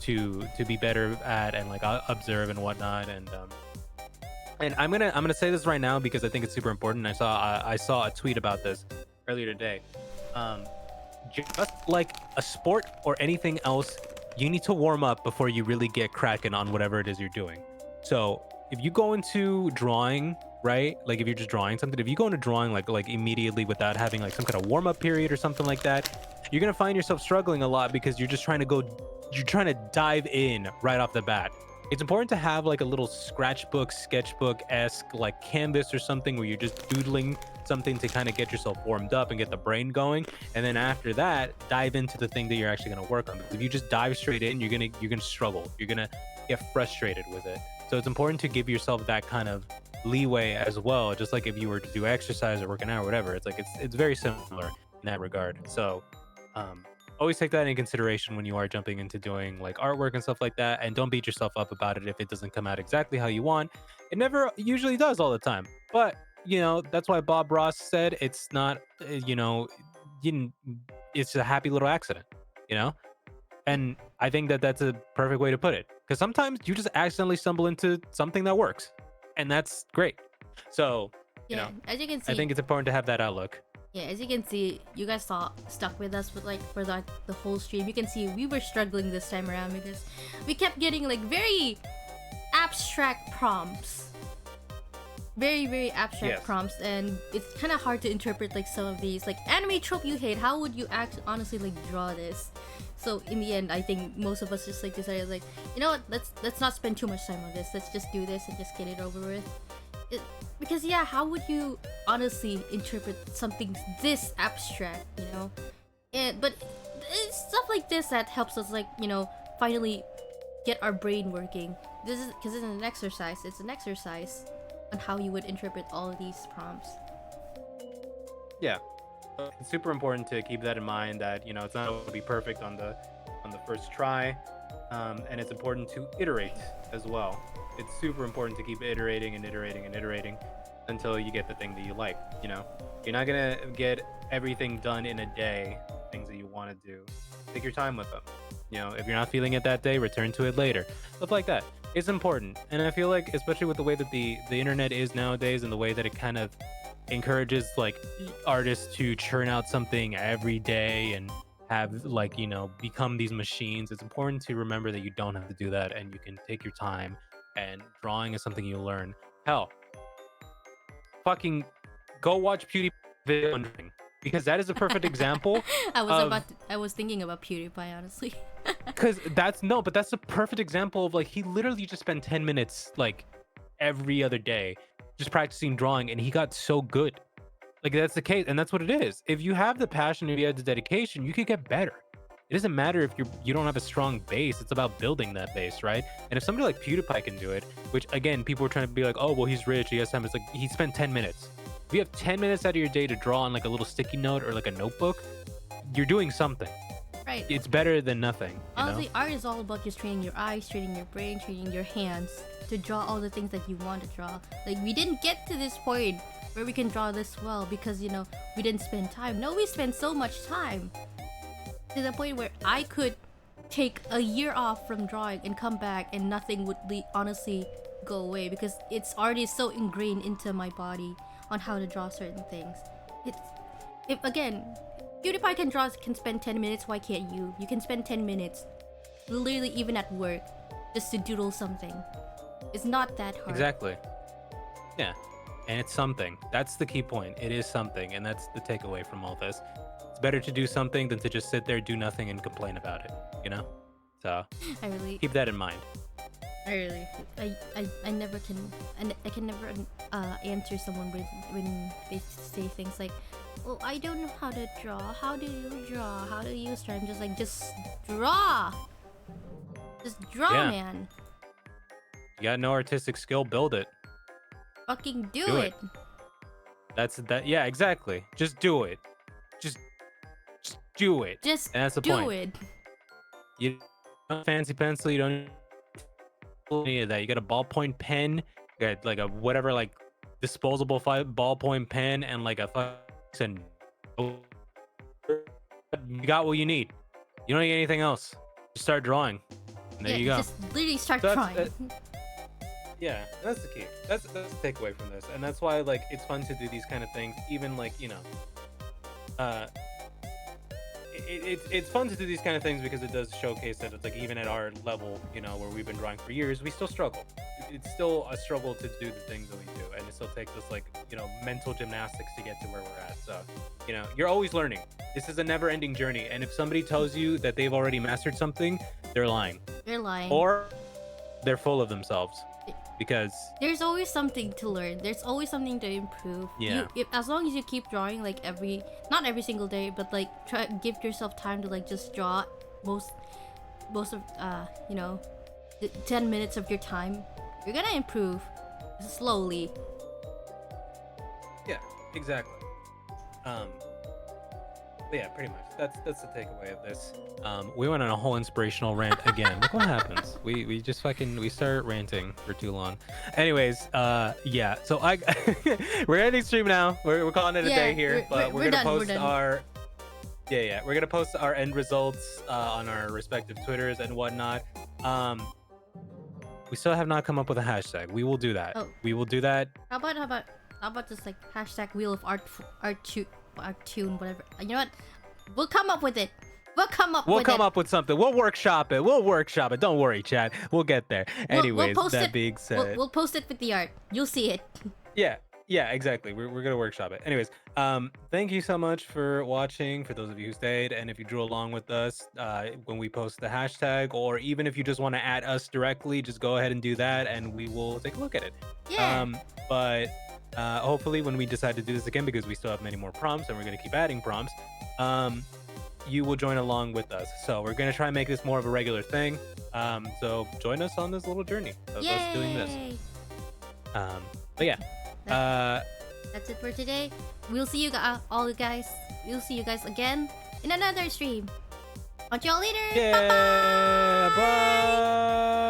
to be better at and like observe and whatnot. And I'm gonna say this right now because I think it's super important. I saw a tweet about this earlier today. Just like a sport or anything else, you need to warm up before you really get cracking on whatever it is you're doing. So if you go into drawing, right? Like if you're just drawing something, if you go into drawing like immediately without having like some kind of warm up period or something like that, you're gonna find yourself struggling a lot because you're trying to dive in right off the bat. It's important to have like a little scratchbook, sketchbook-esque like canvas or something where you're just doodling something to kind of get yourself warmed up and get the brain going. And then after that, dive into the thing that you're actually going to work on. Because if you just dive straight in, you're gonna struggle. You're gonna get frustrated with it. So it's important to give yourself that kind of leeway as well. Just like if you were to do exercise or working out or whatever, it's like it's very similar in that regard. So always take that into consideration when you are jumping into doing like artwork and stuff like that, and don't beat yourself up about it if it doesn't come out exactly how you want. It never usually does all the time, but that's why Bob Ross said it's not you it's a happy little accident. And I think that that's a perfect way to put it. Because sometimes you just accidentally stumble into something that works, and that's great. So, you Yeah, know, as you can I see, think it's important to have that outlook. yeah, as you can see, you guys saw stuck with us with like for the whole stream. You can see we were struggling this time around because we kept getting like very abstract prompts. Very abstract Yes. prompts, and it's kind of hard to interpret like some of these like anime trope you hate. How would you act honestly like draw this? So in the end, I think most of us just like decided like, you know what, let's not spend too much time on this. Let's just do this and just get it over with. It, because yeah, how would you honestly interpret something this abstract, you know? And but it's stuff like this that helps us like, you know, finally get our brain working. This is because it's an exercise. It's an exercise on how you would interpret all of these prompts. Yeah. It's super important to keep that in mind that, you know, it's not going to be perfect on the first try. And it's important to iterate as well. It's super important to keep iterating and iterating and iterating until you get the thing that you like, you know? You're not going to get everything done in a day, things that you want to do. Take your time with them. You know, if you're not feeling it that day, return to it later. Stuff like that. It's important. And I feel like, especially with the way that the internet is nowadays and the way that it kind of encourages like artists to churn out something every day and have like, you know, become these machines, it's important to remember that you don't have to do that and you can take your time, and drawing is something you learn. Hell, fucking go watch PewDiePie video on drawing, because that is a perfect example of, I was thinking about PewDiePie honestly. because that's no, but that's a perfect example of like he literally just spent 10 minutes like every other day just practicing drawing, and he got so good. Like that's the case, and that's what it is. If you have the passion, if you have the dedication, you could get better. It doesn't matter if you don't have a strong base. It's about building that base, right? And if somebody like PewDiePie can do it, which again, people are trying to be like, oh well, he's rich, he has time. It's like he spent 10 minutes. If you have 10 minutes out of your day to draw on like a little sticky note or like a notebook, you're doing something. Right. It's better than nothing. Honestly, art is all about just training your eyes, training your brain, training your hands to draw all the things that you want to draw. Like we didn't get to this point where we can draw this well because, you know, we didn't spend time. No, we spent so much time to the point where I could take a year off from drawing and come back and nothing would honestly go away because it's already so ingrained into my body on how to draw certain things. It's if again, PewDiePie can spend 10 minutes, why can't you? You can spend 10 minutes literally even at work just to doodle something. It's not that hard. Exactly. Yeah. And it's something. That's the key point. It is something, and that's the takeaway from all this. It's better to do something than to just sit there, do nothing, and complain about it. You know? So keep that in mind. I never can, and I can never answer someone when they say things like, "Oh, I don't know how to draw. How do you draw? How do you draw?" I'm just like, just draw. Just draw, Yeah. man. You got no artistic skill, build it. Fucking do Do it. it. That's that. Yeah, exactly. Just do it. Just do it. Just and that's the do point. it. You don't have fancy pencil. You don't need any of that. You got a ballpoint pen. You got like a whatever, like disposable ballpoint pen, and like a fucking. You got what you need. You don't need anything else. Just start drawing. And there you go. Just literally start So trying. Yeah, that's the key. That's the takeaway from this, and that's why like it's fun to do these kind of things. Even like, you know, it's fun to do these kind of things because it does showcase that it's like even at our level, you know, where we've been drawing for years, we still struggle. It's still a struggle to do the things that we do, and it still takes us like, you know, mental gymnastics to get to where we're at. So, you know, you're always learning. This is a never-ending journey, and if somebody tells you that they've already mastered something, they're lying. They're lying. Or they're full of themselves. Because there's always something to learn. There's always something to improve. Yeah. As long as you keep drawing like not every single day, but like give yourself time to like just draw most of you know, 10 minutes of your time, you're gonna improve slowly. Yeah, exactly. But yeah, pretty much. That's the takeaway of this. We went on a whole inspirational rant again. Look what happens. We just fucking start ranting for too long. Anyways, yeah. So we're ending stream now. We're calling it a day here, but we're gonna post Yeah. We're gonna post our end results on our respective Twitters and whatnot. Um, we still have not come up with a hashtag. We will do that. Oh, We will do that. how about just like hashtag Wheel of Art tune, whatever. You know what? We'll come up with it. We'll come up We'll with come it. up with something. We'll workshop it. Don't worry, Chad. We'll get there. We'll Anyways, post that it. being said, We'll post it with the art. You'll see it. yeah, exactly. We're gonna workshop it. Anyways, thank you so much for watching. For those of you who stayed, and if you drew along with us, when we post the hashtag, or even if you just want to add us directly, just go ahead and do that, and we will take a look at it. Yeah. But hopefully, when we decide to do this again, because we still have many more prompts, and we're gonna keep adding prompts, you will join along with us. So we're gonna try and make this more of a regular thing. So join us on this little journey of us doing this. Yay. But yeah. That's it for today. We'll see you all you guys. We'll see you guys again in another stream. Catch y'all later. Yeah, Bye. bye.